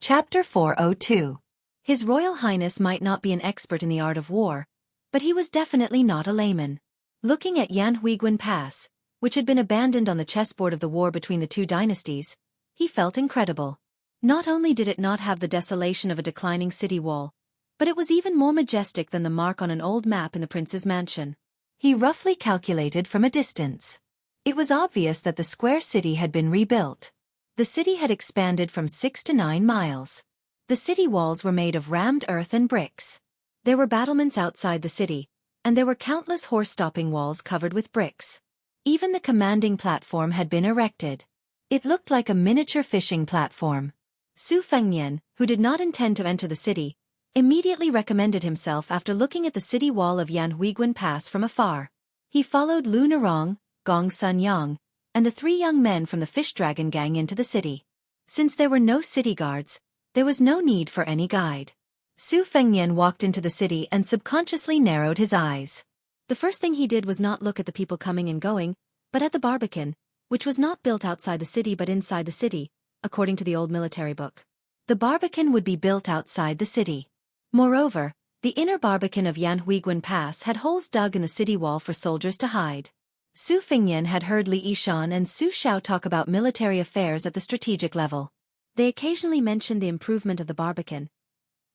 Chapter 402. His Royal Highness might not be an expert in the art of war, but he was definitely not a layman. Looking at Yanhuiguan Pass, which had been abandoned on the chessboard of the war between the two dynasties, he felt incredible. Not only did it not have the desolation of a declining city wall, but it was even more majestic than the mark on an old map in the prince's mansion. He roughly calculated from a distance. It was obvious that the square city had been rebuilt. The city had expanded from 6 to 9 miles. The city walls were made of rammed earth and bricks. There were battlements outside the city, and there were countless horse-stopping walls covered with bricks. Even the commanding platform had been erected. It looked like a miniature fishing platform. Su Fengnian, who did not intend to enter the city, immediately recommended himself after looking at the city wall of Yanhuiguan Pass from afar. He followed Lu Nerong, Gong Sun Yang, and the 3 young men from the Fish Dragon gang into the city. Since there were no city guards, there was no need for any guide. Su Fengnian walked into the city and subconsciously narrowed his eyes. The first thing he did was not look at the people coming and going, but at the Barbican, which was not built outside the city but inside the city, according to the old military book. The Barbican would be built outside the city. Moreover, the inner Barbican of Yanhuiguan Pass had holes dug in the city wall for soldiers to hide. Su Fengnian had heard Li Yishan and Su Xiao talk about military affairs at the strategic level. They occasionally mentioned the improvement of the Barbican,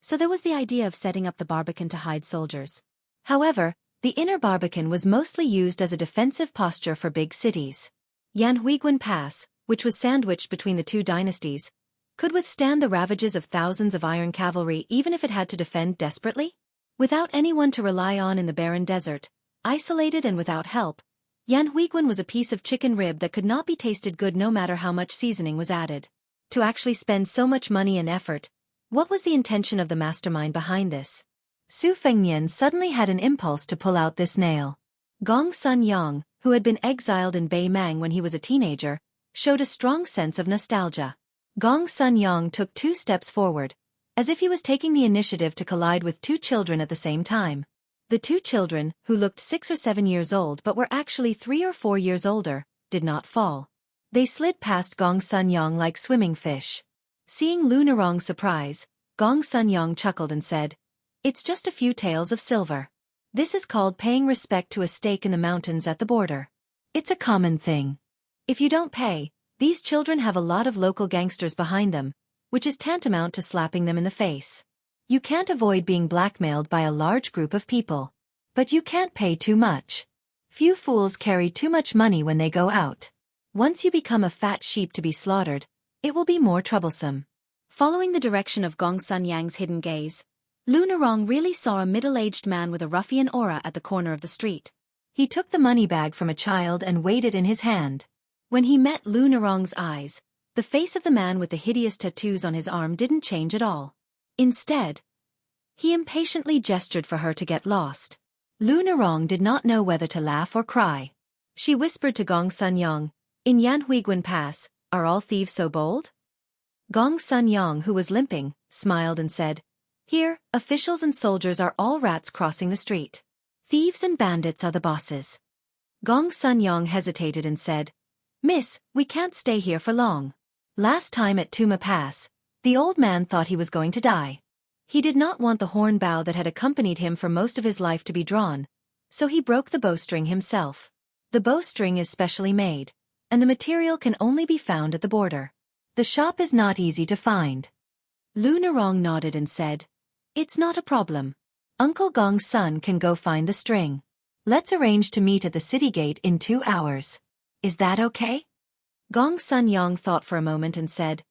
so there was the idea of setting up the Barbican to hide soldiers. However, the inner Barbican was mostly used as a defensive posture for big cities. Yanhuiguan Pass, which was sandwiched between the two dynasties, could withstand the ravages of thousands of iron cavalry even if it had to defend desperately. Without anyone to rely on in the barren desert, isolated and without help, Yanhuiguan was a piece of chicken rib that could not be tasted good no matter how much seasoning was added. To actually spend so much money and effort, what was the intention of the mastermind behind this? Su Fengnian suddenly had an impulse to pull out this nail. Gong Sun Yang, who had been exiled in Beimang when he was a teenager, showed a strong sense of nostalgia. Gong Sun Yang took 2 steps forward, as if he was taking the initiative to collide with 2 children at the same time. The 2 children, who looked 6 or 7 years old but were actually 3 or 4 years older, did not fall. They slid past Gong Sun Yang like swimming fish. Seeing Lu Nerong's surprise, Gong Sun Yang chuckled and said, "It's just a few taels of silver. This is called paying respect to a stake in the mountains at the border. It's a common thing. If you don't pay, these children have a lot of local gangsters behind them, which is tantamount to slapping them in the face. You can't avoid being blackmailed by a large group of people. But you can't pay too much. Few fools carry too much money when they go out. Once you become a fat sheep to be slaughtered, it will be more troublesome." Following the direction of Gong Sun Yang's hidden gaze, Lu Nerong really saw a middle-aged man with a ruffian aura at the corner of the street. He took the money bag from a child and weighed it in his hand. When he met Lu Nerong's eyes, the face of the man with the hideous tattoos on his arm didn't change at all. Instead, he impatiently gestured for her to get lost. Lu Nerong did not know whether to laugh or cry. She whispered to Gong Sun Yang, "In Yanhuiguan Pass, are all thieves so bold?" Gong Sun Yang, who was limping, smiled and said, "Here, officials and soldiers are all rats crossing the street. Thieves and bandits are the bosses." Gong Sun Yang hesitated and said, "Miss, we can't stay here for long. Last time at Tuma Pass, the old man thought he was going to die. He did not want the horn bow that had accompanied him for most of his life to be drawn, so he broke the bowstring himself. The bowstring is specially made, and the material can only be found at the border. The shop is not easy to find." Lu Nerong nodded and said, "It's not a problem. Uncle Gong's son can go find the string. Let's arrange to meet at the city gate in 2 hours. Is that okay?" Gong Sun Yang thought for a moment and said,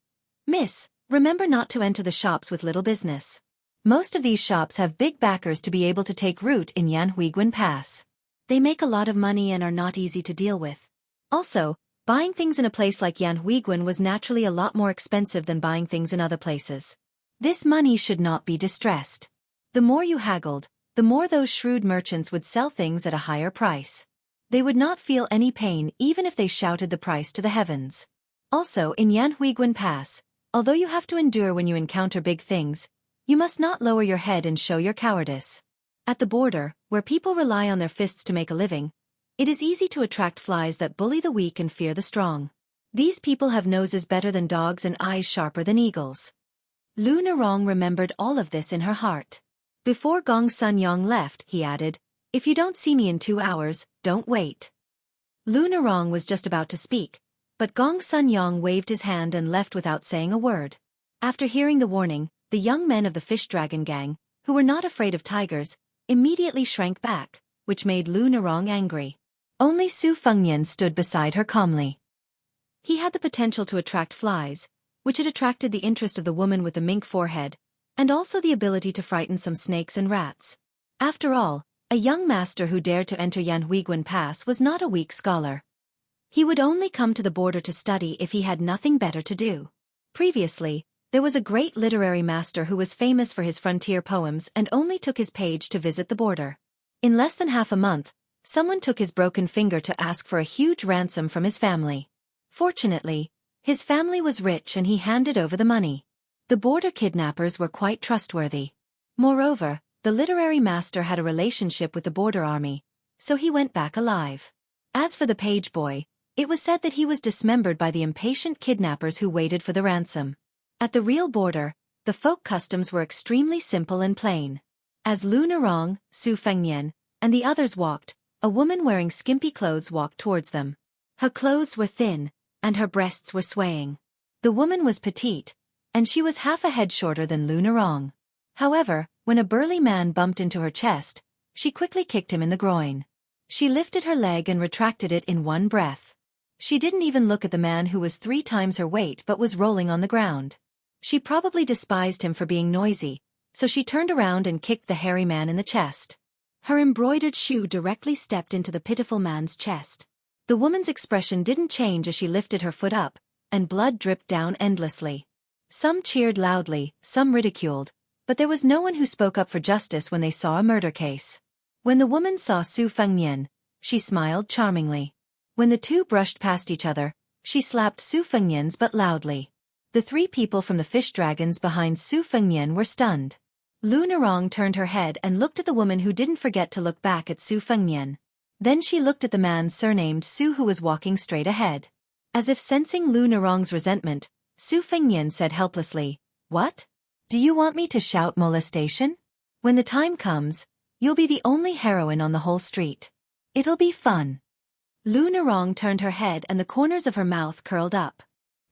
"Miss, remember not to enter the shops with little business. Most of these shops have big backers to be able to take root in Yanhuiguan Pass. They make a lot of money and are not easy to deal with. Also, buying things in a place like Yanhuiguan was naturally a lot more expensive than buying things in other places. This money should not be distressed. The more you haggled, the more those shrewd merchants would sell things at a higher price. They would not feel any pain even if they shouted the price to the heavens. Also, in Yanhuiguan Pass, although you have to endure when you encounter big things, you must not lower your head and show your cowardice. At the border, where people rely on their fists to make a living, it is easy to attract flies that bully the weak and fear the strong. These people have noses better than dogs and eyes sharper than eagles. Lu Narong remembered all of this in her heart. Before Gong Sun Yong left, he added, "If you don't see me in 2 hours, don't wait." Lu Narong was just about to speak, but Gong Sun Yong waved his hand and left without saying a word. After hearing the warning, the young men of the Fish Dragon Gang, who were not afraid of tigers, immediately shrank back, which made Lu Narong angry. Only Su Fengnian stood beside her calmly. He had the potential to attract flies, which had attracted the interest of the woman with the mink forehead, and also the ability to frighten some snakes and rats. After all, a young master who dared to enter Yanhuiguan Pass was not a weak scholar. He would only come to the border to study if he had nothing better to do. Previously, there was a great literary master who was famous for his frontier poems and only took his page to visit the border. In less than half a month, someone took his broken finger to ask for a huge ransom from his family. Fortunately, his family was rich and he handed over the money. The border kidnappers were quite trustworthy. Moreover, the literary master had a relationship with the border army, so he went back alive. As for the page boy, it was said that he was dismembered by the impatient kidnappers who waited for the ransom. At the real border, the folk customs were extremely simple and plain. As Lu Narong, Su Fengnian, and the others walked, a woman wearing skimpy clothes walked towards them. Her clothes were thin, and her breasts were swaying. The woman was petite, and she was half a head shorter than Lu Narong. However, when a burly man bumped into her chest, she quickly kicked him in the groin. She lifted her leg and retracted it in one breath. She didn't even look at the man who was 3 times her weight but was rolling on the ground. She probably despised him for being noisy, so she turned around and kicked the hairy man in the chest. Her embroidered shoe directly stepped into the pitiful man's chest. The woman's expression didn't change as she lifted her foot up, and blood dripped down endlessly. Some cheered loudly, some ridiculed, but there was no one who spoke up for justice when they saw a murder case. When the woman saw Su Fengnian, she smiled charmingly. When the two brushed past each other, she slapped Su Fengnian's butt loudly. The 3 people from the fish dragons behind Su Fengnian were stunned. Lu Narong turned her head and looked at the woman who didn't forget to look back at Su Fengnian. Then she looked at the man surnamed Su who was walking straight ahead. As if sensing Lu Narong's resentment, Su Fengnian said helplessly, "What? Do you want me to shout molestation? When the time comes, you'll be the only heroine on the whole street. It'll be fun." Lu Narong turned her head and the corners of her mouth curled up.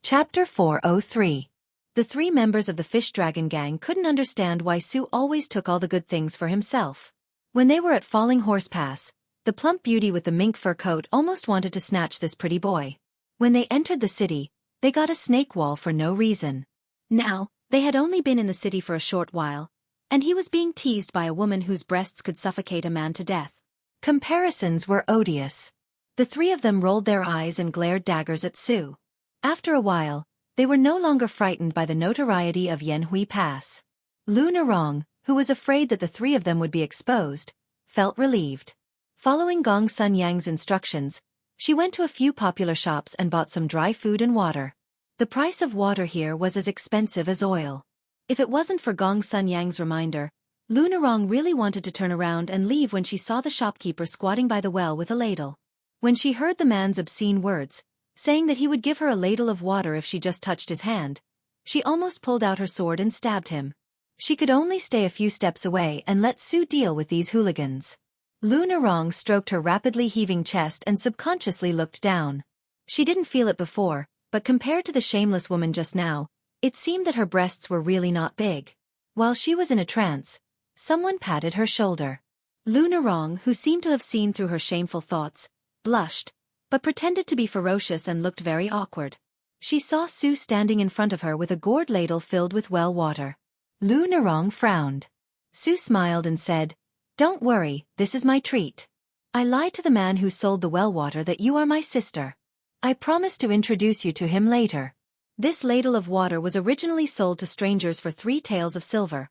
Chapter 403. The 3 members of the Fish Dragon Gang couldn't understand why Su always took all the good things for himself. When they were at Falling Horse Pass, the plump beauty with the mink fur coat almost wanted to snatch this pretty boy. When they entered the city, they got a snake wall for no reason. Now, they had only been in the city for a short while, and he was being teased by a woman whose breasts could suffocate a man to death. Comparisons were odious. The 3 of them rolled their eyes and glared daggers at Su. After a while, they were no longer frightened by the notoriety of Yanhui Pass. Lu Narong, who was afraid that the 3 of them would be exposed, felt relieved. Following Gong Sun Yang's instructions, she went to a few popular shops and bought some dry food and water. The price of water here was as expensive as oil. If it wasn't for Gong Sun Yang's reminder, Lu Narong really wanted to turn around and leave when she saw the shopkeeper squatting by the well with a ladle. When she heard the man's obscene words, saying that he would give her a ladle of water if she just touched his hand, she almost pulled out her sword and stabbed him. She could only stay a few steps away and let Su deal with these hooligans. Lu Narong stroked her rapidly heaving chest and subconsciously looked down. She didn't feel it before, but compared to the shameless woman just now, it seemed that her breasts were really not big. While she was in a trance, someone patted her shoulder. Lu Narong, who seemed to have seen through her shameful thoughts, blushed, but pretended to be ferocious and looked very awkward. She saw Su standing in front of her with a gourd ladle filled with well water. Lu Narong frowned. Su smiled and said, "Don't worry, this is my treat. I lied to the man who sold the well water that you are my sister. I promise to introduce you to him later." This ladle of water was originally sold to strangers for 3 taels of silver,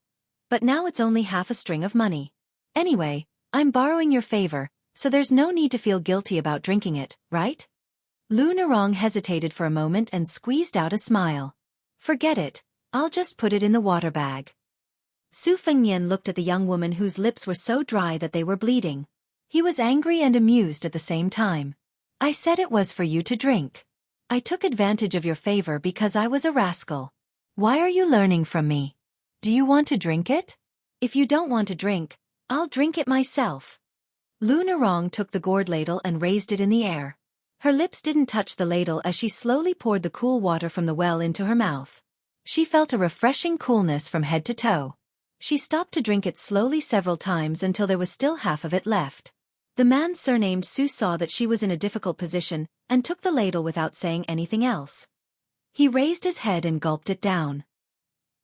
but now it's only half a string of money. Anyway, I'm borrowing your favor, so there's no need to feel guilty about drinking it, right? Lu Narong hesitated for a moment and squeezed out a smile. "Forget it, I'll just put it in the water bag." Su Fengnian looked at the young woman whose lips were so dry that they were bleeding. He was angry and amused at the same time. "I said it was for you to drink. I took advantage of your favor because I was a rascal." Why are you learning from me? Do you want to drink it? If you don't want to drink, I'll drink it myself. Lu Narong took the gourd ladle and raised it in the air. Her lips didn't touch the ladle as she slowly poured the cool water from the well into her mouth. She felt a refreshing coolness from head to toe. She stopped to drink it slowly several times until there was still half of it left. The man surnamed Su saw that she was in a difficult position and took the ladle without saying anything else. He raised his head and gulped it down.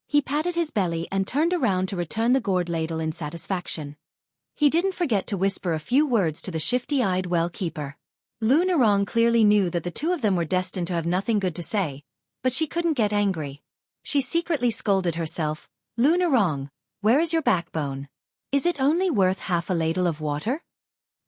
He patted his belly and turned around to return the gourd ladle in satisfaction. He didn't forget to whisper a few words to the shifty-eyed well-keeper. Lu Narong clearly knew that the two of them were destined to have nothing good to say, but she couldn't get angry. She secretly scolded herself, "Lu Narong, where is your backbone? Is it only worth half a ladle of water?"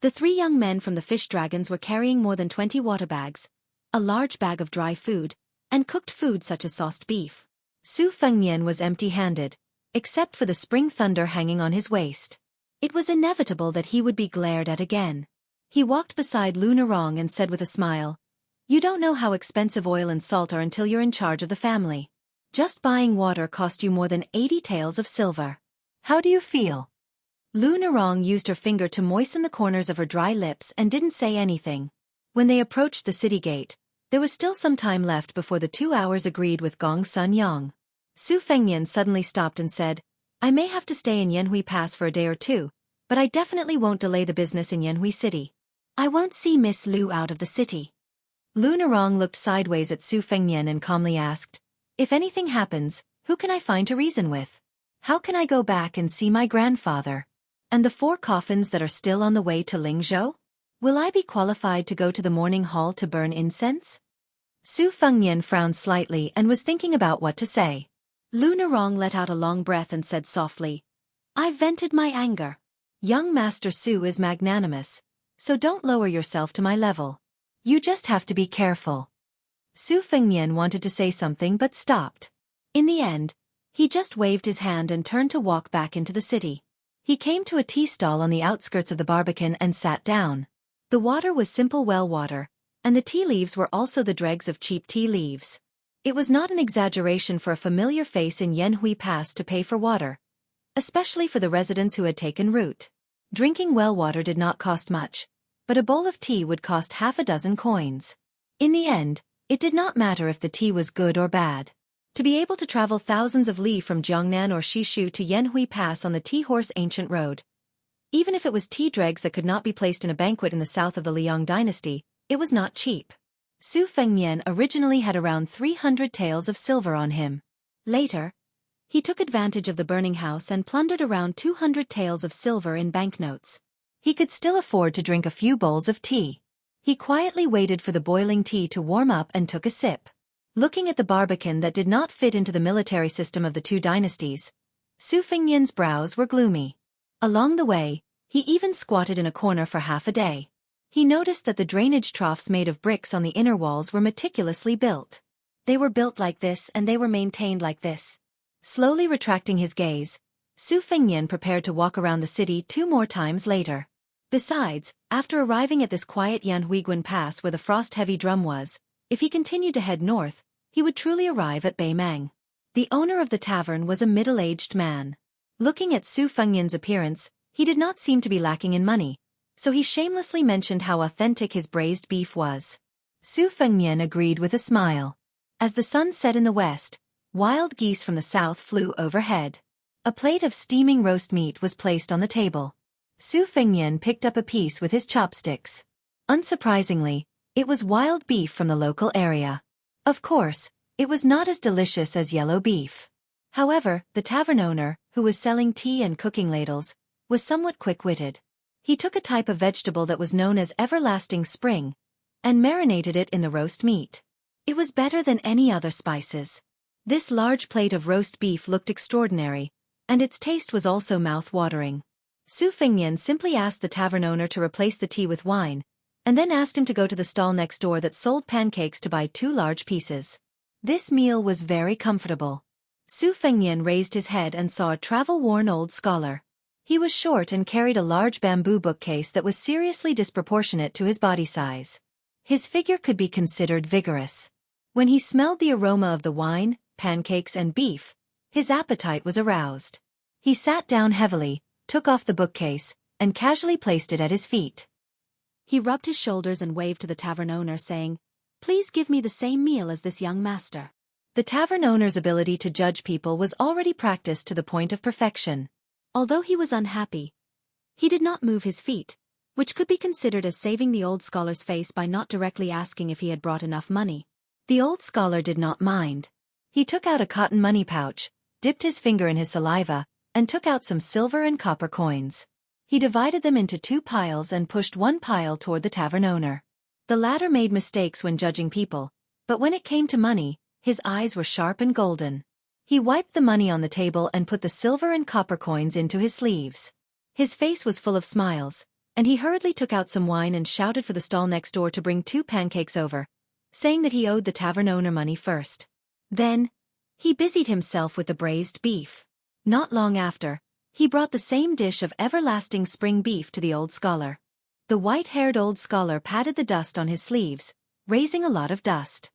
The three young men from the fish dragons were carrying more than 20 water bags, a large bag of dry food, and cooked food such as sauced beef. Su Fengnian was empty-handed, except for the spring thunder hanging on his waist. It was inevitable that he would be glared at again. He walked beside Lu Narong and said with a smile, "You don't know how expensive oil and salt are until you're in charge of the family. Just buying water cost you more than 80 taels of silver. How do you feel?" Lu Narong used her finger to moisten the corners of her dry lips and didn't say anything. When they approached the city gate, there was still some time left before the 2 hours agreed with Gong Sun Yang. Su Fengnian suddenly stopped and said, "I may have to stay in Yanhui Pass for a day or two, but I definitely won't delay the business in Yanhui City. I won't see Miss Lu out of the city." Lu Narong looked sideways at Su Fengnian and calmly asked, "If anything happens, who can I find to reason with? How can I go back and see my grandfather? And the 4 coffins that are still on the way to Lingzhou? Will I be qualified to go to the morning hall to burn incense?" Su Fengnian frowned slightly and was thinking about what to say. Lu Narong let out a long breath and said softly, "I've vented my anger. Young Master Su is magnanimous, so don't lower yourself to my level. You just have to be careful." Su Fengnian wanted to say something but stopped. In the end, he just waved his hand and turned to walk back into the city. He came to a tea stall on the outskirts of the Barbican and sat down. The water was simple well water, and the tea leaves were also the dregs of cheap tea leaves. It was not an exaggeration for a familiar face in Yanhui Pass to pay for water, especially for the residents who had taken root. Drinking well water did not cost much, but a bowl of tea would cost half a dozen coins. In the end, it did not matter if the tea was good or bad. To be able to travel thousands of li from Jiangnan or Shishu to Yanhui Pass on the Tea-Horse Ancient Road, even if it was tea dregs that could not be placed in a banquet in the south of the Liang dynasty, it was not cheap. Su Fengnian originally had around 300 taels of silver on him. Later, he took advantage of the burning house and plundered around 200 taels of silver in banknotes. He could still afford to drink a few bowls of tea. He quietly waited for the boiling tea to warm up and took a sip. Looking at the barbican that did not fit into the military system of the two dynasties, Su Fengnian's brows were gloomy. Along the way, he even squatted in a corner for half a day. He noticed that the drainage troughs made of bricks on the inner walls were meticulously built. They were built like this and they were maintained like this. Slowly retracting his gaze, Su Fengnian prepared to walk around the city 2 more times later. Besides, after arriving at this quiet Yanhuiguan Pass where the frost-heavy drum was, if he continued to head north, he would truly arrive at Beimang. The owner of the tavern was a middle-aged man. Looking at Su Fengnian's appearance, he did not seem to be lacking in money, so he shamelessly mentioned how authentic his braised beef was. Su Fengnian agreed with a smile. As the sun set in the west, wild geese from the south flew overhead. A plate of steaming roast meat was placed on the table. Su Fengnian picked up a piece with his chopsticks. Unsurprisingly, it was wild beef from the local area. Of course, it was not as delicious as yellow beef. However, the tavern owner, who was selling tea and cooking ladles, was somewhat quick-witted. He took a type of vegetable that was known as everlasting spring, and marinated it in the roast meat. It was better than any other spices. This large plate of roast beef looked extraordinary, and its taste was also mouth-watering. Su Fengnian simply asked the tavern owner to replace the tea with wine, and then asked him to go to the stall next door that sold pancakes to buy 2 large pieces. This meal was very comfortable. Su Fengnian raised his head and saw a travel-worn old scholar. He was short and carried a large bamboo bookcase that was seriously disproportionate to his body size. His figure could be considered vigorous. When he smelled the aroma of the wine, pancakes and beef, his appetite was aroused. He sat down heavily, took off the bookcase, and casually placed it at his feet. He rubbed his shoulders and waved to the tavern owner, saying, "Please give me the same meal as this young master." The tavern owner's ability to judge people was already practiced to the point of perfection. Although he was unhappy, he did not move his feet, which could be considered as saving the old scholar's face by not directly asking if he had brought enough money. The old scholar did not mind. He took out a cotton money pouch, dipped his finger in his saliva, and took out some silver and copper coins. He divided them into 2 piles and pushed one pile toward the tavern owner. The latter made mistakes when judging people, but when it came to money, his eyes were sharp and golden. He wiped the money on the table and put the silver and copper coins into his sleeves. His face was full of smiles, and he hurriedly took out some wine and shouted for the stall next door to bring 2 pancakes over, saying that he owed the tavern owner money first. Then, he busied himself with the braised beef. Not long after, he brought the same dish of everlasting spring beef to the old scholar. The white-haired old scholar patted the dust on his sleeves, raising a lot of dust.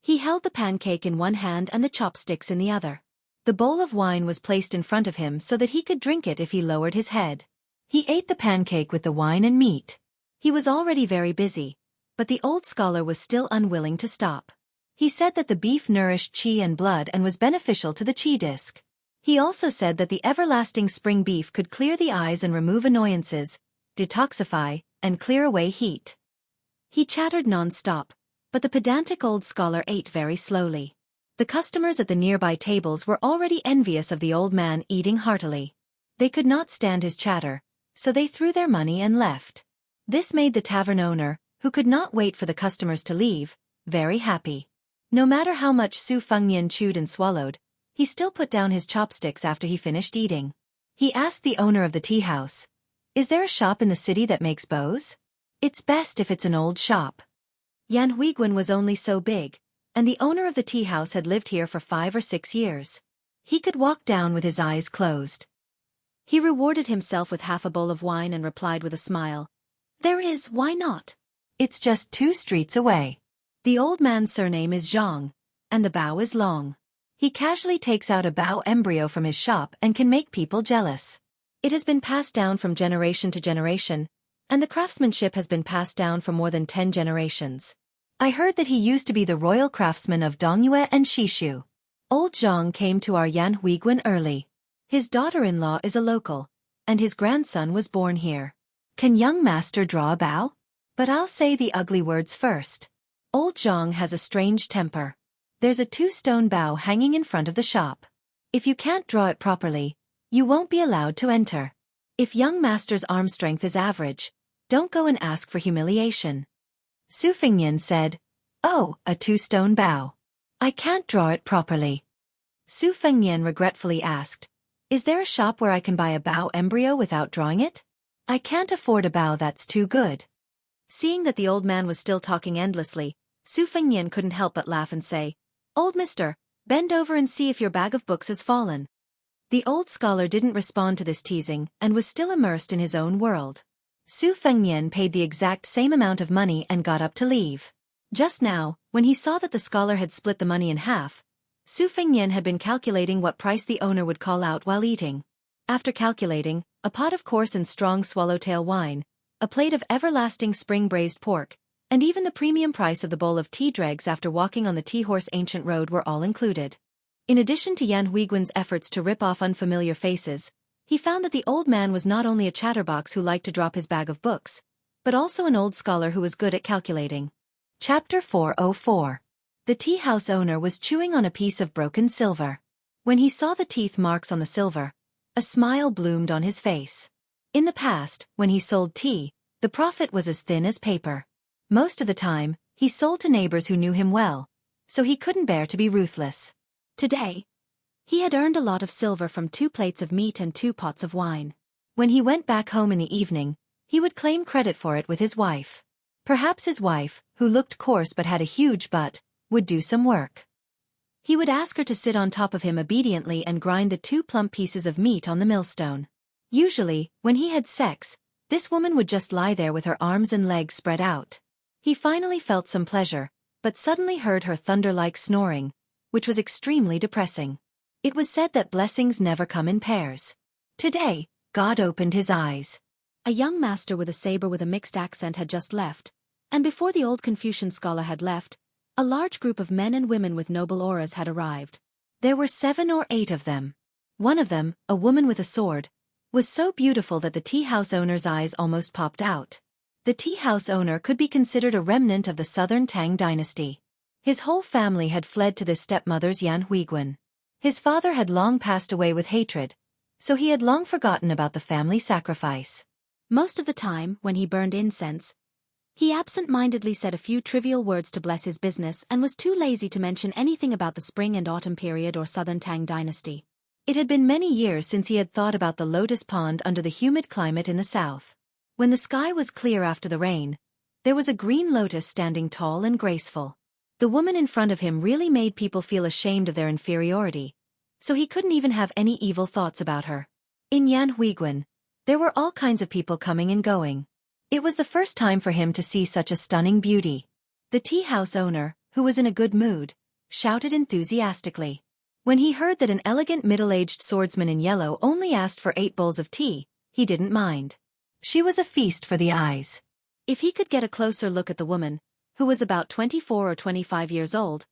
He held the pancake in one hand and the chopsticks in the other. The bowl of wine was placed in front of him so that he could drink it if he lowered his head. He ate the pancake with the wine and meat. He was already very busy, but the old scholar was still unwilling to stop. He said that the beef nourished qi and blood and was beneficial to the qi disc. He also said that the everlasting spring beef could clear the eyes and remove annoyances, detoxify, and clear away heat. He chattered non-stop, but the pedantic old scholar ate very slowly. The customers at the nearby tables were already envious of the old man eating heartily. They could not stand his chatter, so they threw their money and left. This made the tavern owner, who could not wait for the customers to leave, very happy. No matter how much Su Fengnian chewed and swallowed, he still put down his chopsticks after he finished eating. He asked the owner of the tea house, "Is there a shop in the city that makes bows? It's best if it's an old shop." Yan Huiguan was only so big, and the owner of the tea house had lived here for 5 or 6 years. He could walk down with his eyes closed. He rewarded himself with half a bowl of wine and replied with a smile, "There is, why not? It's just 2 streets away." The old man's surname is Zhang, and the bao is long. He casually takes out a bao embryo from his shop and can make people jealous. It has been passed down from generation to generation, and the craftsmanship has been passed down for more than 10 generations. I heard that he used to be the royal craftsman of Dongyue and Shishu. Old Zhang came to our Yan Huiguan early. His daughter-in-law is a local, and his grandson was born here. Can young master draw a bao? But I'll say the ugly words first. Old Zhang has a strange temper. There's a 2-stone bao hanging in front of the shop. If you can't draw it properly, you won't be allowed to enter. If young master's arm strength is average, don't go and ask for humiliation. Su Fengnian said, "Oh, a 2-stone bao. I can't draw it properly." Su Fengnian regretfully asked, "Is there a shop where I can buy a bao embryo without drawing it? I can't afford a bao that's too good." Seeing that the old man was still talking endlessly, Su Fengnian couldn't help but laugh and say, "Old mister, bend over and see if your bag of books has fallen." The old scholar didn't respond to this teasing and was still immersed in his own world. Su Fengnian paid the exact same amount of money and got up to leave. Just now, when he saw that the scholar had split the money in half, Su Fengnian had been calculating what price the owner would call out while eating. After calculating, a pot of coarse and strong swallowtail wine, a plate of everlasting spring braised pork, and even the premium price of the bowl of tea dregs after walking on the Tea Horse Ancient Road were all included. In addition to Yan Huiguan's efforts to rip off unfamiliar faces, he found that the old man was not only a chatterbox who liked to drop his bag of books, but also an old scholar who was good at calculating. Chapter 404. The tea house owner was chewing on a piece of broken silver. When he saw the teeth marks on the silver, a smile bloomed on his face. In the past, when he sold tea, the profit was as thin as paper. Most of the time, he sold to neighbors who knew him well, so he couldn't bear to be ruthless. Today, he had earned a lot of silver from 2 plates of meat and 2 pots of wine. When he went back home in the evening, he would claim credit for it with his wife. Perhaps his wife, who looked coarse but had a huge butt, would do some work. He would ask her to sit on top of him obediently and grind the 2 plump pieces of meat on the millstone. Usually, when he had sex, this woman would just lie there with her arms and legs spread out. He finally felt some pleasure, but suddenly heard her thunder-like snoring, which was extremely depressing. It was said that blessings never come in pairs. Today, God opened his eyes. A young master with a saber with a mixed accent had just left, and before the old Confucian scholar had left, a large group of men and women with noble auras had arrived. There were 7 or 8 of them. One of them, a woman with a sword, was so beautiful that the tea house owner's eyes almost popped out. The tea house owner could be considered a remnant of the southern Tang dynasty. His whole family had fled to this stepmother's Yan Huiguan. His father had long passed away with hatred, so he had long forgotten about the family sacrifice. Most of the time, when he burned incense, he absent-mindedly said a few trivial words to bless his business and was too lazy to mention anything about the spring and autumn period or southern Tang dynasty. It had been many years since he had thought about the lotus pond under the humid climate in the south. When the sky was clear after the rain, there was a green lotus standing tall and graceful. The woman in front of him really made people feel ashamed of their inferiority, so he couldn't even have any evil thoughts about her. In Yan Huiguan, there were all kinds of people coming and going. It was the first time for him to see such a stunning beauty. The tea house owner, who was in a good mood, shouted enthusiastically. When he heard that an elegant middle-aged swordsman in yellow only asked for 8 bowls of tea, he didn't mind. She was a feast for the eyes. If he could get a closer look at the woman, who was about 24 or 25 years old,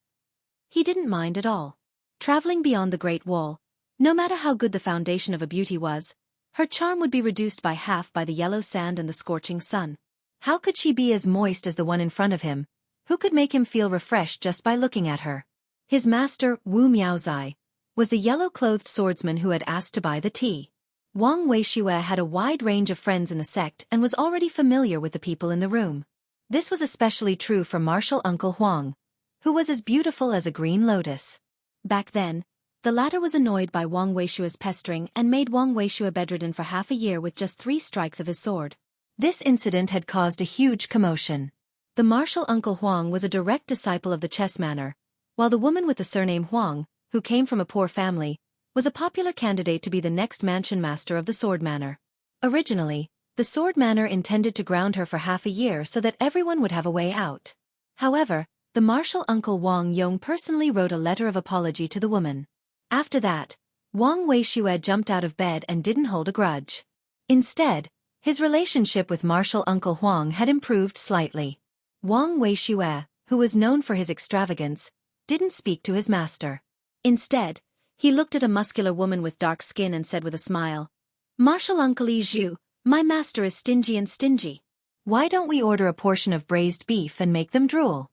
he didn't mind at all. Traveling beyond the Great Wall, no matter how good the foundation of a beauty was, her charm would be reduced by half by the yellow sand and the scorching sun. How could she be as moist as the one in front of him, who could make him feel refreshed just by looking at her? His master, Wu Miaozai, was the yellow-clothed swordsman who had asked to buy the tea. Wang Weishue had a wide range of friends in the sect and was already familiar with the people in the room. This was especially true for martial uncle Huang, who was as beautiful as a green lotus. Back then, the latter was annoyed by Wang Weishue's pestering and made Wang Weishue bedridden for half a year with just 3 strikes of his sword. This incident had caused a huge commotion. The martial uncle Huang was a direct disciple of the chess manor, while the woman with the surname Huang, who came from a poor family, was a popular candidate to be the next mansion master of the sword manor. Originally, the sword manor intended to ground her for half a year so that everyone would have a way out. However, the martial uncle Wang Yong personally wrote a letter of apology to the woman. After that, Wang Weishue jumped out of bed and didn't hold a grudge. Instead, his relationship with martial uncle Huang had improved slightly. Wang Weishue, who was known for his extravagance, didn't speak to his master. Instead, he looked at a muscular woman with dark skin and said with a smile, "Martial Uncle Zhu, my master is stingy and stingy. Why don't we order a portion of braised beef and make them drool?"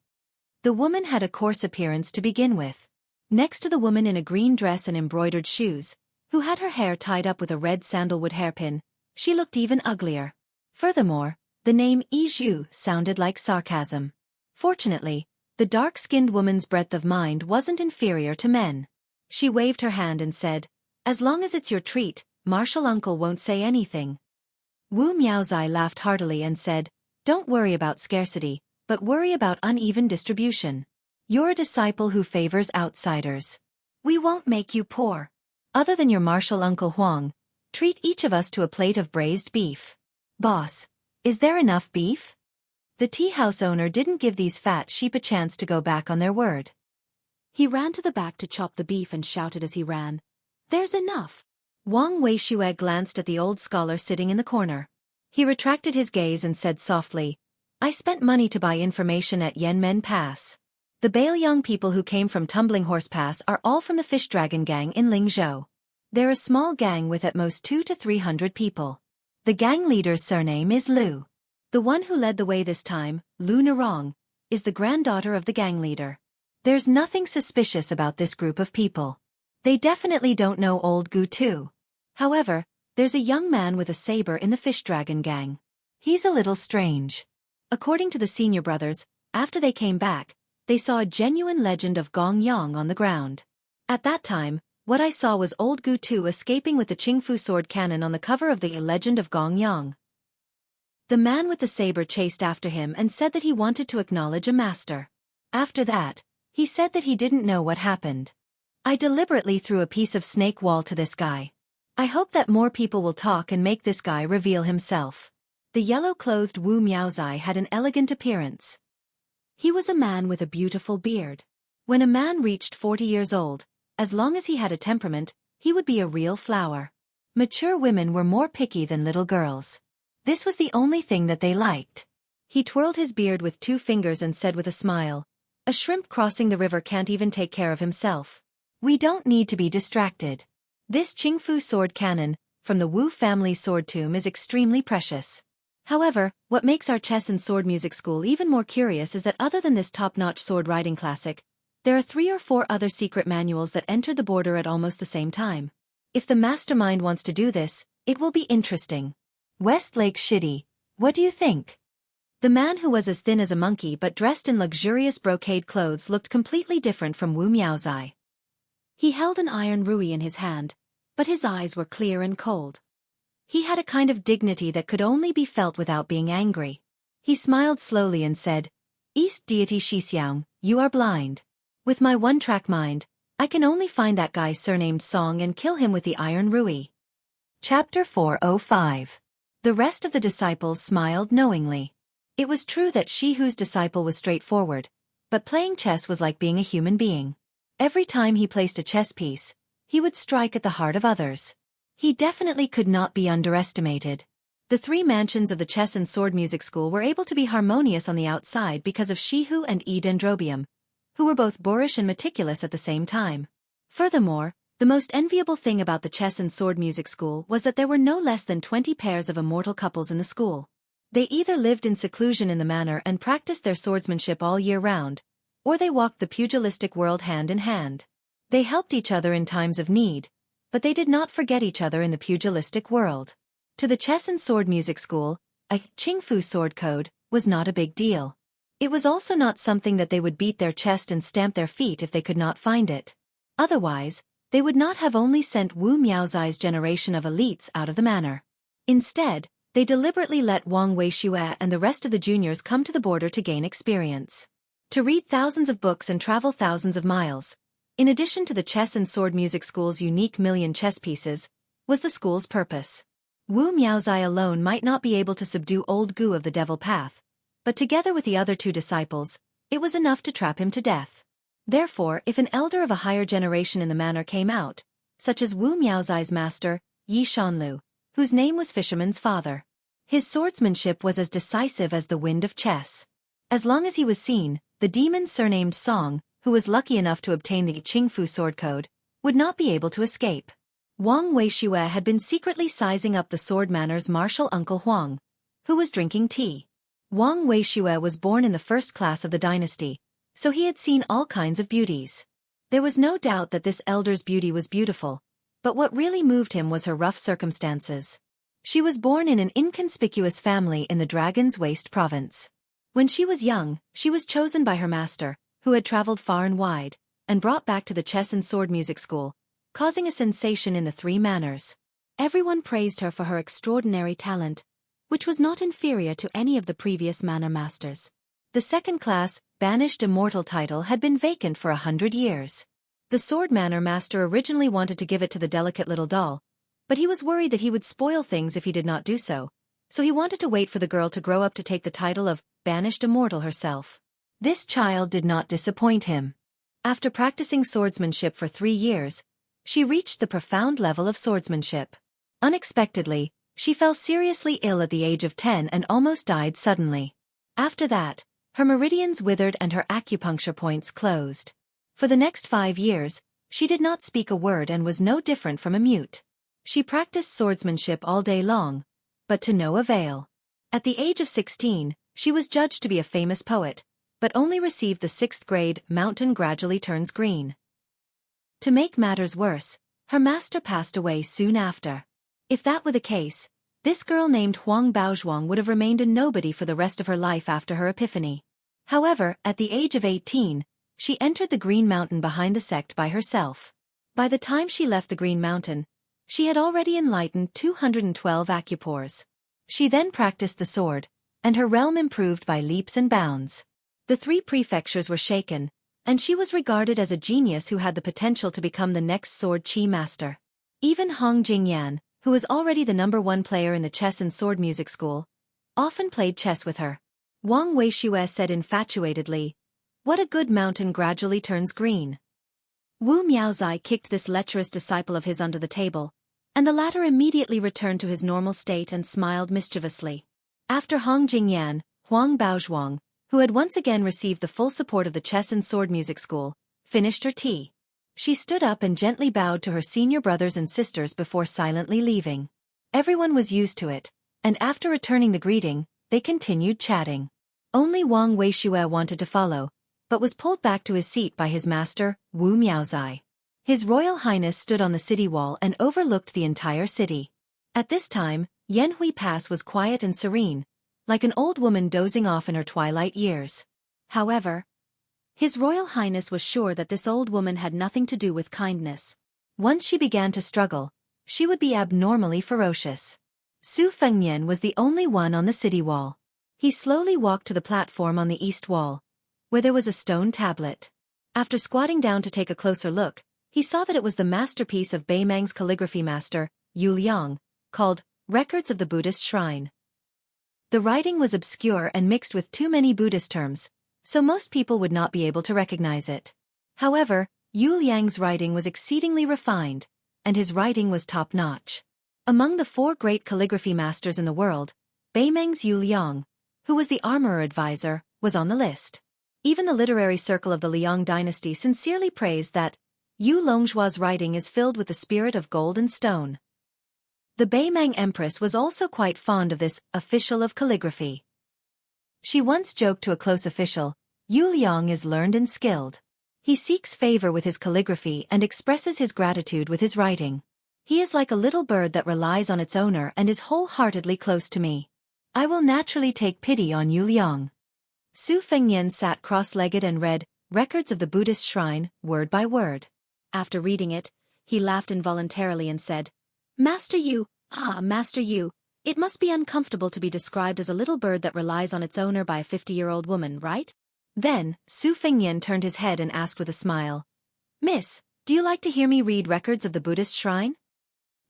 The woman had a coarse appearance to begin with. Next to the woman in a green dress and embroidered shoes, who had her hair tied up with a red sandalwood hairpin, she looked even uglier. Furthermore, the name Zhu sounded like sarcasm. Fortunately, the dark-skinned woman's breadth of mind wasn't inferior to men. She waved her hand and said, "As long as it's your treat, martial uncle won't say anything." Wu Miaozai laughed heartily and said, "Don't worry about scarcity, but worry about uneven distribution. You're a disciple who favors outsiders. We won't make you poor. Other than your martial uncle Huang, treat each of us to a plate of braised beef." "Boss, is there enough beef?" The tea house owner didn't give these fat sheep a chance to go back on their word. He ran to the back to chop the beef and shouted as he ran, "There's enough." Wang Weishue glanced at the old scholar sitting in the corner. He retracted his gaze and said softly, "I spent money to buy information at Yanmen Pass. The Bailiang people who came from Tumbling Horse Pass are all from the Fish Dragon Gang in Lingzhou. They're a small gang with at most 200 to 300 people. The gang leader's surname is Lu. The one who led the way this time, Lu Narong, is the granddaughter of the gang leader. There's nothing suspicious about this group of people. They definitely don't know old Gu Tu. However, there's a young man with a saber in the Fish Dragon Gang. He's a little strange. According to the senior brothers, after they came back, they saw a genuine legend of Gong Yang on the ground. At that time, what I saw was old Gu Tu escaping with the Qingfu sword cannon on the cover of the Legend of Gong Yang. The man with the saber chased after him and said that he wanted to acknowledge a master. After that, he said that he didn't know what happened. I deliberately threw a piece of snake wall to this guy. I hope that more people will talk and make this guy reveal himself. The yellow-clothed Wu Miaozai had an elegant appearance. He was a man with a beautiful beard. When a man reached 40 years old, as long as he had a temperament, he would be a real flower. Mature women were more picky than little girls. This was the only thing that they liked. He twirled his beard with 2 fingers and said with a smile, "A shrimp crossing the river can't even take care of himself. We don't need to be distracted. This Qingfu sword cannon, from the Wu family's sword tomb, is extremely precious." However, what makes our chess and sword music school even more curious is that other than this top-notch sword riding classic, there are 3 or 4 other secret manuals that entered the border at almost the same time. If the mastermind wants to do this, it will be interesting. Westlake Shitty, what do you think? The man who was as thin as a monkey but dressed in luxurious brocade clothes looked completely different from Wu Miaozai. He held an iron rui in his hand, but his eyes were clear and cold. He had a kind of dignity that could only be felt without being angry. He smiled slowly and said, "East deity Shixiang, you are blind. With my one-track mind, I can only find that guy surnamed Song and kill him with the iron rui." Chapter 405. The rest of the disciples smiled knowingly. It was true that Shihu's disciple was straightforward, but playing chess was like being a human being. Every time he placed a chess piece, he would strike at the heart of others. He definitely could not be underestimated. The 3 mansions of the chess and sword music school were able to be harmonious on the outside because of Shihu and E. Dendrobium, who were both boorish and meticulous at the same time. Furthermore, the most enviable thing about the chess and sword music school was that there were no less than 20 pairs of immortal couples in the school. They either lived in seclusion in the manor and practiced their swordsmanship all year round, or they walked the pugilistic world hand in hand. They helped each other in times of need, but they did not forget each other in the pugilistic world. To the chess and sword music school, a Qingfu sword code was not a big deal. It was also not something that they would beat their chest and stamp their feet if they could not find it. Otherwise, they would not have only sent Wu Miaozai's generation of elites out of the manor. Instead, they deliberately let Wang Weishue and the rest of the juniors come to the border to gain experience. To read thousands of books and travel thousands of miles, in addition to the chess and sword music school's unique million chess pieces, was the school's purpose. Wu Miaozai alone might not be able to subdue old Gu of the Devil Path, but together with the other 2 disciples, it was enough to trap him to death. Therefore, if an elder of a higher generation in the manor came out, such as Wu Miaozai's master, Yi Shanlu, whose name was Fisherman's father, his swordsmanship was as decisive as the wind of chess. As long as he was seen, the demon surnamed Song, who was lucky enough to obtain the Qingfu sword code, would not be able to escape. Wang Weishue had been secretly sizing up the sword manor's martial uncle Huang, who was drinking tea. Wang Weishue was born in the 1st class of the dynasty, so he had seen all kinds of beauties. There was no doubt that this elder's beauty was beautiful, but what really moved him was her rough circumstances. She was born in an inconspicuous family in the Dragon's Waste province. When she was young, she was chosen by her master, who had traveled far and wide, and brought back to the chess and sword music school, causing a sensation in the 3 manors. Everyone praised her for her extraordinary talent, which was not inferior to any of the previous manor masters. The 2nd class, Banished Immortal title had been vacant for 100 years. The sword manor master originally wanted to give it to the delicate little doll, but he was worried that he would spoil things if he did not do so, so he wanted to wait for the girl to grow up to take the title of Banished Immortal herself. This child did not disappoint him. After practicing swordsmanship for 3 years, she reached the profound level of swordsmanship. Unexpectedly, she fell seriously ill at the age of 10 and almost died suddenly. After that, her meridians withered and her acupuncture points closed. For the next 5 years, she did not speak a word and was no different from a mute. She practiced swordsmanship all day long, but to no avail. At the age of 16, she was judged to be a famous poet, but only received the 6th grade Mountain Gradually Turns Green. To make matters worse, her master passed away soon after. If that were the case, this girl named Huang Baozhuang would have remained a nobody for the rest of her life after her epiphany. However, at the age of 18, she entered the Green Mountain behind the sect by herself. By the time she left the Green Mountain, she had already enlightened 212 acupores. She then practiced the sword, and her realm improved by leaps and bounds. The 3 prefectures were shaken, and she was regarded as a genius who had the potential to become the next sword chi master. Even Hong Jingyan, who was already the #1 player in the chess and sword music school, often played chess with her. Wang Weishue said infatuatedly, What a good mountain gradually turns green. Wu Miaozai kicked this lecherous disciple of his under the table, and the latter immediately returned to his normal state and smiled mischievously. After Hong Jingyan, Huang Baozhuang, who had once again received the full support of the chess and sword music school, finished her tea. She stood up and gently bowed to her senior brothers and sisters before silently leaving. Everyone was used to it, and after returning the greeting, they continued chatting. Only Wang Weishue wanted to follow, but was pulled back to his seat by his master, Wu Miaozai. His Royal Highness stood on the city wall and overlooked the entire city. At this time, Yanhui Pass was quiet and serene, like an old woman dozing off in her twilight years. However, His Royal Highness was sure that this old woman had nothing to do with kindness. Once she began to struggle, she would be abnormally ferocious. Su Fengnian was the only one on the city wall. He slowly walked to the platform on the east wall, where there was a stone tablet. After squatting down to take a closer look, he saw that it was the masterpiece of Beimang's calligraphy master, Yu Liang, called Records of the Buddhist Shrine. The writing was obscure and mixed with too many Buddhist terms, so most people would not be able to recognize it. However, Yu Liang's writing was exceedingly refined, and his writing was top-notch. Among the 4 great calligraphy masters in the world, Beimang's Yu Liang, who was the armorer advisor, was on the list. Even the literary circle of the Liang dynasty sincerely praised that Yu Longzhua's writing is filled with the spirit of gold and stone. The Beimang Empress was also quite fond of this official of calligraphy. She once joked to a close official, Yu Liang is learned and skilled. He seeks favor with his calligraphy and expresses his gratitude with his writing. He is like a little bird that relies on its owner and is wholeheartedly close to me. I will naturally take pity on Yu Liang. Su Fengnian sat cross-legged and read Records of the Buddhist Shrine, word by word. After reading it, he laughed involuntarily and said, Master Yu, Master Yu, it must be uncomfortable to be described as a little bird that relies on its owner by a 50-year-old woman, right? Then, Su Fengnian turned his head and asked with a smile, Miss, do you like to hear me read Records of the Buddhist Shrine?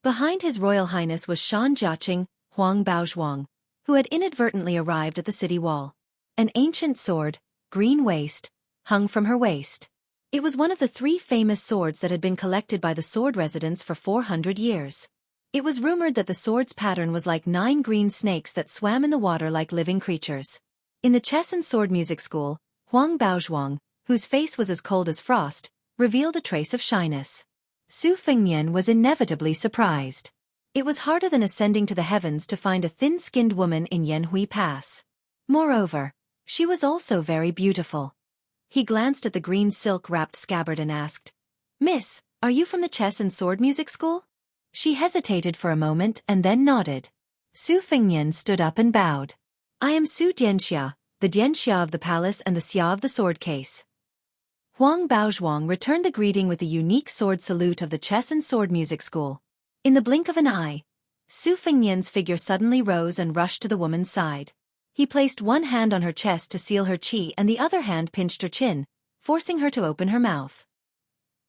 Behind His Royal Highness was Shan Jiaqing, Huang Baozhuang, who had inadvertently arrived at the city wall. An ancient sword, green waist, hung from her waist. It was one of the 3 famous swords that had been collected by the sword residents for 400 years. It was rumored that the sword's pattern was like 9 green snakes that swam in the water like living creatures. In the chess and sword music school, Huang Baozhuang, whose face was as cold as frost, revealed a trace of shyness. Su Fengnian was inevitably surprised. It was harder than ascending to the heavens to find a thin-skinned woman in Yanhui Pass. Moreover, she was also very beautiful. He glanced at the green silk-wrapped scabbard and asked, Miss, are you from the chess and sword music school? She hesitated for a moment and then nodded. Su Fengnian stood up and bowed. I am Su Dianxia, the Dianxia of the palace and the Xia of the sword case. Huang Baozhuang returned the greeting with the unique sword salute of the chess and sword music school. In the blink of an eye, Su Fengnian's figure suddenly rose and rushed to the woman's side. He placed one hand on her chest to seal her qi and the other hand pinched her chin, forcing her to open her mouth.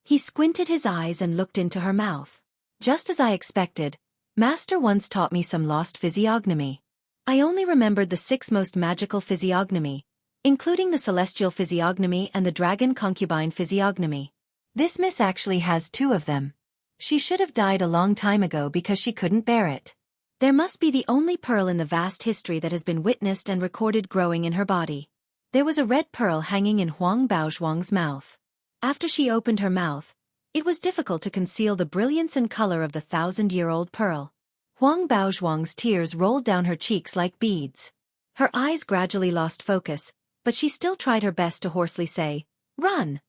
He squinted his eyes and looked into her mouth. Just as I expected, Master once taught me some lost physiognomy. I only remembered the 6 most magical physiognomy, including the celestial physiognomy and the dragon concubine physiognomy. This miss actually has 2 of them. She should have died a long time ago because she couldn't bear it. There must be the only pearl in the vast history that has been witnessed and recorded growing in her body. There was a red pearl hanging in Huang Baozhuang's mouth. After she opened her mouth, it was difficult to conceal the brilliance and color of the 1,000-year-old pearl. Huang Baozhuang's tears rolled down her cheeks like beads. Her eyes gradually lost focus, but she still tried her best to hoarsely say, Run!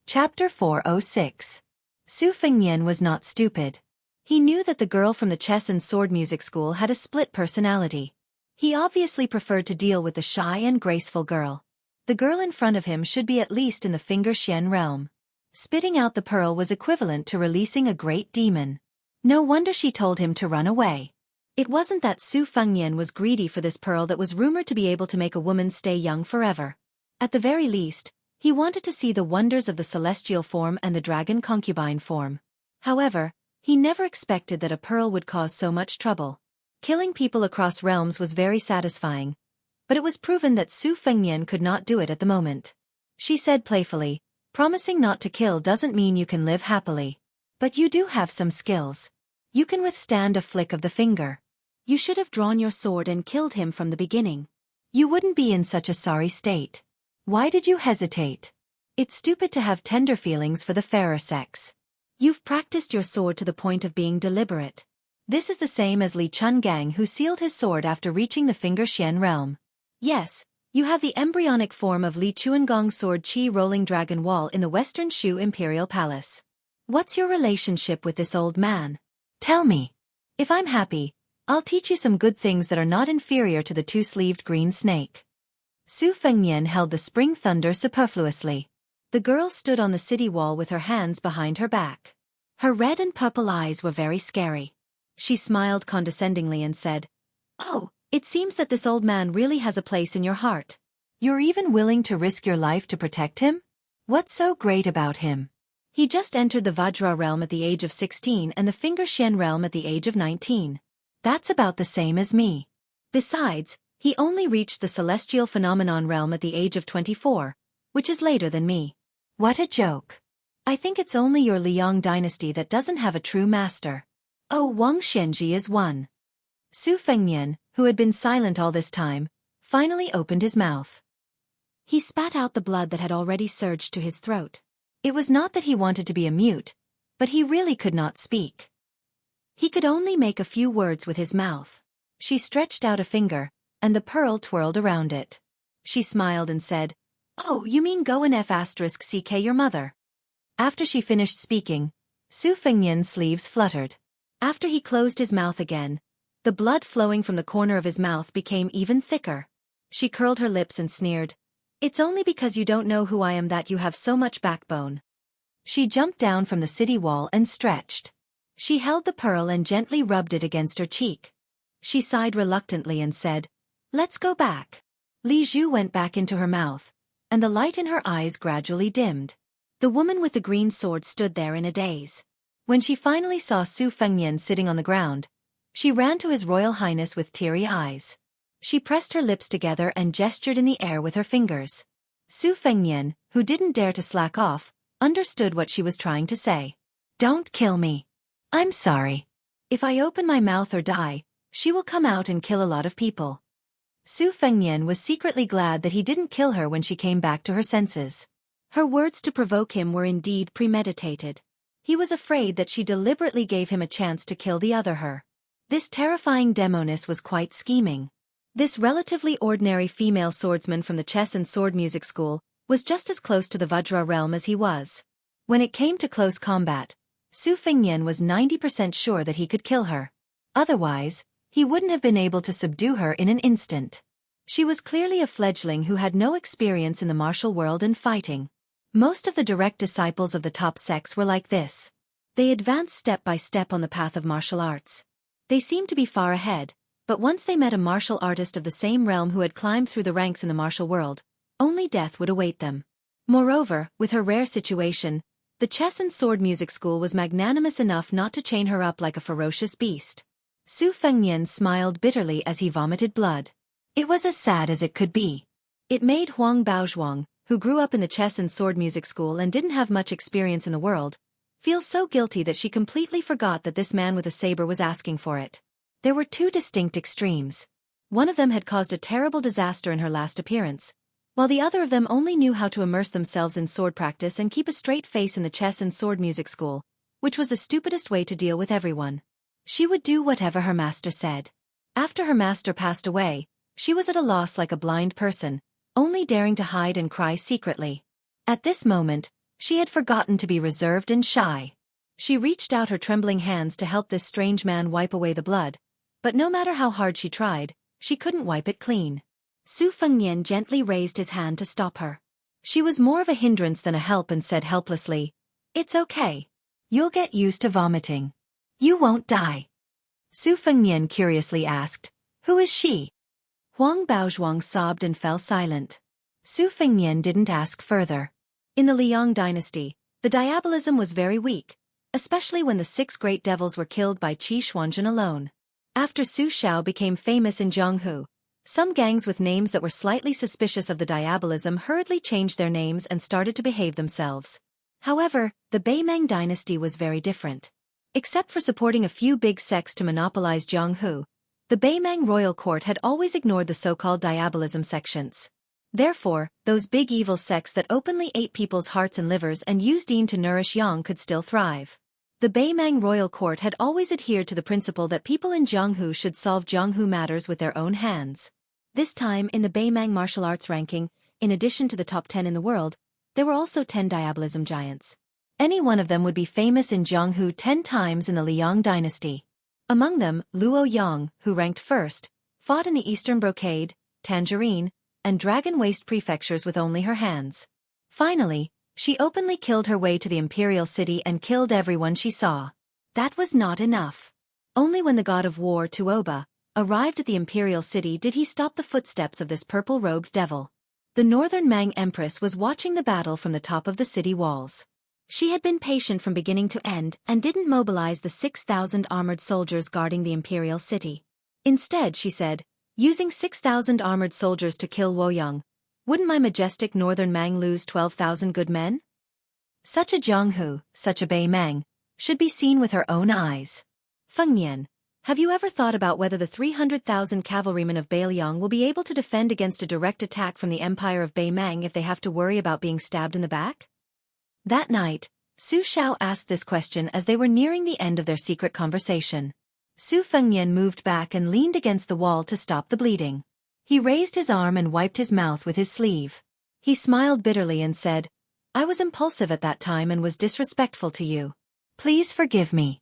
Chapter 406. Su Fengnian was not stupid. He knew that the girl from the chess and sword music school had a split personality. He obviously preferred to deal with the shy and graceful girl. The girl in front of him should be at least in the finger Xian realm. Spitting out the pearl was equivalent to releasing a great demon. No wonder she told him to run away. It wasn't that Su Fengnian was greedy for this pearl that was rumored to be able to make a woman stay young forever. At the very least, he wanted to see the wonders of the celestial form and the dragon concubine form. However, he never expected that a pearl would cause so much trouble. Killing people across realms was very satisfying, but it was proven that Su Fengnian could not do it at the moment. she said playfully. Promising not to kill doesn't mean you can live happily. But you do have some skills. You can withstand a flick of the finger. You should have drawn your sword and killed him from the beginning. You wouldn't be in such a sorry state. Why did you hesitate? It's stupid to have tender feelings for the fairer sex. You've practiced your sword to the point of being deliberate. This is the same as Li Chungang, who sealed his sword after reaching the Finger Xian realm. Yes, you have the embryonic form of Li Chuangong's sword Qi Rolling Dragon Wall in the Western Shu Imperial Palace. What's your relationship with this old man? Tell me. If I'm happy, I'll teach you some good things that are not inferior to the two-sleeved green snake. Su Fengnian held the spring thunder superfluously. The girl stood on the city wall with her hands behind her back. Her red and purple eyes were very scary. She smiled condescendingly and said, "Oh, it seems that this old man really has a place in your heart. You're even willing to risk your life to protect him? What's so great about him? He just entered the Vajra realm at the age of 16 and the Finger Xian realm at the age of 19. That's about the same as me. Besides, he only reached the celestial phenomenon realm at the age of 24, which is later than me. What a joke. I think it's only your Liang dynasty that doesn't have a true master. Oh, Wang Xianji is one." Su Fengnian, who had been silent all this time, finally opened his mouth. He spat out the blood that had already surged to his throat. It was not that he wanted to be a mute, but he really could not speak. He could only make a few words with his mouth. She stretched out a finger, and the pearl twirled around it. She smiled and said, "Oh, you mean go and f*ck your mother." After she finished speaking, Su Fengnian's sleeves fluttered. After he closed his mouth again, the blood flowing from the corner of his mouth became even thicker. She curled her lips and sneered, "It's only because you don't know who I am that you have so much backbone." She jumped down from the city wall and stretched. She held the pearl and gently rubbed it against her cheek. She sighed reluctantly and said, "Let's go back." Li Zhu went back into her mouth, and the light in her eyes gradually dimmed. The woman with the green sword stood there in a daze. When she finally saw Su Fengnian sitting on the ground, she ran to His Royal Highness with teary eyes. She pressed her lips together and gestured in the air with her fingers. Su Fengnian, who didn't dare to slack off, understood what she was trying to say. "Don't kill me. I'm sorry. If I open my mouth or die, she will come out and kill a lot of people." Su Fengnian was secretly glad that he didn't kill her when she came back to her senses. Her words to provoke him were indeed premeditated. He was afraid that she deliberately gave him a chance to kill the other her. This terrifying demoness was quite scheming. This relatively ordinary female swordsman from the chess and sword music school was just as close to the Vajra realm as he was. When it came to close combat, Su Fengnian was 90% sure that he could kill her. Otherwise, he wouldn't have been able to subdue her in an instant. She was clearly a fledgling who had no experience in the martial world and fighting. Most of the direct disciples of the top sects were like this. They advanced step by step on the path of martial arts. They seemed to be far ahead, but once they met a martial artist of the same realm who had climbed through the ranks in the martial world, only death would await them. Moreover, with her rare situation, the chess and sword music school was magnanimous enough not to chain her up like a ferocious beast. Su Fengnian smiled bitterly as he vomited blood. It was as sad as it could be. It made Huang Baozhuang, who grew up in the chess and sword music school and didn't have much experience in the world, feel so guilty that she completely forgot that this man with a saber was asking for it. There were two distinct extremes. One of them had caused a terrible disaster in her last appearance, while the other of them only knew how to immerse themselves in sword practice and keep a straight face in the chess and sword music school, which was the stupidest way to deal with everyone. She would do whatever her master said. After her master passed away, she was at a loss like a blind person, only daring to hide and cry secretly. At this moment, she had forgotten to be reserved and shy. She reached out her trembling hands to help this strange man wipe away the blood, but no matter how hard she tried, she couldn't wipe it clean. Su Fengnian gently raised his hand to stop her. She was more of a hindrance than a help and said helplessly, "It's okay. You'll get used to vomiting. You won't die." Su Fengnian curiously asked, "Who is she?" Huang Baozhuang sobbed and fell silent. Su Fengnian didn't ask further. In the Liang dynasty, the diabolism was very weak, especially when the 6 great devils were killed by Qi Xuanzhen alone. After Su Shao became famous in Jianghu, Some gangs with names that were slightly suspicious of the diabolism hurriedly changed their names and started to behave themselves. However, the Baimang dynasty was very different. Except for supporting a few big sects to monopolize Jianghu, the Baimang royal court had always ignored the so-called diabolism sections. Therefore, those big evil sects that openly ate people's hearts and livers and used yin to nourish yang could still thrive. The Baimang royal court had always adhered to the principle that people in Jianghu should solve Jianghu matters with their own hands. This time, in the Baimang martial arts ranking, in addition to the top 10 in the world, there were also 10 diabolism giants. Any one of them would be famous in Jianghu 10 times in the Liang dynasty. Among them, Luo Yang, who ranked first, fought in the Eastern Brocade, Tangerine, and Dragon Waste prefectures with only her hands. Finally, she openly killed her way to the imperial city and killed everyone she saw. That was not enough. Only when the god of war, Tuoba, arrived at the imperial city did he stop the footsteps of this purple-robed devil. The northern Mang Empress was watching the battle from the top of the city walls. She had been patient from beginning to end and didn't mobilize the 6,000 armored soldiers guarding the imperial city. Instead, she said, using 6,000 armored soldiers to kill Luoyang, wouldn't my majestic northern Mang lose 12,000 good men? Such a Jianghu, such a Baimang, should be seen with her own eyes. Fengnian, have you ever thought about whether the 300,000 cavalrymen of Bailiang will be able to defend against a direct attack from the Empire of Baimang if they have to worry about being stabbed in the back? That night, Su Xiao asked this question as they were nearing the end of their secret conversation. Su Fengnian moved back and leaned against the wall to stop the bleeding. He raised his arm and wiped his mouth with his sleeve. He smiled bitterly and said, I was impulsive at that time and was disrespectful to you. Please forgive me.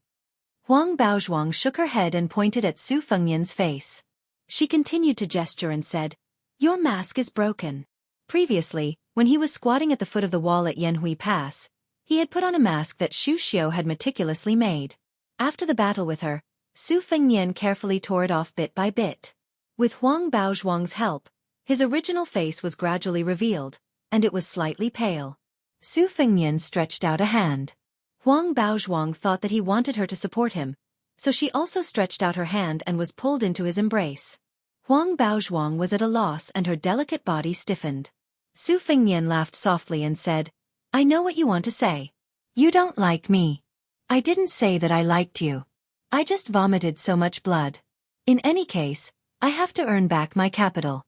Huang Baozhuang shook her head and pointed at Su Fengnian's face. She continued to gesture and said, Your mask is broken. Previously, when he was squatting at the foot of the wall at Yanhui Pass, he had put on a mask that Xu Xiu had meticulously made. After the battle with her, Su Fengnian carefully tore it off bit by bit. With Huang Baozhuang's help, his original face was gradually revealed, and it was slightly pale. Su Fengnian stretched out a hand. Huang Baozhuang thought that he wanted her to support him, so she also stretched out her hand and was pulled into his embrace. Huang Baozhuang was at a loss and her delicate body stiffened. Su Fengnian laughed softly and said, I know what you want to say. You don't like me. I didn't say that I liked you. I just vomited so much blood. In any case, I have to earn back my capital.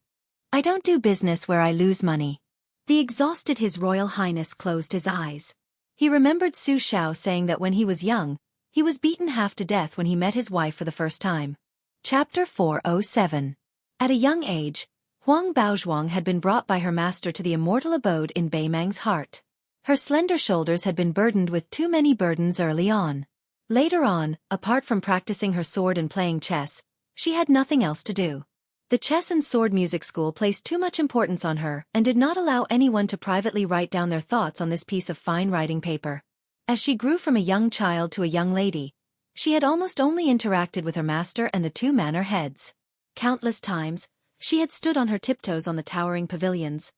I don't do business where I lose money. The exhausted His Royal Highness closed his eyes. He remembered Su Xiao saying that when he was young, he was beaten half to death when he met his wife for the first time. Chapter 407. At a young age, Huang Baozhuang had been brought by her master to the immortal abode in Baimang's heart. Her slender shoulders had been burdened with too many burdens early on. Later on, apart from practicing her sword and playing chess, she had nothing else to do. The chess and sword music school placed too much importance on her and did not allow anyone to privately write down their thoughts on this piece of fine writing paper. As she grew from a young child to a young lady, she had almost only interacted with her master and the two manor heads. Countless times, she had stood on her tiptoes on the towering pavilions,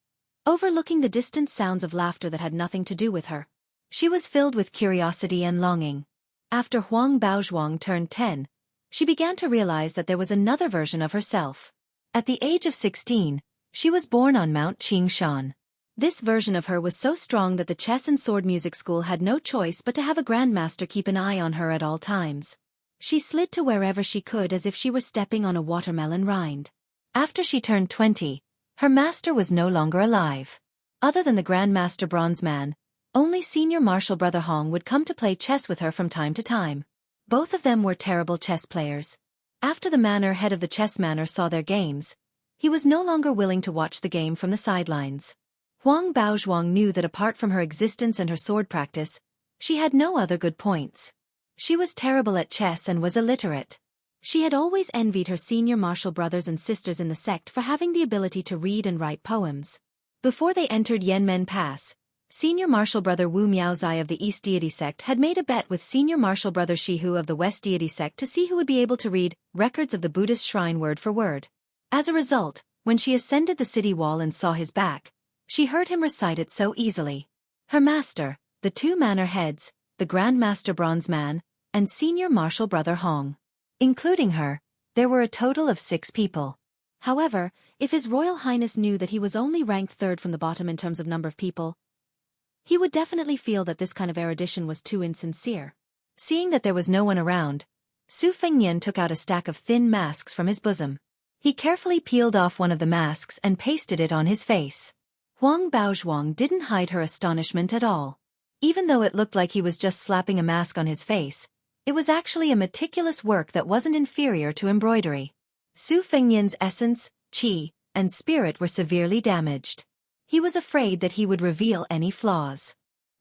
overlooking the distant sounds of laughter that had nothing to do with her. She was filled with curiosity and longing. After Huang Baozhuang turned 10, she began to realize that there was another version of herself. At the age of 16, she was born on Mount Qingshan. This version of her was so strong that the chess and sword music school had no choice but to have a grandmaster keep an eye on her at all times. She slid to wherever she could as if she were stepping on a watermelon rind. After she turned 20, her master was no longer alive. Other than the Grandmaster Bronzeman, only senior martial brother Hong would come to play chess with her from time to time. Both of them were terrible chess players. After the manor head of the chess manor saw their games, he was no longer willing to watch the game from the sidelines. Huang Baozhuang knew that apart from her existence and her sword practice, she had no other good points. She was terrible at chess and was illiterate. She had always envied her senior martial brothers and sisters in the sect for having the ability to read and write poems. Before they entered Yanmen Pass, senior martial brother Wu Miaozai of the East Deity sect had made a bet with senior martial brother Shihu of the West Deity sect to see who would be able to read records of the Buddhist shrine word for word. As a result, when she ascended the city wall and saw his back, she heard him recite it so easily. Her master, the two manor heads, the Grandmaster Bronzeman, and senior martial brother Hong. Including her, there were a total of 6 people. However, if His Royal Highness knew that he was only ranked third from the bottom in terms of number of people, he would definitely feel that this kind of erudition was too insincere. Seeing that there was no one around, Su Fengnian took out a stack of thin masks from his bosom. He carefully peeled off one of the masks and pasted it on his face. Huang Baozhuang didn't hide her astonishment at all. Even though it looked like he was just slapping a mask on his face, it was actually a meticulous work that wasn't inferior to embroidery. Su Fengnian's essence, qi, and spirit were severely damaged. He was afraid that he would reveal any flaws.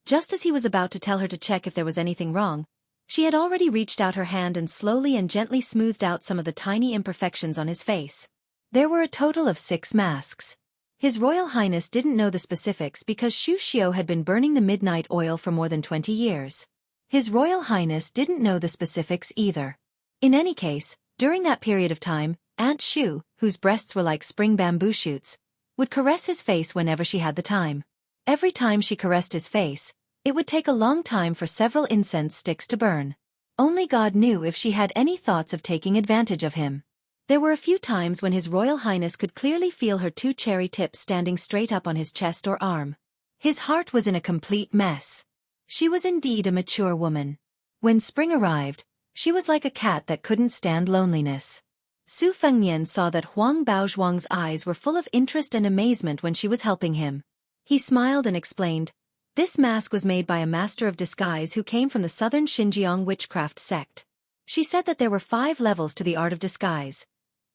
Just as he was about to tell her to check if there was anything wrong, she had already reached out her hand and slowly and gently smoothed out some of the tiny imperfections on his face. There were a total of 6 masks. His Royal Highness didn't know the specifics because Xu Xiu had been burning the midnight oil for more than 20 years. His Royal Highness didn't know the specifics either. In any case, during that period of time, Aunt Xu, whose breasts were like spring bamboo shoots, would caress his face whenever she had the time. Every time she caressed his face, it would take a long time for several incense sticks to burn. Only God knew if she had any thoughts of taking advantage of him. There were a few times when His Royal Highness could clearly feel her 2 cherry tips standing straight up on his chest or arm. His heart was in a complete mess. She was indeed a mature woman. When spring arrived, she was like a cat that couldn't stand loneliness. Su Fengnian saw that Huang Baozhuang's eyes were full of interest and amazement when she was helping him. He smiled and explained, "This mask was made by a master of disguise who came from the southern Xinjiang witchcraft sect." She said that there were 5 levels to the art of disguise: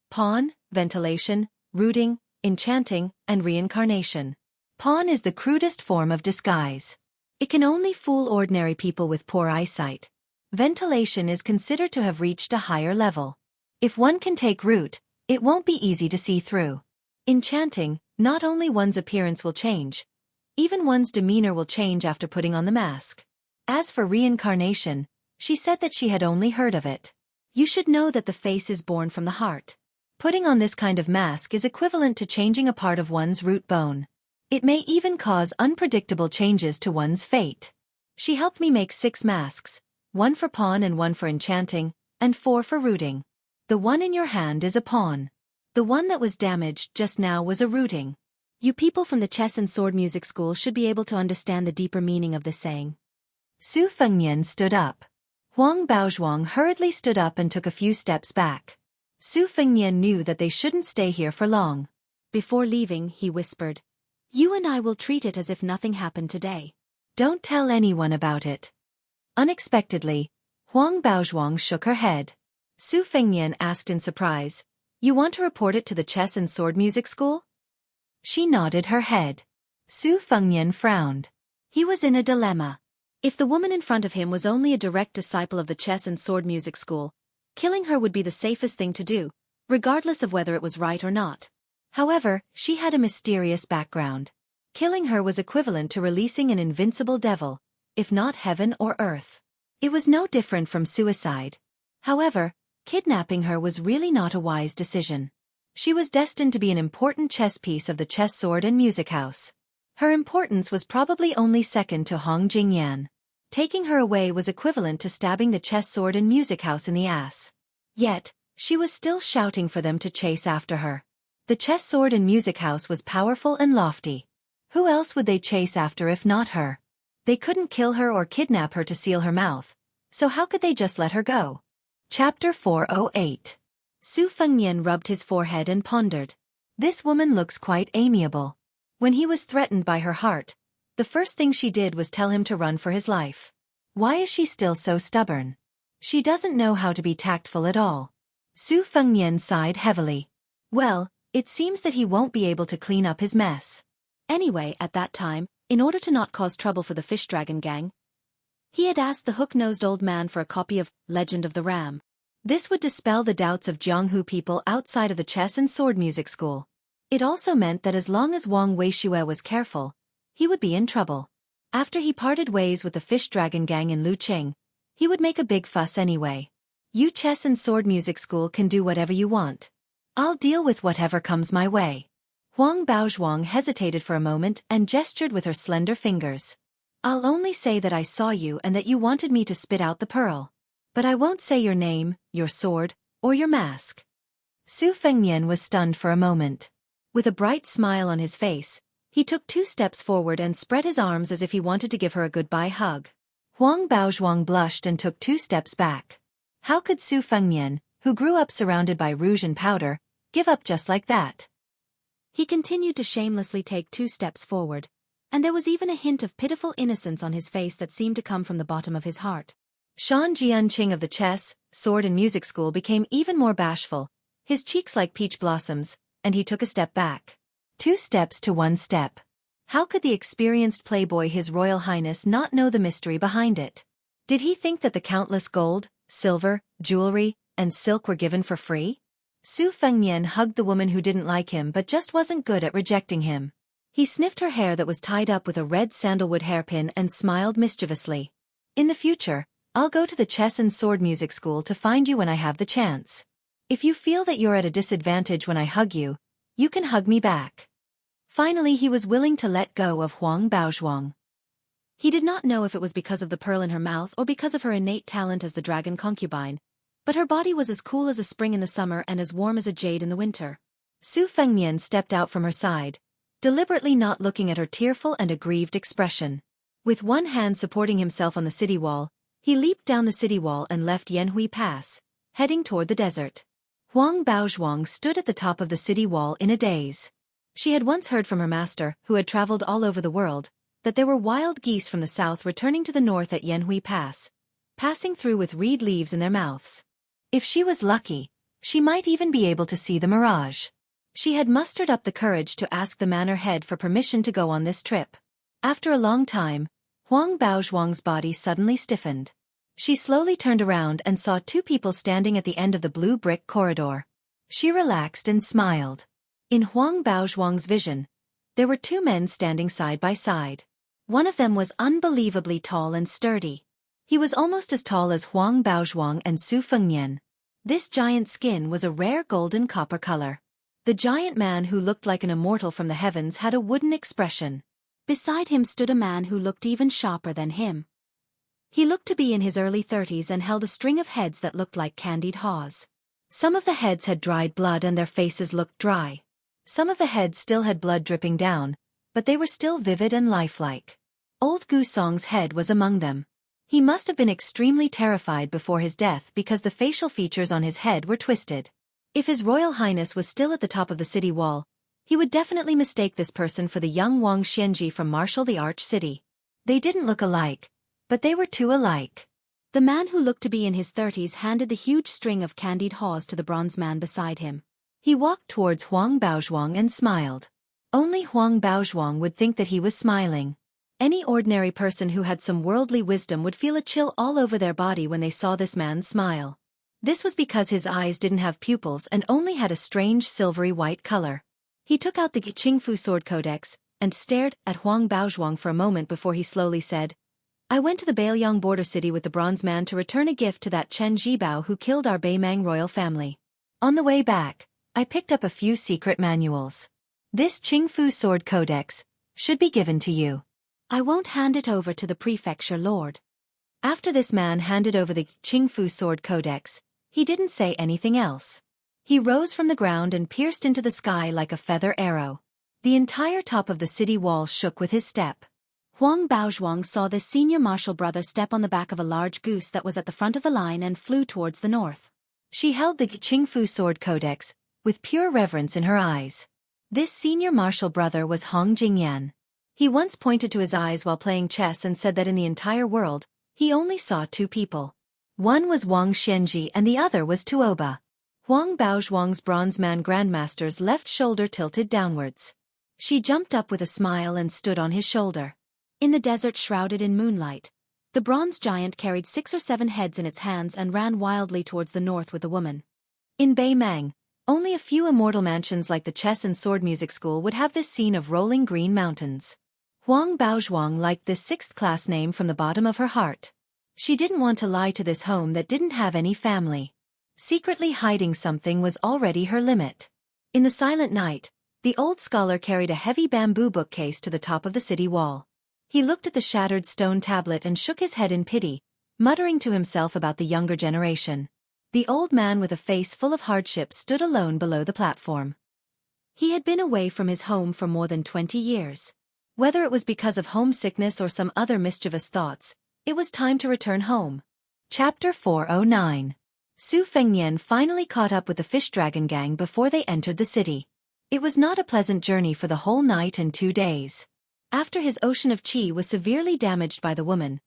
pawn, ventilation, rooting, enchanting, and reincarnation. Pawn is the crudest form of disguise. It can only fool ordinary people with poor eyesight. Ventilation is considered to have reached a higher level. If one can take root, it won't be easy to see through. Enchanting, not only one's appearance will change, even one's demeanor will change after putting on the mask. As for reincarnation, she said that she had only heard of it. You should know that the face is born from the heart. Putting on this kind of mask is equivalent to changing a part of one's root bone. It may even cause unpredictable changes to one's fate. She helped me make 6 masks, 1 for pawn and 1 for enchanting, and 4 for rooting. The one in your hand is a pawn. The one that was damaged just now was a rooting. You people from the chess and sword music school should be able to understand the deeper meaning of this saying. Su Fengnian stood up. Huang Baozhuang hurriedly stood up and took a few steps back. Su Fengnian knew that they shouldn't stay here for long. Before leaving, he whispered, "You and I will treat it as if nothing happened today. Don't tell anyone about it." Unexpectedly, Huang Baozhuang shook her head. Su Fengnian asked in surprise, "You want to report it to the chess and sword music school?" She nodded her head. Su Fengnian frowned. He was in a dilemma. If the woman in front of him was only a direct disciple of the chess and sword music school, killing her would be the safest thing to do, regardless of whether it was right or not. However, she had a mysterious background. Killing her was equivalent to releasing an invincible devil, if not heaven or earth. It was no different from suicide. However, kidnapping her was really not a wise decision. She was destined to be an important chess piece of the chess sword and music house. Her importance was probably only second to Hong Jingyan. Taking her away was equivalent to stabbing the chess sword and music house in the ass. Yet, she was still shouting for them to chase after her. The chess sword and music house was powerful and lofty. Who else would they chase after if not her? They couldn't kill her or kidnap her to seal her mouth, so how could they just let her go? Chapter 408. Su Fengnian rubbed his forehead and pondered. This woman looks quite amiable. When he was threatened by her heart, the first thing she did was tell him to run for his life. Why is she still so stubborn? She doesn't know how to be tactful at all. Su Fengnian sighed heavily. Well, it seems that he won't be able to clean up his mess. Anyway, at that time, in order to not cause trouble for the fish dragon gang, he had asked the hook-nosed old man for a copy of Legend of the Ram. This would dispel the doubts of Jianghu people outside of the chess and sword music school. It also meant that as long as Wang Weishue was careful, he would be in trouble. After he parted ways with the fish dragon gang in Luqing, he would make a big fuss anyway. You chess and sword music school can do whatever you want. I'll deal with whatever comes my way. Huang Baozhuang hesitated for a moment and gestured with her slender fingers. I'll only say that I saw you and that you wanted me to spit out the pearl. But I won't say your name, your sword, or your mask. Su Fengnian was stunned for a moment. With a bright smile on his face, he took 2 steps forward and spread his arms as if he wanted to give her a goodbye hug. Huang Baozhuang blushed and took 2 steps back. How could Su Fengnian, who grew up surrounded by rouge and powder, give up just like that? He continued to shamelessly take 2 steps forward, and there was even a hint of pitiful innocence on his face that seemed to come from the bottom of his heart. Shan Jianqing of the chess, sword and music school became even more bashful, his cheeks like peach blossoms, and he took a step back. 2 steps to 1 step. How could the experienced playboy His Royal Highness not know the mystery behind it? Did he think that the countless gold, silver, jewelry, and silk were given for free? Su Fengnian hugged the woman who didn't like him but just wasn't good at rejecting him. He sniffed her hair that was tied up with a red sandalwood hairpin and smiled mischievously. In the future, I'll go to the chess and sword music school to find you when I have the chance. If you feel that you're at a disadvantage when I hug you, you can hug me back. Finally he was willing to let go of Huang Baozhuang. He did not know if it was because of the pearl in her mouth or because of her innate talent as the dragon concubine, but her body was as cool as a spring in the summer and as warm as a jade in the winter. Su Fengnian stepped out from her side, deliberately not looking at her tearful and aggrieved expression. With one hand supporting himself on the city wall, he leaped down the city wall and left Yanhui Pass, heading toward the desert. Huang Baozhuang stood at the top of the city wall in a daze. She had once heard from her master, who had traveled all over the world, that there were wild geese from the south returning to the north at Yanhui Pass, passing through with reed leaves in their mouths. If she was lucky, she might even be able to see the mirage. She had mustered up the courage to ask the manor head for permission to go on this trip. After a long time, Huang Baozhuang's body suddenly stiffened. She slowly turned around and saw 2 people standing at the end of the blue brick corridor. She relaxed and smiled. In Huang Baozhuang's vision, there were 2 men standing side by side. One of them was unbelievably tall and sturdy. He was almost as tall as Huang Baozhuang and Su Fengnian. This giant skin was a rare golden copper color. The giant man who looked like an immortal from the heavens had a wooden expression. Beside him stood a man who looked even sharper than him. He looked to be in his early 30s and held a string of heads that looked like candied haws. Some of the heads had dried blood and their faces looked dry. Some of the heads still had blood dripping down, but they were still vivid and lifelike. Old Gusong's head was among them. He must have been extremely terrified before his death because the facial features on his head were twisted. If His Royal Highness was still at the top of the city wall, he would definitely mistake this person for the young Wang Xianji from Marshall the Arch City. They didn't look alike, but they were 2 alike. The man who looked to be in his 30s handed the huge string of candied haws to the bronze man beside him. He walked towards Huang Baozhuang and smiled. Only Huang Baozhuang would think that he was smiling. Any ordinary person who had some worldly wisdom would feel a chill all over their body when they saw this man smile. This was because his eyes didn't have pupils and only had a strange silvery white color. He took out the Qingfu Sword Codex and stared at Huang Baozhuang for a moment before he slowly said, I went to the Bailiang border city with the bronze man to return a gift to that Chen Zhibao who killed our Beimang royal family. On the way back, I picked up a few secret manuals. This Qingfu Sword Codex should be given to you. I won't hand it over to the prefecture lord. After this man handed over the Qingfu Sword Codex, he didn't say anything else. He rose from the ground and pierced into the sky like a feather arrow. The entire top of the city wall shook with his step. Huang Baozhuang saw the senior marshal brother step on the back of a large goose that was at the front of the line and flew towards the north. She held the Qingfu Sword Codex, with pure reverence in her eyes. This senior marshal brother was Hong Jingyan. He once pointed to his eyes while playing chess and said that in the entire world, he only saw 2 people. One was Wang Xianji and the other was Tuoba. Huang Baozhuang's bronze man grandmaster's left shoulder tilted downwards. She jumped up with a smile and stood on his shoulder. In the desert shrouded in moonlight, the bronze giant carried 6 or 7 heads in its hands and ran wildly towards the north with the woman. In Beimang, only a few immortal mansions like the chess and sword music school would have this scene of rolling green mountains. Huang Baozhuang liked this 6th-class name from the bottom of her heart. She didn't want to lie to this home that didn't have any family. Secretly hiding something was already her limit. In the silent night, the old scholar carried a heavy bamboo bookcase to the top of the city wall. He looked at the shattered stone tablet and shook his head in pity, muttering to himself about the younger generation. The old man with a face full of hardship stood alone below the platform. He had been away from his home for more than 20 years. Whether it was because of homesickness or some other mischievous thoughts, it was time to return home. Chapter 409. Su Fengnian finally caught up with the fish dragon gang before they entered the city. It was not a pleasant journey for the whole night and 2 days. After his ocean of qi was severely damaged by the woman,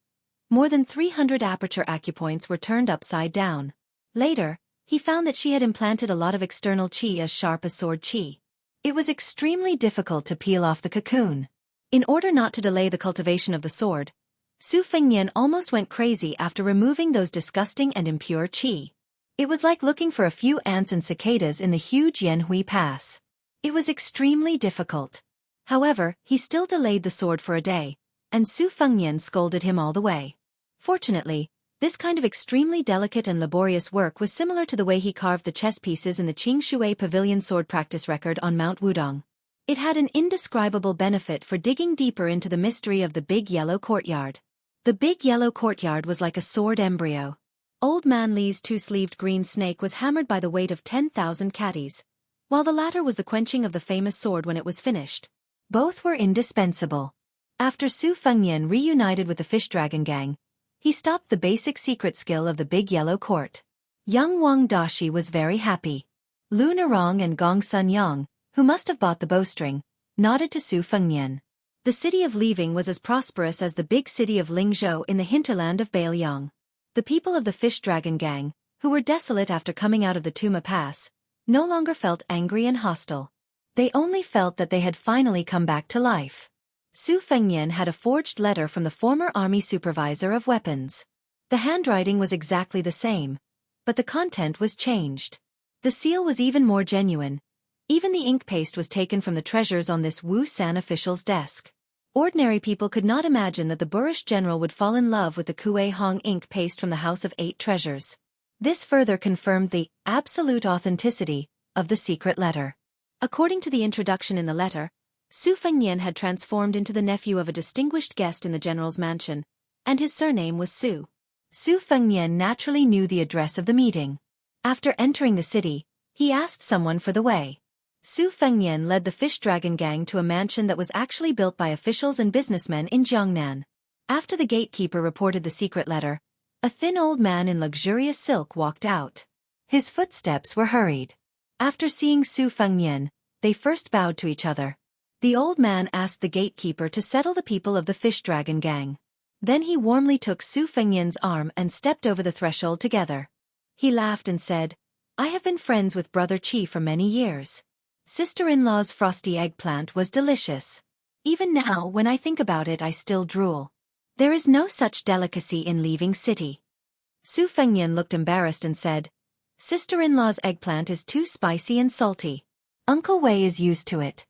more than 300 aperture acupoints were turned upside down. Later, he found that she had implanted a lot of external qi as sharp as sword qi. It was extremely difficult to peel off the cocoon. In order not to delay the cultivation of the sword, Su Fengnian almost went crazy after removing those disgusting and impure qi. It was like looking for a few ants and cicadas in the huge Yanhui Pass. It was extremely difficult. However, he still delayed the sword for a day, and Su Fengnian scolded him all the way. Fortunately, this kind of extremely delicate and laborious work was similar to the way he carved the chess pieces in the Qingshui Pavilion sword practice record on Mount Wudong. It had an indescribable benefit for digging deeper into the mystery of the Big Yellow Courtyard. The Big Yellow Courtyard was like a sword embryo. Old Man Li's two-sleeved green snake was hammered by the weight of 10,000 catties, while the latter was the quenching of the famous sword when it was finished. Both were indispensable. After Su Fengnian reunited with the fish dragon gang, he stopped the basic secret skill of the Big Yellow Court. Young Wang Dashi was very happy. Lu Narong and Gong Sun Yang, who must have bought the bowstring, nodded to Su Fengnian. The city of Leaving was as prosperous as the big city of Lingzhou in the hinterland of Bailiang. The people of the fish dragon gang, who were desolate after coming out of the Tuma Pass, no longer felt angry and hostile. They only felt that they had finally come back to life. Su Fengnian had a forged letter from the former army supervisor of weapons. The handwriting was exactly the same, but the content was changed. The seal was even more genuine. Even the ink paste was taken from the treasures on this Wu San official's desk. Ordinary people could not imagine that the boorish general would fall in love with the Kuei Hong ink paste from the House of Eight Treasures. This further confirmed the absolute authenticity of the secret letter. According to the introduction in the letter, Su Fengnian had transformed into the nephew of a distinguished guest in the general's mansion, and his surname was Su. Su Fengnian naturally knew the address of the meeting. After entering the city, he asked someone for the way. Su Fengnian led the fish dragon gang to a mansion that was actually built by officials and businessmen in Jiangnan. After the gatekeeper reported the secret letter, a thin old man in luxurious silk walked out. His footsteps were hurried. After seeing Su Fengnian, they first bowed to each other. The old man asked the gatekeeper to settle the people of the fish dragon gang. Then he warmly took Su Fengnian's arm and stepped over the threshold together. He laughed and said, "I have been friends with Brother Qi for many years. Sister-in-law's frosty eggplant was delicious. Even now when I think about it I still drool. There is no such delicacy in Leaving City." Su Fengnian looked embarrassed and said, "Sister-in-law's eggplant is too spicy and salty. Uncle Wei is used to it."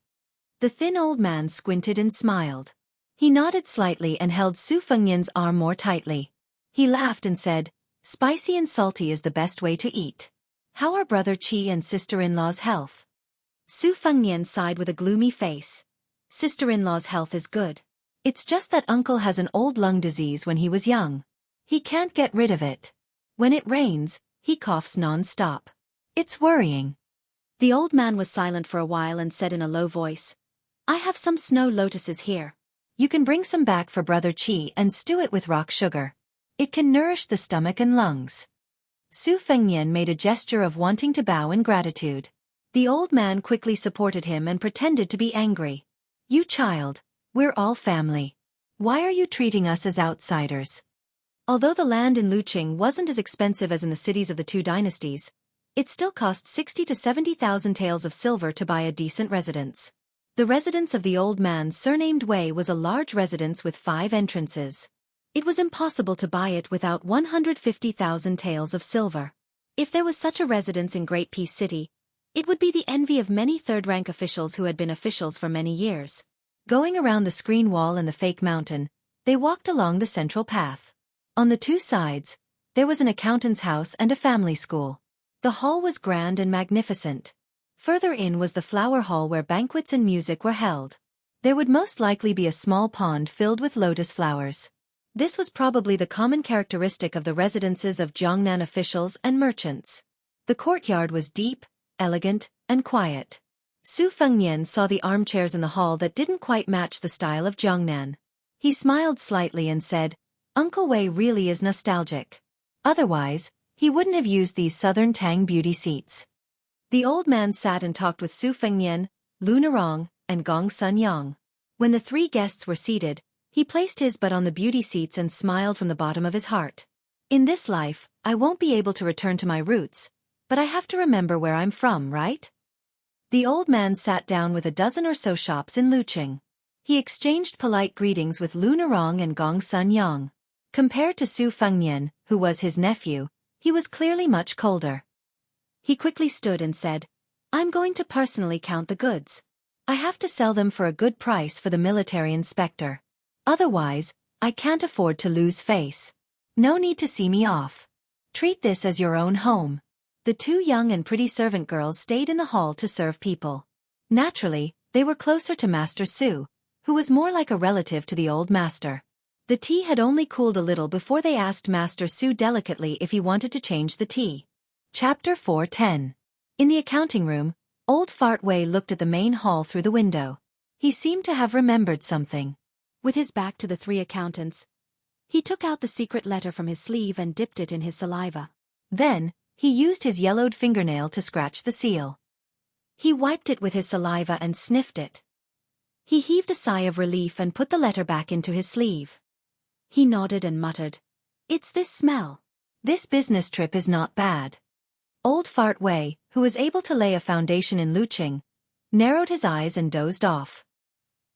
The thin old man squinted and smiled. He nodded slightly and held Su Fengnian's arm more tightly. He laughed and said, "Spicy and salty is the best way to eat. How are Brother Qi and sister-in-law's health?" Su Fengnian sighed with a gloomy face. "Sister-in-law's health is good. It's just that uncle has an old lung disease when he was young. He can't get rid of it. When it rains, he coughs non-stop. It's worrying." The old man was silent for a while and said in a low voice, "I have some snow lotuses here. You can bring some back for Brother Qi and stew it with rock sugar. It can nourish the stomach and lungs." Su Fengnian made a gesture of wanting to bow in gratitude. The old man quickly supported him and pretended to be angry. "You child, we're all family. Why are you treating us as outsiders?" Although the land in Luqing wasn't as expensive as in the cities of the two dynasties, it still cost 60 to 70,000 taels of silver to buy a decent residence. The residence of the old man surnamed Wei was a large residence with 5 entrances. It was impossible to buy it without 150,000 taels of silver. If there was such a residence in Great Peace City, it would be the envy of many third-rank officials who had been officials for many years. Going around the screen wall and the fake mountain, they walked along the central path. On the 2 sides, there was an accountant's house and a family school. The hall was grand and magnificent. Further in was the flower hall where banquets and music were held. There would most likely be a small pond filled with lotus flowers. This was probably the common characteristic of the residences of Jiangnan officials and merchants. The courtyard was deep, elegant, and quiet. Su Fengnian saw the armchairs in the hall that didn't quite match the style of Jiangnan. He smiled slightly and said, "Uncle Wei really is nostalgic. Otherwise, he wouldn't have used these Southern Tang beauty seats." The old man sat and talked with Su Fengnian, Lu Narong, and Gong Sun Yang. When the three guests were seated, he placed his butt on the beauty seats and smiled from the bottom of his heart. "In this life, I won't be able to return to my roots, but I have to remember where I'm from, right?" The old man sat down with a dozen or so shops in Luqing. He exchanged polite greetings with Lu Narong and Gong Sun Yang. Compared to Su Fengnian, who was his nephew, he was clearly much colder. He quickly stood and said, "I'm going to personally count the goods. I have to sell them for a good price for the military inspector. Otherwise, I can't afford to lose face. No need to see me off. Treat this as your own home." The two young and pretty servant girls stayed in the hall to serve people. Naturally, they were closer to Master Su, who was more like a relative to the old master. The tea had only cooled a little before they asked Master Su delicately if he wanted to change the tea. Chapter 4:10. In the accounting room, old Fart Wei looked at the main hall through the window. He seemed to have remembered something. With his back to the three accountants, he took out the secret letter from his sleeve and dipped it in his saliva. Then, he used his yellowed fingernail to scratch the seal. He wiped it with his saliva and sniffed it. He heaved a sigh of relief and put the letter back into his sleeve. He nodded and muttered, "It's this smell. This business trip is not bad." Old Fart Wei, who was able to lay a foundation in Luqing, narrowed his eyes and dozed off.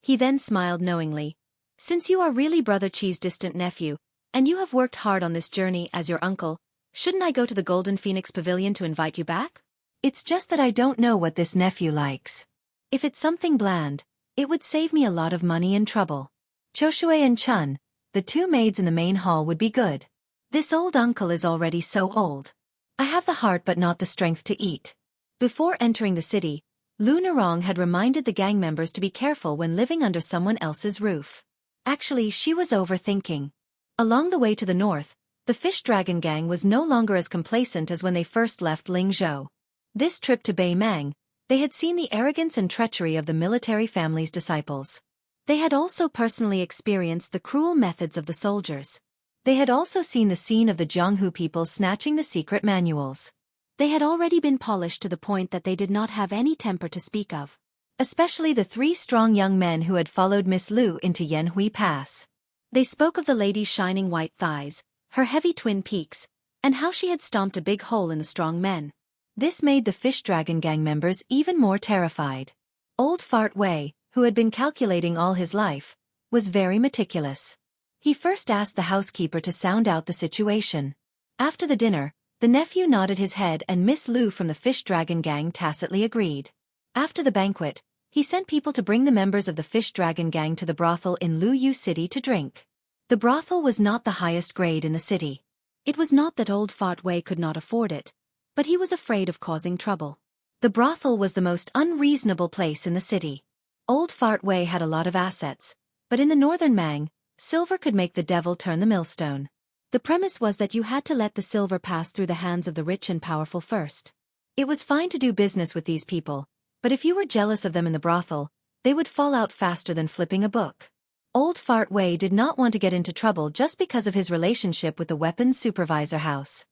He then smiled knowingly. "Since you are really Brother Chi's distant nephew, and you have worked hard on this journey as your uncle, shouldn't I go to the Golden Phoenix Pavilion to invite you back? It's just that I don't know what this nephew likes. If it's something bland, it would save me a lot of money and trouble. Choshui and Chun, the two maids in the main hall would be good. This old uncle is already so old. I have the heart but not the strength to eat." Before entering the city, Lu Narong had reminded the gang members to be careful when living under someone else's roof. Actually, she was overthinking. Along the way to the north, the Fish Dragon Gang was no longer as complacent as when they first left Lingzhou. This trip to Beimang, they had seen the arrogance and treachery of the military family's disciples. They had also personally experienced the cruel methods of the soldiers. They had also seen the scene of the Jianghu people snatching the secret manuals. They had already been polished to the point that they did not have any temper to speak of. Especially the three strong young men who had followed Miss Lu into Yanhui Pass. They spoke of the lady's shining white thighs, her heavy twin peaks, and how she had stomped a big hole in the strong men. This made the Fish Dragon Gang members even more terrified. Old Fart Wei, who had been calculating all his life, was very meticulous. He first asked the housekeeper to sound out the situation. After the dinner, the nephew nodded his head and Miss Lu from the Fish Dragon Gang tacitly agreed. After the banquet, he sent people to bring the members of the Fish Dragon Gang to the brothel in Luyu City to drink. The brothel was not the highest grade in the city. It was not that old Fart Wei could not afford it, but he was afraid of causing trouble. The brothel was the most unreasonable place in the city. Old Fart Wei had a lot of assets, but in the northern Mang, silver could make the devil turn the millstone. The premise was that you had to let the silver pass through the hands of the rich and powerful first. It was fine to do business with these people, but if you were jealous of them in the brothel, they would fall out faster than flipping a book. Old Fart Wei did not want to get into trouble just because of his relationship with the weapons supervisor house.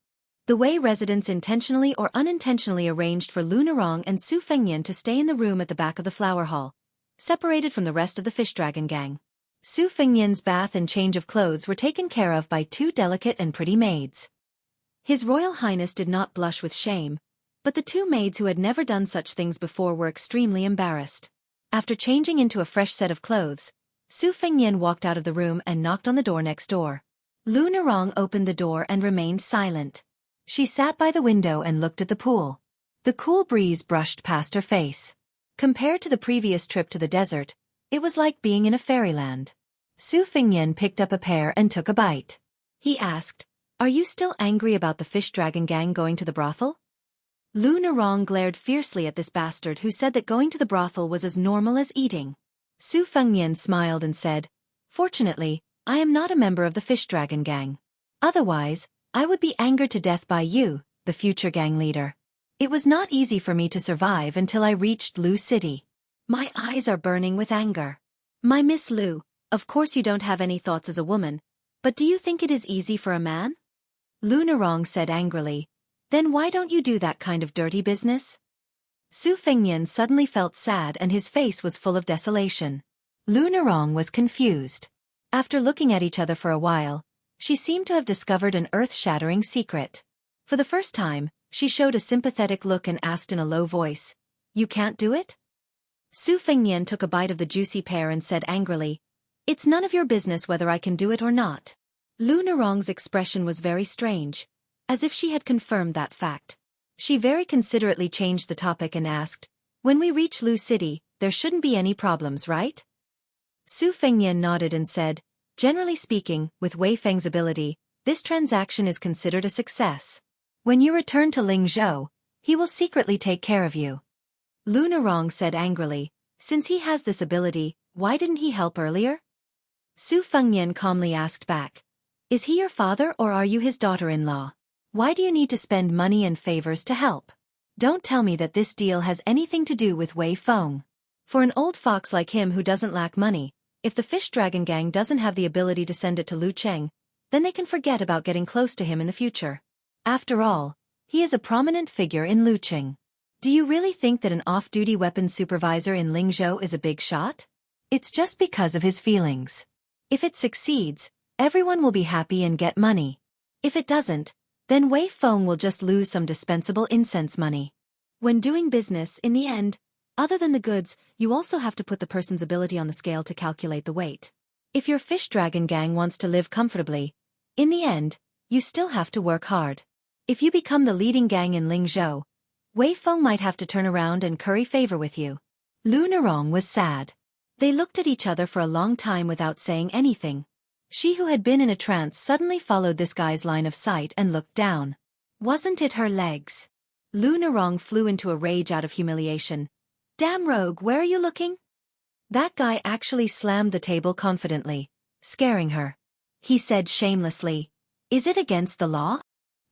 The Wei residents intentionally or unintentionally arranged for Lu Narong and Su Fengnian to stay in the room at the back of the flower hall, separated from the rest of the Fish Dragon Gang. Su Fengnian's bath and change of clothes were taken care of by two delicate and pretty maids. His Royal Highness did not blush with shame, but the two maids who had never done such things before were extremely embarrassed. After changing into a fresh set of clothes, Su Fengnian walked out of the room and knocked on the door next door. Lu Narong opened the door and remained silent. She sat by the window and looked at the pool. The cool breeze brushed past her face. Compared to the previous trip to the desert, it was like being in a fairyland. Su Fengnian picked up a pear and took a bite. He asked, "Are you still angry about the Fish Dragon Gang going to the brothel?" Lu Narong glared fiercely at this bastard who said that going to the brothel was as normal as eating. Su Fengnian smiled and said, "Fortunately, I am not a member of the Fish Dragon Gang. Otherwise, I would be angered to death by you, the future gang leader. It was not easy for me to survive until I reached Lu City. My eyes are burning with anger. My Miss Lu, of course you don't have any thoughts as a woman, but do you think it is easy for a man? Lu Narong said angrily. Then why don't you do that kind of dirty business? Su Fengnian suddenly felt sad and his face was full of desolation. Lu Narong was confused. After looking at each other for a while, she seemed to have discovered an earth-shattering secret. For the first time, she showed a sympathetic look and asked in a low voice, "You can't do it?" Su Fengnian took a bite of the juicy pear and said angrily, "It's none of your business whether I can do it or not." Lu Narong's expression was very strange, as if she had confirmed that fact. She very considerately changed the topic and asked, "When we reach Lu City, there shouldn't be any problems, right?" Su Fengnian nodded and said, "Generally speaking, with Wei Feng's ability, this transaction is considered a success. When you return to Lingzhou, he will secretly take care of you." Lu Narong said angrily, "Since he has this ability, why didn't he help earlier?" Su Fengnian calmly asked back, "Is he your father or are you his daughter-in-law? Why do you need to spend money and favors to help? Don't tell me that this deal has anything to do with Wei Feng. For an old fox like him who doesn't lack money, if the Fish Dragon Gang doesn't have the ability to send it to Lu Cheng, then they can forget about getting close to him in the future. After all, he is a prominent figure in Luqing. Do you really think that an off-duty weapons supervisor in Lingzhou is a big shot? It's just because of his feelings. If it succeeds, everyone will be happy and get money. If it doesn't, then Wei Feng will just lose some dispensable incense money. When doing business, in the end, other than the goods, you also have to put the person's ability on the scale to calculate the weight. If your Fish Dragon Gang wants to live comfortably, in the end, you still have to work hard. If you become the leading gang in Lingzhou, Wei Feng might have to turn around and curry favor with you." Lu Narong was sad. They looked at each other for a long time without saying anything. She who had been in a trance suddenly followed this guy's line of sight and looked down. Wasn't it her legs? Lu Narong flew into a rage out of humiliation. "Damn rogue, where are you looking?" That guy actually slammed the table confidently, scaring her. He said shamelessly, "Is it against the law?"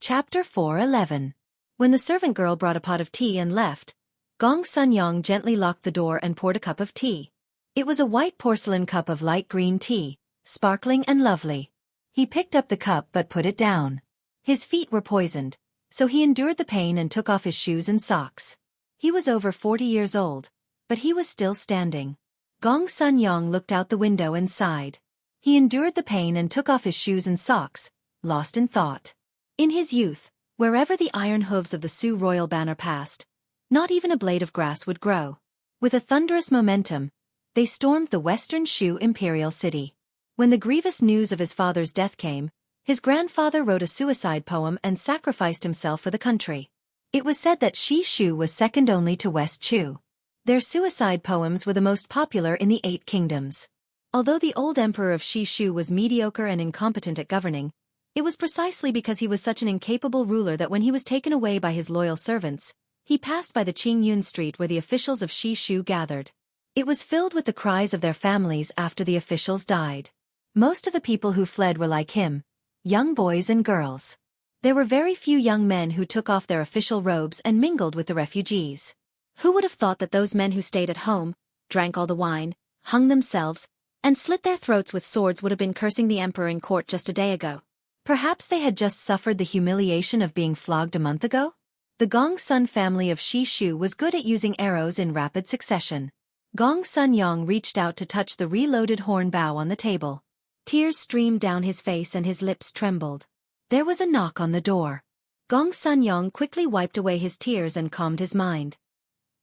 Chapter 4:11. When the servant girl brought a pot of tea and left, Gong Sunyong gently locked the door and poured a cup of tea. It was a white porcelain cup of light green tea, sparkling and lovely. He picked up the cup but put it down. His feet were poisoned, so he endured the pain and took off his shoes and socks. He was over 40 years old, but he was still standing. Gong Sunyong looked out the window and sighed. He endured the pain and took off his shoes and socks, lost in thought. In his youth, wherever the iron hooves of the Su royal banner passed, not even a blade of grass would grow. With a thunderous momentum, they stormed the western Shu imperial city. When the grievous news of his father's death came, his grandfather wrote a suicide poem and sacrificed himself for the country. It was said that Shi Shu was second only to West Chu. Their suicide poems were the most popular in the 8 kingdoms. Although the old emperor of Shi Shu was mediocre and incompetent at governing, it was precisely because he was such an incapable ruler that when he was taken away by his loyal servants, he passed by the Qingyun street where the officials of Shi Shu gathered. It was filled with the cries of their families after the officials died. Most of the people who fled were like him, young boys and girls. There were very few young men who took off their official robes and mingled with the refugees. Who would have thought that those men who stayed at home, drank all the wine, hung themselves, and slit their throats with swords would have been cursing the emperor in court just a day ago? Perhaps they had just suffered the humiliation of being flogged a month ago? The Gong Sun family of Shi Shu was good at using arrows in rapid succession. Gong Sun Yong reached out to touch the reloaded horn bow on the table. Tears streamed down his face and his lips trembled. There was a knock on the door. Gong Sun Yong quickly wiped away his tears and calmed his mind.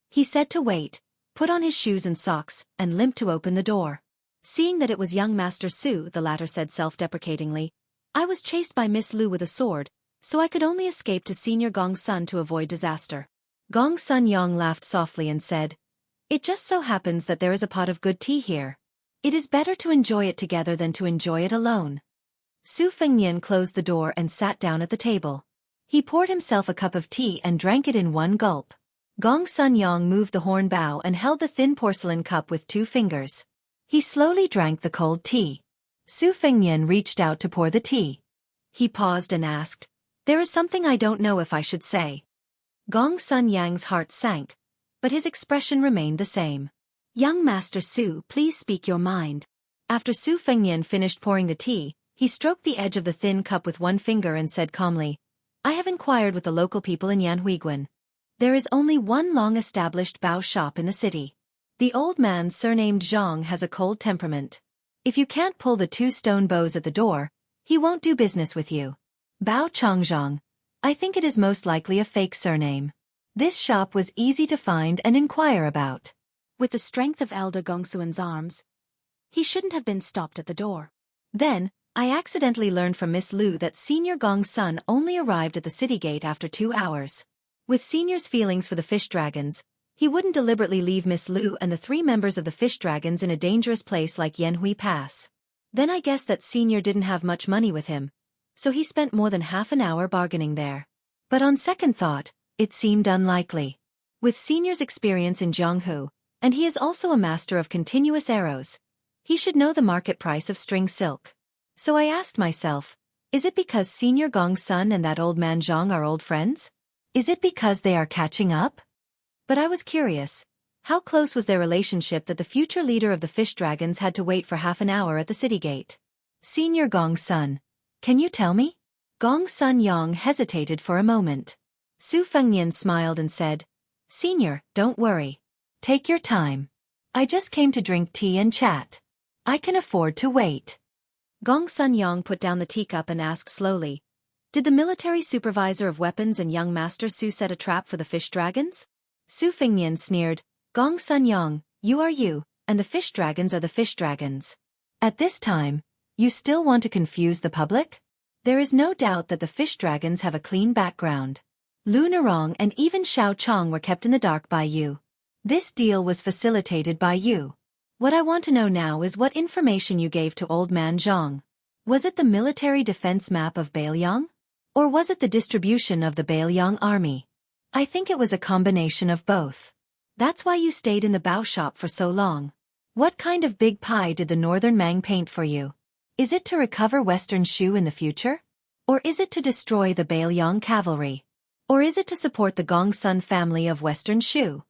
He said to wait, put on his shoes and socks, and limped to open the door. Seeing that it was young Master Su, the latter said self-deprecatingly, "I was chased by Miss Lu with a sword, so I could only escape to Senior Gong Sun to avoid disaster." Gong Sun Yong laughed softly and said, "It just so happens that there is a pot of good tea here. It is better to enjoy it together than to enjoy it alone." Su Fengnian closed the door and sat down at the table. He poured himself a cup of tea and drank it in one gulp. Gong Sun Yong moved the horn bow and held the thin porcelain cup with 2 fingers. He slowly drank the cold tea. Su Fengnian reached out to pour the tea. He paused and asked, "There is something I don't know if I should say." Gong Sun Yang's heart sank, but his expression remained the same. "Young Master Su, please speak your mind." After Su Fengnian finished pouring the tea, he stroked the edge of the thin cup with one finger and said calmly, "I have inquired with the local people in Yanhuiguan. There is only one long-established bao shop in the city. The old man surnamed Zhang has a cold temperament. If you can't pull the 2 stone bows at the door, he won't do business with you. Bao Chongzhang. I think it is most likely a fake surname. This shop was easy to find and inquire about." With the strength of Elder Gongsuan's arms, he shouldn't have been stopped at the door. Then, I accidentally learned from Miss Lu that Senior Gong's son only arrived at the city gate after 2 hours. With Senior's feelings for the fish dragons, he wouldn't deliberately leave Miss Lu and the 3 members of the fish dragons in a dangerous place like Yanhui Pass. Then I guess that Senior didn't have much money with him, so he spent more than half an hour bargaining there. But on second thought, it seemed unlikely. With Senior's experience in Jianghu, and he is also a master of continuous arrows, he should know the market price of string silk. So I asked myself, is it because Senior Gong's son and that old man Zhang are old friends? Is it because they are catching up? But I was curious. How close was their relationship that the future leader of the fish dragons had to wait for half an hour at the city gate? Senior Gong's son. Can you tell me? Gong Sun Yang hesitated for a moment. Su Fengnian smiled and said, "Senior, don't worry. Take your time. I just came to drink tea and chat. I can afford to wait." Gong Sun Yang put down the teacup and asked slowly, "Did the military supervisor of weapons and young Master Su set a trap for the fish dragons?" Su Fengnian sneered, "Gong Sun Yang, you are you, and the fish dragons are the fish dragons. At this time, you still want to confuse the public? There is no doubt that the fish dragons have a clean background. Lu Nerong and even Xiao Chong were kept in the dark by you. This deal was facilitated by you. What I want to know now is what information you gave to old man Zhang. Was it the military defense map of Bailiang? Or was it the distribution of the Bailiang army? I think it was a combination of both. That's why you stayed in the bao shop for so long. What kind of big pie did the Northern Mang paint for you? Is it to recover Western Shu in the future? Or is it to destroy the Bailiang cavalry? Or is it to support the Gong Sun family of Western Shu?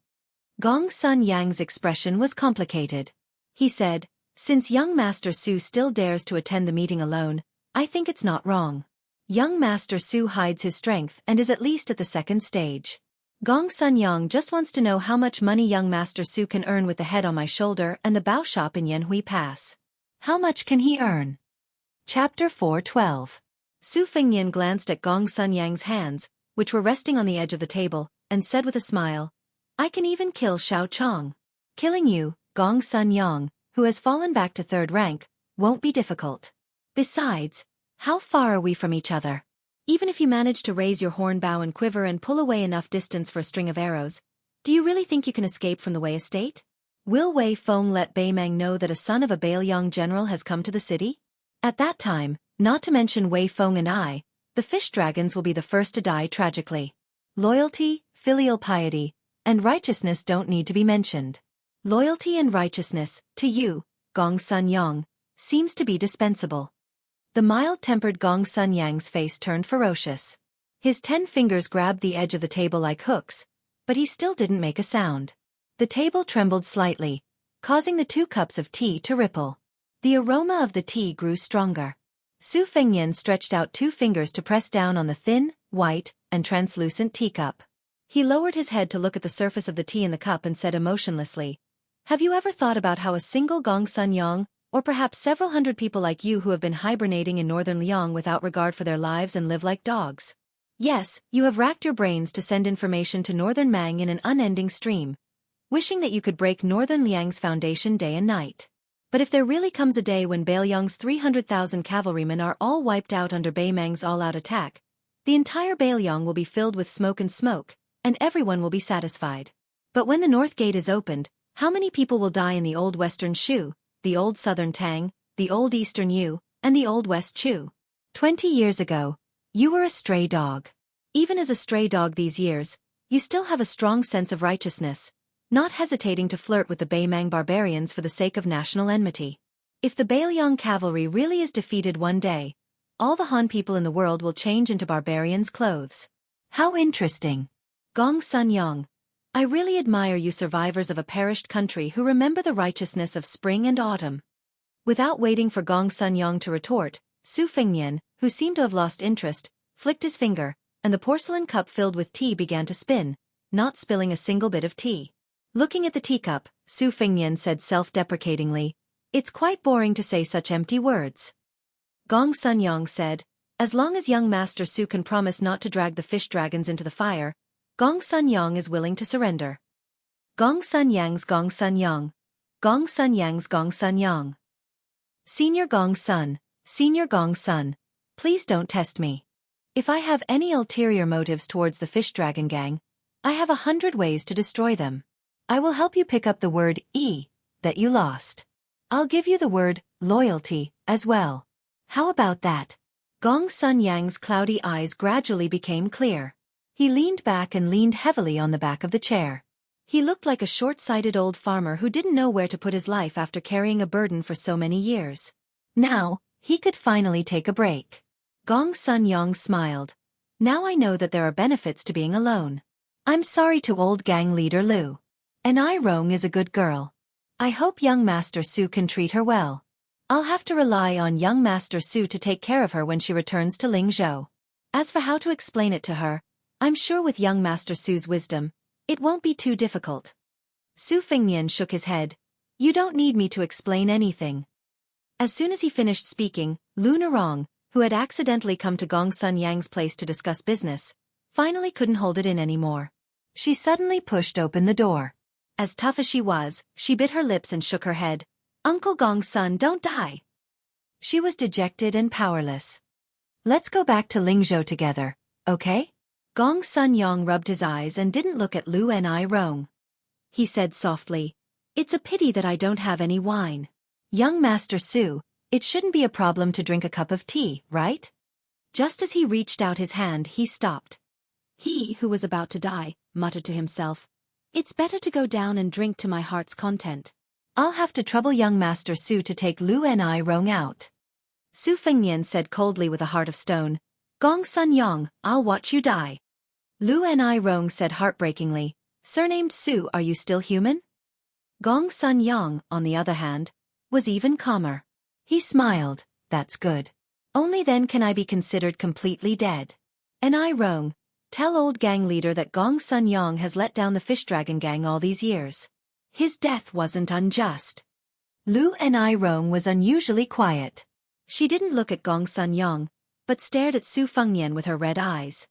Gong Sun Yang's expression was complicated. He said, "Since young Master Su still dares to attend the meeting alone, I think it's not wrong. Young Master Su hides his strength and is at least at the second stage. Gong Sun Yang just wants to know how much money young Master Su can earn with the head on my shoulder and the bao shop in Yanhui Pass. How much can he earn?" Chapter 4:12. Su Fengnian glanced at Gong Sun Yang's hands, which were resting on the edge of the table, and said with a smile, "I can even kill Xiao Chong. Killing you, Gong Sun Yang, who has fallen back to 3rd rank, won't be difficult. Besides, how far are we from each other? Even if you manage to raise your horn bow and quiver and pull away enough distance for a string of arrows, do you really think you can escape from the Wei estate? Will Wei Feng let Beimang know that a son of a Bailiang general has come to the city? At that time, not to mention Wei Feng and I, the fish dragons will be the first to die tragically. Loyalty, filial piety, and righteousness don't need to be mentioned. Loyalty and righteousness, to you, Gong Sun Yang, seems to be dispensable." The mild-tempered Gong Sun Yang's face turned ferocious. His 10 fingers grabbed the edge of the table like hooks, but he still didn't make a sound. The table trembled slightly, causing the 2 cups of tea to ripple. The aroma of the tea grew stronger. Su Fengnian stretched out 2 fingers to press down on the thin, white, and translucent teacup. He lowered his head to look at the surface of the tea in the cup and said emotionlessly, "Have you ever thought about how a single Gong Sun Yang, or perhaps several hundred people like you who have been hibernating in northern Liang without regard for their lives and live like dogs? Yes, you have racked your brains to send information to northern Mang in an unending stream, wishing that you could break northern Liang's foundation day and night. But if there really comes a day when Bailiang's 300,000 cavalrymen are all wiped out under Beimang's all-out attack, the entire Bailiang will be filled with smoke, and everyone will be satisfied. But when the North Gate is opened, how many people will die in the old Western Shu, the old Southern Tang, the old Eastern Yu, and the old West Chu? 20 years ago, you were a stray dog. Even as a stray dog these years, you still have a strong sense of righteousness, not hesitating to flirt with the Beimang barbarians for the sake of national enmity. If the Baelyong cavalry really is defeated one day, all the Han people in the world will change into barbarians' clothes. How interesting. Gong Sun Yong, I really admire you survivors of a perished country who remember the righteousness of spring and autumn. Without waiting for Gong Sun Yong to retort, Su Fengnian, who seemed to have lost interest, flicked his finger, and the porcelain cup filled with tea began to spin, not spilling a single bit of tea. Looking at the teacup, Su Fengnian said self-deprecatingly, "It's quite boring to say such empty words." Gong Sun Yong said, "As long as young Master Su can promise not to drag the fish dragons into the fire, Gong Sun Yong is willing to surrender." Gong Sun Yang's Gong Sun Yong. Gong Sun Yang's Gong Sun Yong. Senior Gong Sun, Senior Gong Sun, please don't test me. If I have any ulterior motives towards the fish dragon gang, I have 100 ways to destroy them. I will help you pick up the word that you lost. I'll give you the word loyalty as well. How about that? Gong Sun Yang's cloudy eyes gradually became clear. He leaned back and leaned heavily on the back of the chair. He looked like a short-sighted old farmer who didn't know where to put his life after carrying a burden for so many years. Now, he could finally take a break. Gong Sun Yong smiled. Now I know that there are benefits to being alone. I'm sorry to old gang leader Lu. And I Rong is a good girl. I hope young Master Su can treat her well. I'll have to rely on young Master Su to take care of her when she returns to Lingzhou. As for how to explain it to her, I'm sure with young Master Su's wisdom, it won't be too difficult. Su Fengnian shook his head. You don't need me to explain anything. As soon as he finished speaking, Lu Narong, who had accidentally come to Gong Sun Yang's place to discuss business, finally couldn't hold it in anymore. She suddenly pushed open the door. As tough as she was, she bit her lips and shook her head. Uncle Gong Sun, don't die. She was dejected and powerless. Let's go back to Lingzhou together, okay? Gong Sun Yong rubbed his eyes and didn't look at Lu Ni Rong. He said softly, "It's a pity that I don't have any wine. Young Master Su, it shouldn't be a problem to drink a cup of tea, right?" Just as he reached out his hand, he stopped. He, who was about to die, muttered to himself, "It's better to go down and drink to my heart's content. I'll have to trouble young Master Su to take Lu Ni Rong out." Su Fengnian said coldly with a heart of stone, "Gong Sun Yong, I'll watch you die." Lu Ni Rong said heartbreakingly, "Surnamed Su, are you still human?" Gong Sun Yong, on the other hand, was even calmer. He smiled, "That's good. Only then can I be considered completely dead. Ni Rong, tell old gang leader that Gong Sun Yong has let down the fish dragon gang all these years. His death wasn't unjust." Lu Ni Rong was unusually quiet. She didn't look at Gong Sun Yong, but stared at Su Fengnian with her red eyes.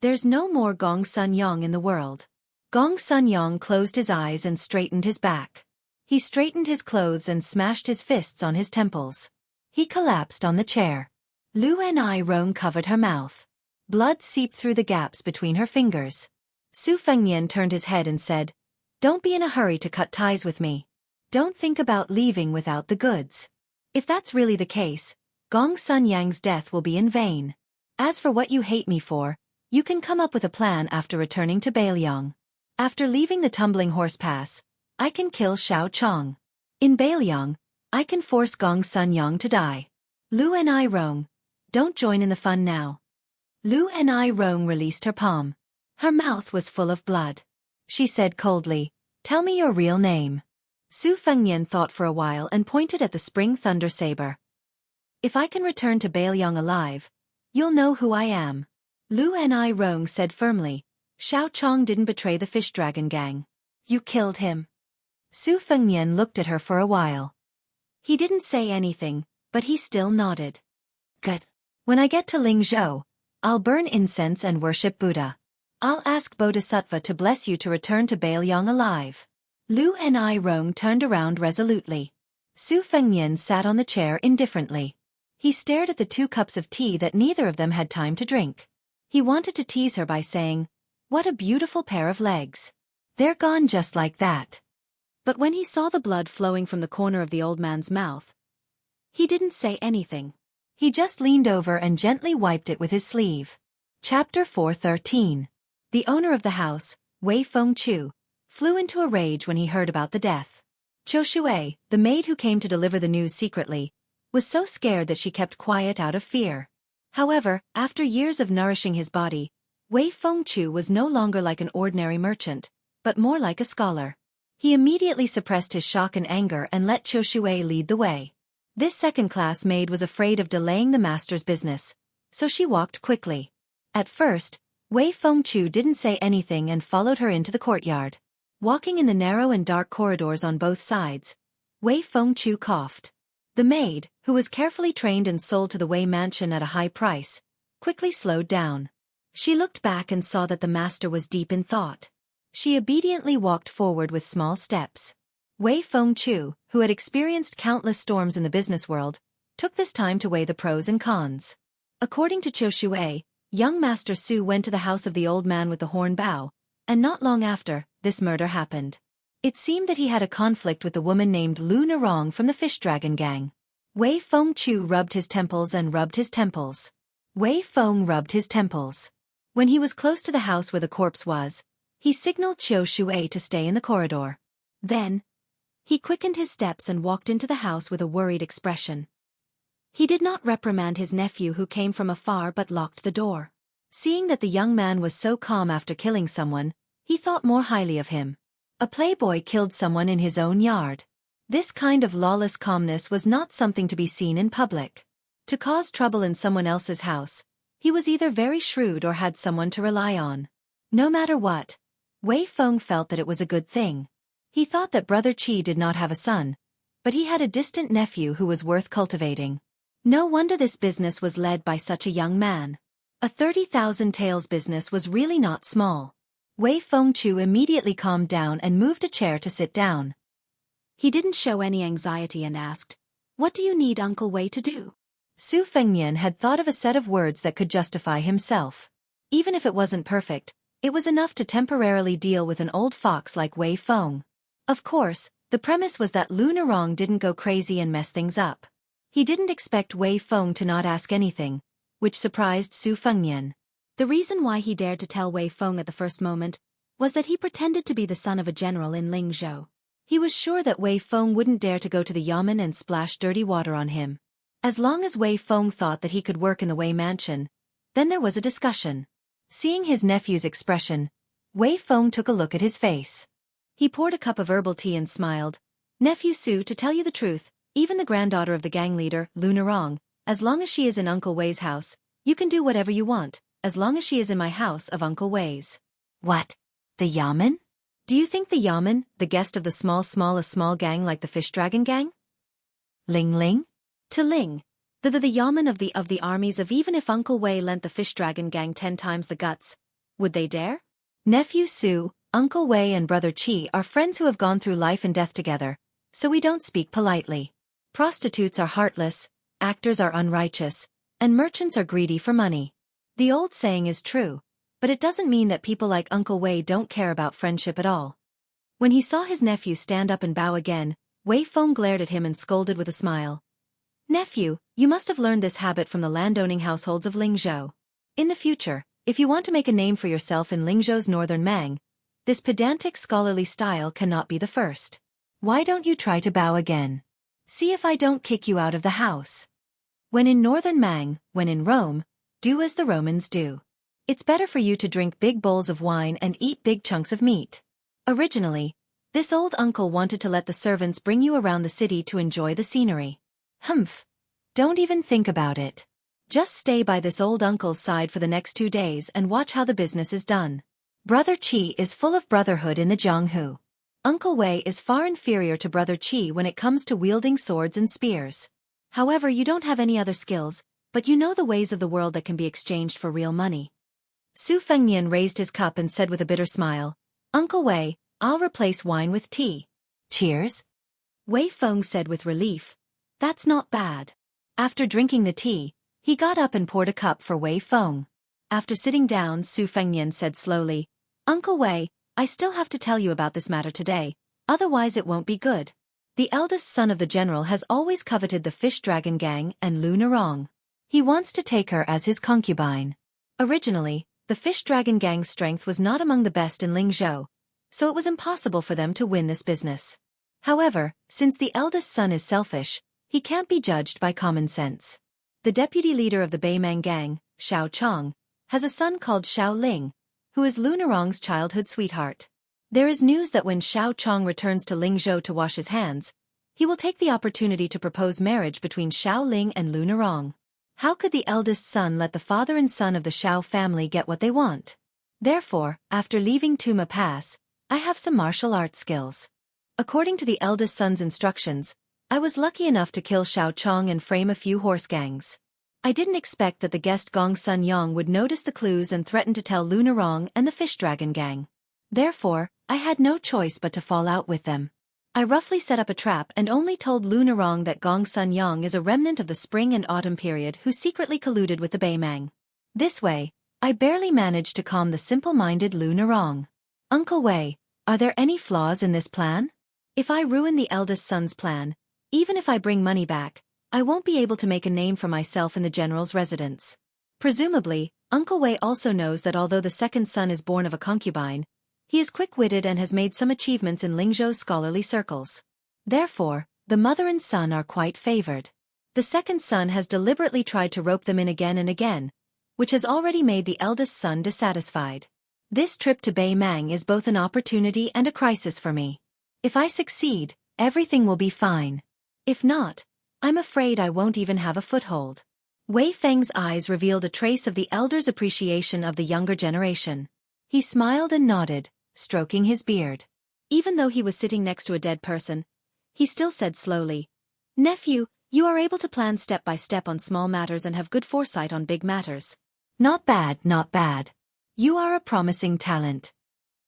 There's no more Gong Sun Yong in the world. Gong Sun Yong closed his eyes and straightened his back. He straightened his clothes and smashed his fists on his temples. He collapsed on the chair. Lu Ni Rong covered her mouth. Blood seeped through the gaps between her fingers. Su Fengnian turned his head and said, "Don't be in a hurry to cut ties with me. Don't think about leaving without the goods. If that's really the case, Gong Sun Yang's death will be in vain. As for what you hate me for, you can come up with a plan after returning to Baelyong. After leaving the Tumbling Horse Pass, I can kill Xiao Chong. In Baelyong, I can force Gong Sun Yong to die. Lu Ni Rong, don't join in the fun now." Lu Ni Rong released her palm. Her mouth was full of blood. She said coldly, "Tell me your real name." Su Fengnian thought for a while and pointed at the spring thunder saber. "If I can return to Baelyong alive, you'll know who I am." Lu Ni Rong said firmly, "Xiao Chong didn't betray the fish dragon gang. You killed him." Su Fengnian looked at her for a while. He didn't say anything, but he still nodded. "Good. When I get to Lingzhou, I'll burn incense and worship Buddha. I'll ask Bodhisattva to bless you to return to Baelyong alive." Lu Ni Rong turned around resolutely. Su Fengnian sat on the chair indifferently. He stared at the 2 cups of tea that neither of them had time to drink. He wanted to tease her by saying, "What a beautiful pair of legs. They're gone just like that." But when he saw the blood flowing from the corner of the old man's mouth, he didn't say anything. He just leaned over and gently wiped it with his sleeve. Chapter 413. The owner of the house, Wei Feng Chu, flew into a rage when he heard about the death. Cho Shui, the maid who came to deliver the news secretly, was so scared that she kept quiet out of fear. However, after years of nourishing his body, Wei Fengchu was no longer like an ordinary merchant, but more like a scholar. He immediately suppressed his shock and anger and let Cho Shui lead the way. This second-class maid was afraid of delaying the master's business, so she walked quickly. At first, Wei Fengchu didn't say anything and followed her into the courtyard. Walking in the narrow and dark corridors on both sides, Wei Fengchu coughed. The maid, who was carefully trained and sold to the Wei mansion at a high price, quickly slowed down. She looked back and saw that the master was deep in thought. She obediently walked forward with small steps. Wei Fengchu, who had experienced countless storms in the business world, took this time to weigh the pros and cons. According to Cho Shui, young Master Su went to the house of the old man with the horn bow, and not long after, this murder happened. It seemed that he had a conflict with a woman named Lu Narong from the Fish Dragon Gang. Wei Fengchu rubbed his temples and rubbed his temples. Wei Feng rubbed his temples. When he was close to the house where the corpse was, he signaled Cho Shui to stay in the corridor. Then, he quickened his steps and walked into the house with a worried expression. He did not reprimand his nephew who came from afar but locked the door. Seeing that the young man was so calm after killing someone, he thought more highly of him. A playboy killed someone in his own yard. This kind of lawless calmness was not something to be seen in public. To cause trouble in someone else's house, he was either very shrewd or had someone to rely on. No matter what, Wei Feng felt that it was a good thing. He thought that Brother Qi did not have a son, but he had a distant nephew who was worth cultivating. No wonder this business was led by such a young man. A 30,000 taels business was really not small. Wei Fengchu immediately calmed down and moved a chair to sit down. He didn't show any anxiety and asked, "What do you need Uncle Wei to do?" Su Fengnian had thought of a set of words that could justify himself. Even if it wasn't perfect, it was enough to temporarily deal with an old fox like Wei Feng. Of course, the premise was that Lu Narong didn't go crazy and mess things up. He didn't expect Wei Feng to not ask anything, which surprised Su Fengnian. The reason why he dared to tell Wei Feng at the first moment was that he pretended to be the son of a general in Lingzhou. He was sure that Wei Feng wouldn't dare to go to the yamen and splash dirty water on him. As long as Wei Feng thought that he could work in the Wei mansion, then there was a discussion. Seeing his nephew's expression, Wei Feng took a look at his face. He poured a cup of herbal tea and smiled. "Nephew Su, to tell you the truth, even the granddaughter of the gang leader, Lu Narong, as long as she is in Uncle Wei's house, you can do whatever you want, as long as she is in my house of Uncle Wei's." "What? The yamen? Do you think the yamen, the guest of the a small gang like the Fish Dragon Gang?" "Ling Ling?" "To Ling. The yamen of the armies of even if Uncle Wei lent the Fish Dragon Gang 10 times the guts, would they dare?" "Nephew Su, Uncle Wei and Brother Qi are friends who have gone through life and death together, so we don't speak politely. Prostitutes are heartless, actors are unrighteous, and merchants are greedy for money. The old saying is true, but it doesn't mean that people like Uncle Wei don't care about friendship at all." When he saw his nephew stand up and bow again, Wei Feng glared at him and scolded with a smile. "Nephew, you must have learned this habit from the landowning households of Lingzhou. In the future, if you want to make a name for yourself in Lingzhou's northern Mang, this pedantic scholarly style cannot be the first. Why don't you try to bow again? See if I don't kick you out of the house. When in northern Mang, when in Rome, do as the Romans do. It's better for you to drink big bowls of wine and eat big chunks of meat." Originally, this old uncle wanted to let the servants bring you around the city to enjoy the scenery. Humph. Don't even think about it. Just stay by this old uncle's side for the next 2 days and watch how the business is done. Brother Qi is full of brotherhood in the Jianghu. Uncle Wei is far inferior to Brother Qi when it comes to wielding swords and spears. However, you don't have any other skills, but you know the ways of the world that can be exchanged for real money. Su Fengnian raised his cup and said with a bitter smile, "Uncle Wei, I'll replace wine with tea." "Cheers?" Wei Feng said with relief. "That's not bad." After drinking the tea, he got up and poured a cup for Wei Feng. After sitting down, Su Fengnian said slowly, "Uncle Wei, I still have to tell you about this matter today, otherwise it won't be good. The eldest son of the general has always coveted the Fish Dragon Gang and Lu Narong. He wants to take her as his concubine. Originally, the Fish Dragon Gang's strength was not among the best in Lingzhou, so it was impossible for them to win this business. However, since the eldest son is selfish, he can't be judged by common sense. The deputy leader of the Baimang gang, Xiao Chong, has a son called Xiao Ling, who is Lunarong's childhood sweetheart. There is news that when Xiao Chong returns to Lingzhou to wash his hands, he will take the opportunity to propose marriage between Xiao Ling and Lunarong. How could the eldest son let the father and son of the Xiao family get what they want? Therefore, after leaving Tuma Pass, I have some martial arts skills. According to the eldest son's instructions, I was lucky enough to kill Xiao Chong and frame a few horse gangs. I didn't expect that the guest Gong Sun Yong would notice the clues and threaten to tell Lunarong and the Fish Dragon gang. Therefore, I had no choice but to fall out with them. I roughly set up a trap and only told Lunarong that Gong Sun Yong is a remnant of the spring and autumn period who secretly colluded with the Baimang. This way, I barely managed to calm the simple-minded Lunarong. Uncle Wei, are there any flaws in this plan? If I ruin the eldest son's plan, even if I bring money back, I won't be able to make a name for myself in the general's residence. Presumably, Uncle Wei also knows that although the second son is born of a concubine, he is quick-witted and has made some achievements in Lingzhou's scholarly circles. Therefore, the mother and son are quite favored. The second son has deliberately tried to rope them in again and again, which has already made the eldest son dissatisfied. This trip to Baimang is both an opportunity and a crisis for me. If I succeed, everything will be fine. If not, I'm afraid I won't even have a foothold. Wei Feng's eyes revealed a trace of the elder's appreciation of the younger generation. He smiled and nodded, stroking his beard. Even though he was sitting next to a dead person, he still said slowly, "Nephew, you are able to plan step by step on small matters and have good foresight on big matters. Not bad, not bad. You are a promising talent."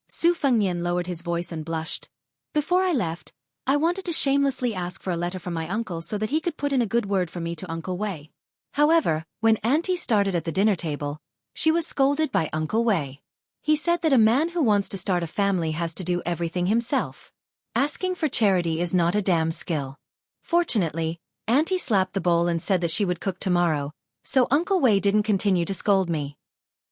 Su Fengnian lowered his voice and blushed. "Before I left, I wanted to shamelessly ask for a letter from my uncle so that he could put in a good word for me to Uncle Wei. However, when Auntie started at the dinner table, she was scolded by Uncle Wei. He said that a man who wants to start a family has to do everything himself. Asking for charity is not a damn skill. Fortunately, Auntie slapped the bowl and said that she would cook tomorrow, so Uncle Wei didn't continue to scold me."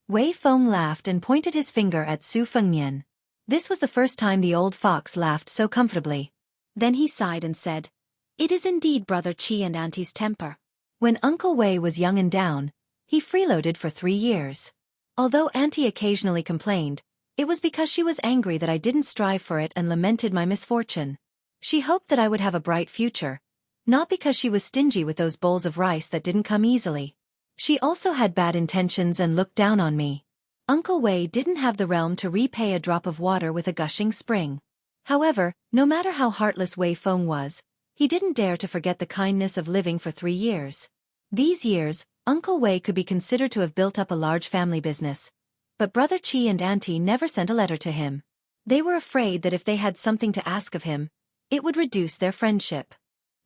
Wei Feng laughed and pointed his finger at Su Fengnian. This was the first time the old fox laughed so comfortably. Then he sighed and said, "It is indeed Brother Qi and Auntie's temper." When Uncle Wei was young and down, he freeloaded for 3 years. Although Auntie occasionally complained, it was because she was angry that I didn't strive for it and lamented my misfortune. She hoped that I would have a bright future, not because she was stingy with those bowls of rice that didn't come easily. She also had bad intentions and looked down on me. Uncle Wei didn't have the realm to repay a drop of water with a gushing spring. However, no matter how heartless Wei Feng was, he didn't dare to forget the kindness of living for 3 years. These years, Uncle Wei could be considered to have built up a large family business, but Brother Qi and Auntie never sent a letter to him. They were afraid that if they had something to ask of him, it would reduce their friendship.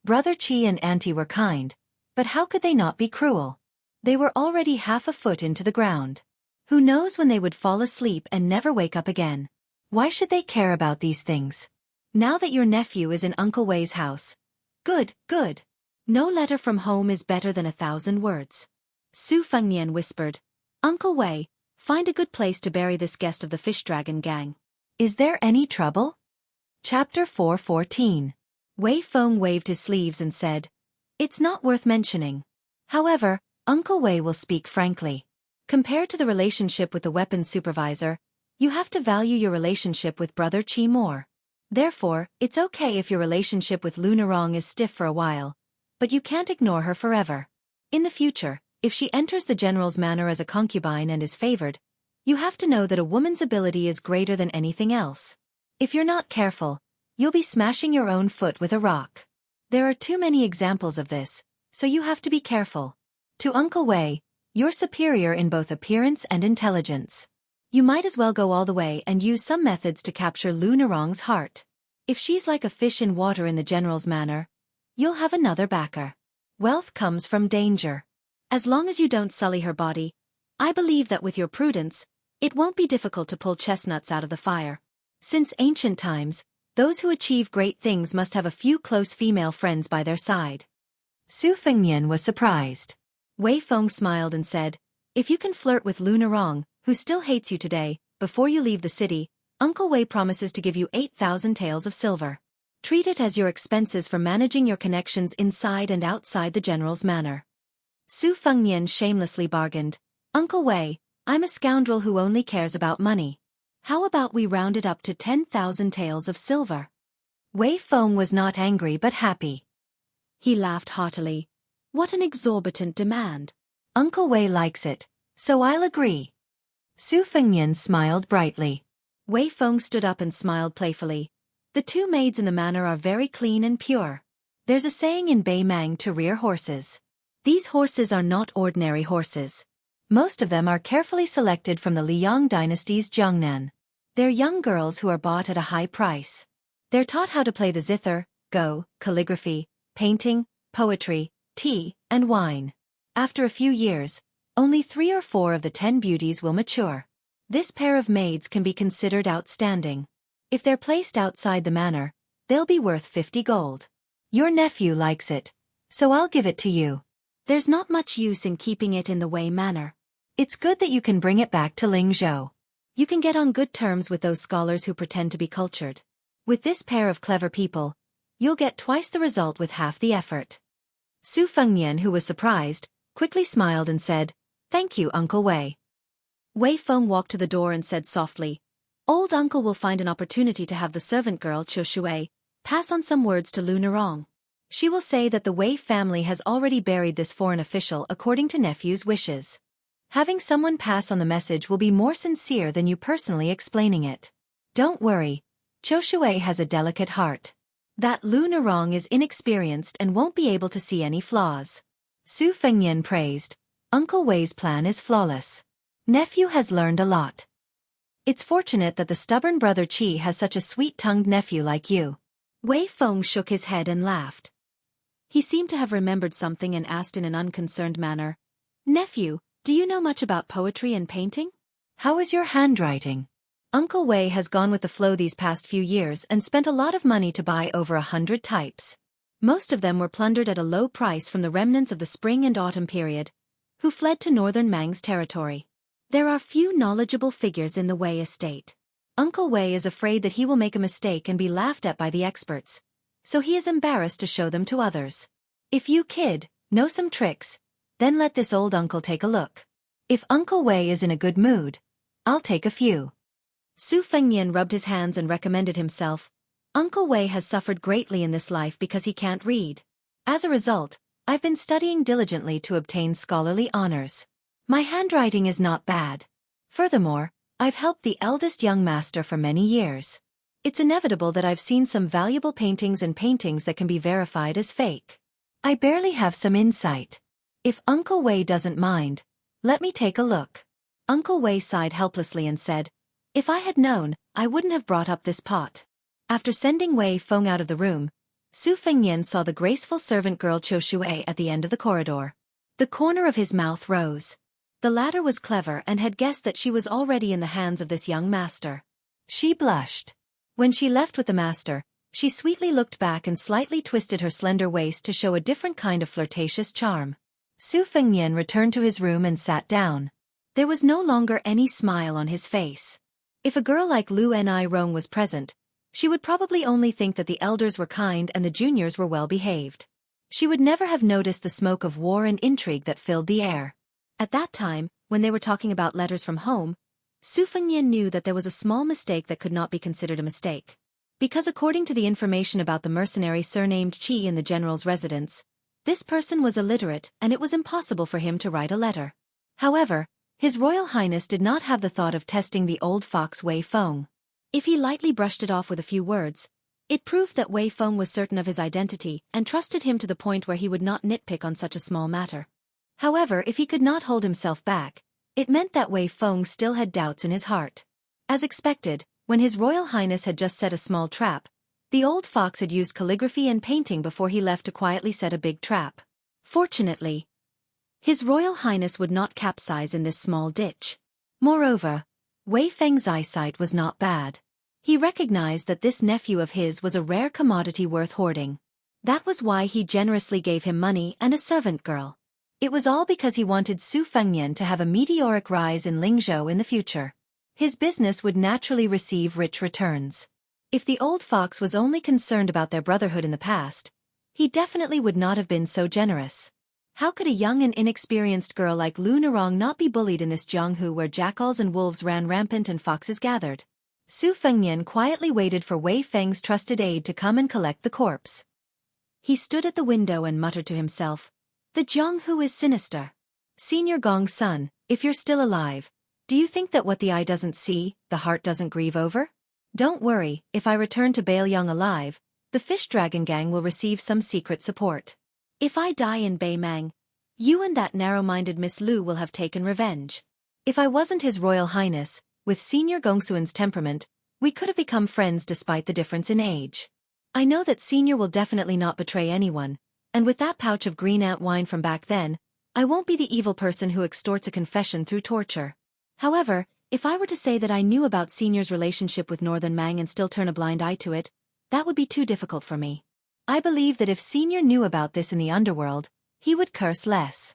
Brother Qi and Auntie were kind, but how could they not be cruel? They were already half a foot into the ground. Who knows when they would fall asleep and never wake up again? Why should they care about these things? Now that your nephew is in Uncle Wei's house. Good, good. No letter from home is better than 1,000 words. Su Fengnian whispered, "Uncle Wei, find a good place to bury this guest of the Fish Dragon gang. Is there any trouble?" Chapter 414. Wei Feng waved his sleeves and said, "It's not worth mentioning. However, Uncle Wei will speak frankly. Compared to the relationship with the weapons supervisor, you have to value your relationship with Brother Qi more. Therefore, it's okay if your relationship with Lunarong is stiff for a while, but you can't ignore her forever. In the future, if she enters the general's manor as a concubine and is favored, you have to know that a woman's ability is greater than anything else. If you're not careful, you'll be smashing your own foot with a rock. There are too many examples of this, so you have to be careful. To Uncle Wei, you're superior in both appearance and intelligence. You might as well go all the way and use some methods to capture Lunarong's heart. If she's like a fish in water in the general's manor, you'll have another backer. Wealth comes from danger. As long as you don't sully her body, I believe that with your prudence, it won't be difficult to pull chestnuts out of the fire. Since ancient times, those who achieve great things must have a few close female friends by their side." Su Fengnian was surprised. Wei Feng smiled and said, "If you can flirt with Lunarong, who still hates you today, before you leave the city, Uncle Wei promises to give you 8,000 taels of silver." Treat it as your expenses for managing your connections inside and outside the general's manor. Su Fengnian shamelessly bargained. Uncle Wei, I'm a scoundrel who only cares about money. How about we round it up to 10,000 taels of silver? Wei Feng was not angry but happy. He laughed heartily. What an exorbitant demand. Uncle Wei likes it, so I'll agree. Su Fengnian smiled brightly. Wei Feng stood up and smiled playfully. The two maids in the manor are very clean and pure. There's a saying in Beimang to rear horses. These horses are not ordinary horses. Most of them are carefully selected from the Liang dynasty's Jiangnan. They're young girls who are bought at a high price. They're taught how to play the zither, go, calligraphy, painting, poetry, tea, and wine. After a few years, only 3 or 4 of the 10 beauties will mature. This pair of maids can be considered outstanding. If they're placed outside the manor, they'll be worth 50 gold. Your nephew likes it, so I'll give it to you. There's not much use in keeping it in the Wei manor. It's good that you can bring it back to Lingzhou. You can get on good terms with those scholars who pretend to be cultured. With this pair of clever people, you'll get twice the result with half the effort. Su Fengnian, who was surprised, quickly smiled and said, Thank you, Uncle Wei. Wei Feng walked to the door and said softly, Old uncle will find an opportunity to have the servant girl Qiu Shui pass on some words to Lu Nerong. She will say that the Wei family has already buried this foreign official according to nephew's wishes. Having someone pass on the message will be more sincere than you personally explaining it. Don't worry, Qiu Shui has a delicate heart. That Lu Nerong is inexperienced and won't be able to see any flaws. Su Fengnian praised. Uncle Wei's plan is flawless. Nephew has learned a lot. It's fortunate that the stubborn brother Qi has such a sweet-tongued nephew like you. Wei Feng shook his head and laughed. He seemed to have remembered something and asked in an unconcerned manner, Nephew, do you know much about poetry and painting? How is your handwriting? Uncle Wei has gone with the flow these past few years and spent a lot of money to buy over 100 types. Most of them were plundered at a low price from the remnants of the spring and autumn period, who fled to northern Mang's territory. There are few knowledgeable figures in the Wei estate. Uncle Wei is afraid that he will make a mistake and be laughed at by the experts, so he is embarrassed to show them to others. If you, kid, know some tricks, then let this old uncle take a look. If Uncle Wei is in a good mood, I'll take a few. Su Fengnian rubbed his hands and recommended himself. Uncle Wei has suffered greatly in this life because he can't read. As a result, I've been studying diligently to obtain scholarly honors. My handwriting is not bad. Furthermore, I've helped the eldest young master for many years. It's inevitable that I've seen some valuable paintings and paintings that can be verified as fake. I barely have some insight. If Uncle Wei doesn't mind, let me take a look. Uncle Wei sighed helplessly and said, If I had known, I wouldn't have brought up this pot. After sending Wei Feng out of the room, Su Fengnian saw the graceful servant girl Qiu Shui at the end of the corridor. The corner of his mouth rose. The latter was clever and had guessed that she was already in the hands of this young master. She blushed. When she left with the master, she sweetly looked back and slightly twisted her slender waist to show a different kind of flirtatious charm. Su Fengnian returned to his room and sat down. There was no longer any smile on his face. If a girl like Lu Nirong was present, she would probably only think that the elders were kind and the juniors were well behaved. She would never have noticed the smoke of war and intrigue that filled the air. At that time, when they were talking about letters from home, Su Fengnian knew that there was a small mistake that could not be considered a mistake. Because according to the information about the mercenary surnamed Qi in the general's residence, this person was illiterate and it was impossible for him to write a letter. However, His Royal Highness did not have the thought of testing the old fox Wei Feng. If he lightly brushed it off with a few words, it proved that Wei Feng was certain of his identity and trusted him to the point where he would not nitpick on such a small matter. However, if he could not hold himself back, it meant that Wei Feng still had doubts in his heart. As expected, when His Royal Highness had just set a small trap, the old fox had used calligraphy and painting before he left to quietly set a big trap. Fortunately, His Royal Highness would not capsize in this small ditch. Moreover, Wei Feng's eyesight was not bad. He recognized that this nephew of his was a rare commodity worth hoarding. That was why he generously gave him money and a servant girl. It was all because he wanted Su Fengnian to have a meteoric rise in Lingzhou in the future. His business would naturally receive rich returns. If the old fox was only concerned about their brotherhood in the past, he definitely would not have been so generous. How could a young and inexperienced girl like Lu Narong not be bullied in this Jianghu where jackals and wolves ran rampant and foxes gathered? Su Fengnian quietly waited for Wei Feng's trusted aide to come and collect the corpse. He stood at the window and muttered to himself, "The Jianghu is sinister. Senior Gong's son, if you're still alive, do you think that what the eye doesn't see, the heart doesn't grieve over? Don't worry, if I return to Bailiang alive, the Fish Dragon Gang will receive some secret support. If I die in Beimang, you and that narrow-minded Miss Lu will have taken revenge. If I wasn't His Royal Highness, with Senior Gongsuan's temperament, we could have become friends despite the difference in age. I know that Senior will definitely not betray anyone, and with that pouch of green ant wine from back then, I won't be the evil person who extorts a confession through torture. However, if I were to say that I knew about Senior's relationship with Northern Mang and still turn a blind eye to it, that would be too difficult for me. I believe that if Senior knew about this in the underworld, he would curse less."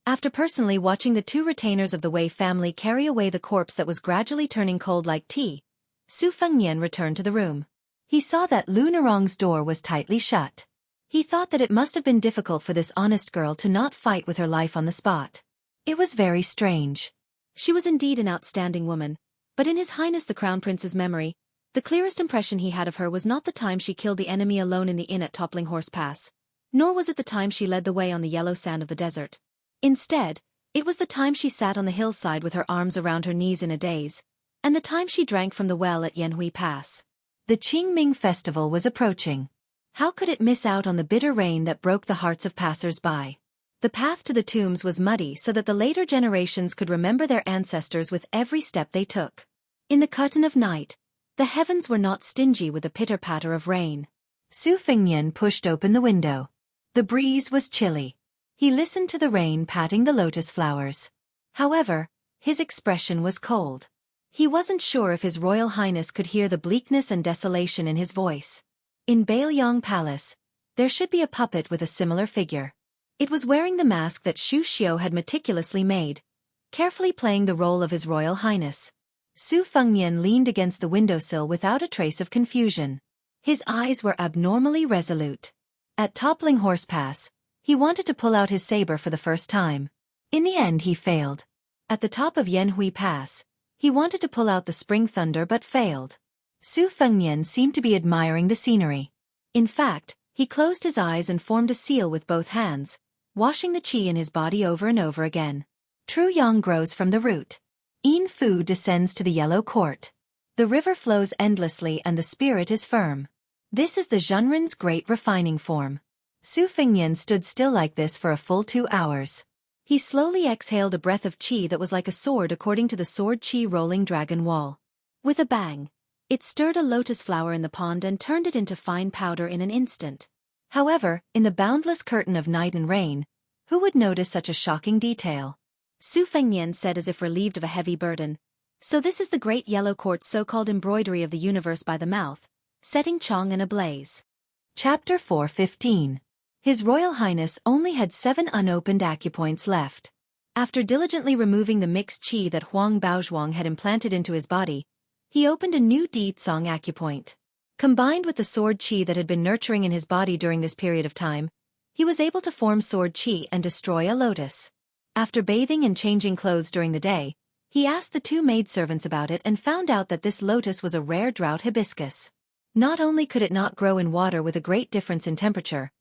After personally watching the two retainers of the Wei family carry away the corpse that was gradually turning cold like tea, Su Fengnian returned to the room. He saw that Lu Narong's door was tightly shut. He thought that it must have been difficult for this honest girl to not fight with her life on the spot. It was very strange. She was indeed an outstanding woman, but in His Highness the Crown Prince's memory, the clearest impression he had of her was not the time she killed the enemy alone in the inn at Toppling Horse Pass, nor was it the time she led the way on the yellow sand of the desert. Instead, it was the time she sat on the hillside with her arms around her knees in a daze, and the time she drank from the well at Yanhui Pass. The Qingming festival was approaching. How could it miss out on the bitter rain that broke the hearts of passers-by? The path to the tombs was muddy so that the later generations could remember their ancestors with every step they took. In the curtain of night, the heavens were not stingy with a pitter-patter of rain. Su Fengnian pushed open the window. The breeze was chilly. He listened to the rain patting the lotus flowers. However, his expression was cold. He wasn't sure if His Royal Highness could hear the bleakness and desolation in his voice. In Bailiang Palace, there should be a puppet with a similar figure. It was wearing the mask that Xu Xiu had meticulously made, carefully playing the role of His Royal Highness. Su Fengnian leaned against the windowsill without a trace of confusion. His eyes were abnormally resolute. At Toppling Horse Pass, he wanted to pull out his saber for the first time. In the end he failed. At the top of Yanhui Pass, he wanted to pull out the Spring Thunder but failed. Su Fengnian seemed to be admiring the scenery. In fact, he closed his eyes and formed a seal with both hands, washing the qi in his body over and over again. True yang grows from the root. Yin Fu descends to the yellow court. The river flows endlessly and the spirit is firm. This is the Zhenren's great refining form. Su Fengnian stood still like this for a full 2 hours. He slowly exhaled a breath of qi that was like a sword according to the sword qi rolling dragon wall. With a bang, it stirred a lotus flower in the pond and turned it into fine powder in an instant. However, in the boundless curtain of night and rain, who would notice such a shocking detail? Su Fengnian said as if relieved of a heavy burden. So this is the great yellow quartz so-called embroidery of the universe by the mouth, setting Chong in a blaze. Chapter 4:15. His Royal Highness only had 7 unopened acupoints left. After diligently removing the mixed qi that Huang Baozhuang had implanted into his body, he opened a new Di Tsong acupoint. Combined with the sword qi that had been nurturing in his body during this period of time, he was able to form sword qi and destroy a lotus. After bathing and changing clothes during the day, he asked the 2 maidservants about it and found out that this lotus was a rare drought hibiscus. Not only could it not grow in water with a great difference in temperature,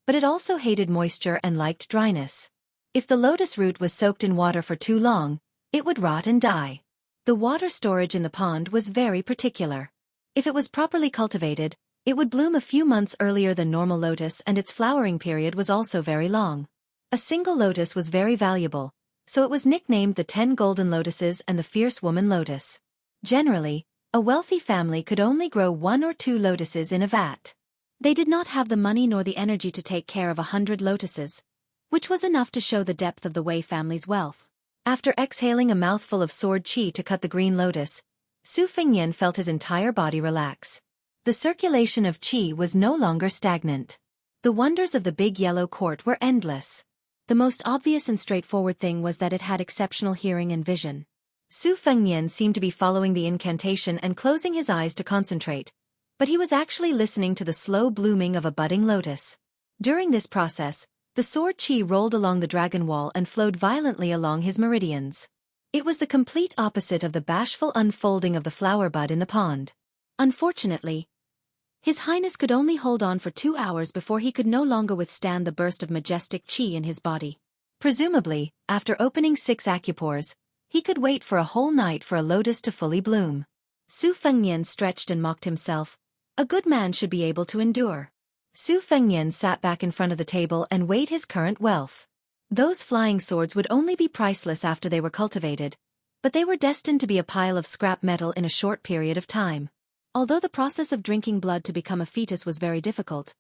but it also hated moisture and liked dryness. If the lotus root was soaked in water for too long, it would rot and die. The water storage in the pond was very particular. If it was properly cultivated, it would bloom a few months earlier than normal lotus and its flowering period was also very long. A single lotus was very valuable, so it was nicknamed the 10 golden lotuses and the fierce woman lotus. Generally, a wealthy family could only grow 1 or 2 lotuses in a vat. They did not have the money nor the energy to take care of 100 lotuses, which was enough to show the depth of the Wei family's wealth. After exhaling a mouthful of sword qi to cut the green lotus, Su Fengnian felt his entire body relax. The circulation of qi was no longer stagnant. The wonders of the big yellow court were endless. The most obvious and straightforward thing was that it had exceptional hearing and vision. Su Fengnian seemed to be following the incantation and closing his eyes to concentrate, but he was actually listening to the slow blooming of a budding lotus. During this process, the sword chi rolled along the dragon wall and flowed violently along his meridians. It was the complete opposite of the bashful unfolding of the flower bud in the pond. Unfortunately, His Highness could only hold on for 2 hours before he could no longer withstand the burst of majestic chi in his body. Presumably, after opening 6 acupores, he could wait for a whole night for a lotus to fully bloom. Su Fengnian stretched and mocked himself. A good man should be able to endure. Su Fengnian sat back in front of the table and weighed his current wealth. Those flying swords would only be priceless after they were cultivated, but they were destined to be a pile of scrap metal in a short period of time. Although the process of drinking blood to become a fetus was very difficult,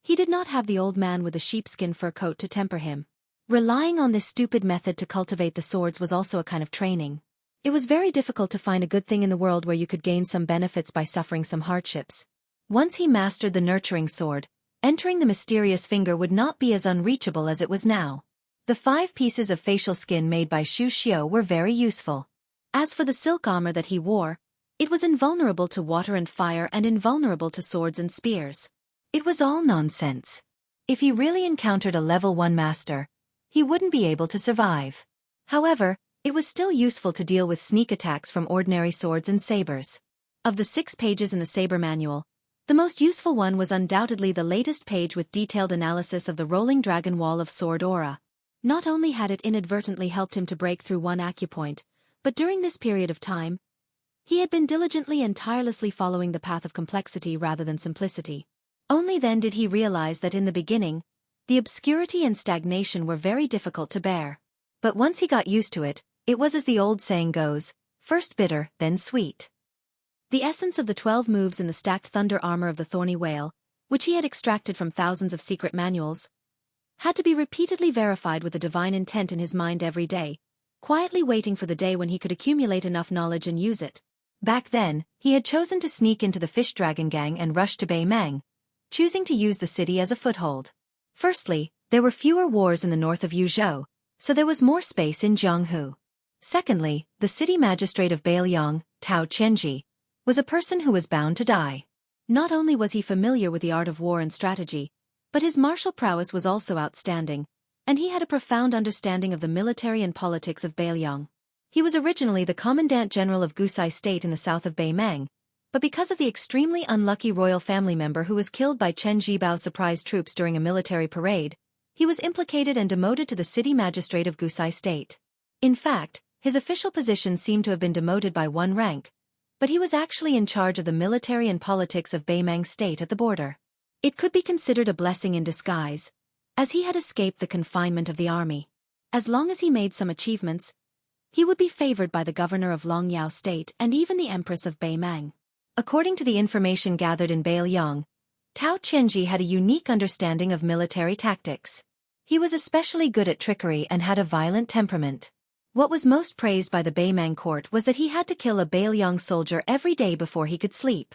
he did not have the old man with the sheepskin fur coat to temper him. Relying on this stupid method to cultivate the swords was also a kind of training. It was very difficult to find a good thing in the world where you could gain some benefits by suffering some hardships. Once he mastered the nurturing sword, entering the mysterious finger would not be as unreachable as it was now. The 5 pieces of facial skin made by Shu Xiao were very useful. As for the silk armor that he wore, it was invulnerable to water and fire and invulnerable to swords and spears. It was all nonsense. If he really encountered a level 1 master, he wouldn't be able to survive. However, it was still useful to deal with sneak attacks from ordinary swords and sabers. Of the 6 pages in the saber manual, the most useful one was undoubtedly the latest page with detailed analysis of the rolling dragon wall of sword aura. Not only had it inadvertently helped him to break through 1 acupoint, but during this period of time, he had been diligently and tirelessly following the path of complexity rather than simplicity. Only then did he realize that in the beginning, the obscurity and stagnation were very difficult to bear. But once he got used to it, it was as the old saying goes, first bitter, then sweet. The essence of the 12 moves in the stacked thunder armor of the thorny whale, which he had extracted from thousands of secret manuals, had to be repeatedly verified with a divine intent in his mind every day, quietly waiting for the day when he could accumulate enough knowledge and use it. Back then, he had chosen to sneak into the fish dragon gang and rush to Beimang, choosing to use the city as a foothold. Firstly, there were fewer wars in the north of Yuzhou, so there was more space in Jianghu. Secondly, the city magistrate of Beiliang, Tao Chenji, was a person who was bound to die. Not only was he familiar with the art of war and strategy, but his martial prowess was also outstanding, and he had a profound understanding of the military and politics of Beiliang. He was originally the Commandant General of Gusai State in the south of Beimang, but because of the extremely unlucky royal family member who was killed by Chen Jibao's surprise troops during a military parade, he was implicated and demoted to the city magistrate of Gusai State. In fact, his official position seemed to have been demoted by 1 rank, but he was actually in charge of the military and politics of Beimang State at the border. It could be considered a blessing in disguise, as he had escaped the confinement of the army. As long as he made some achievements, he would be favored by the governor of Longyao State and even the empress of Beimang. According to the information gathered in Beiliang, Tao Chenji had a unique understanding of military tactics. He was especially good at trickery and had a violent temperament. What was most praised by the Beimang court was that he had to kill a Beiliang soldier every day before he could sleep.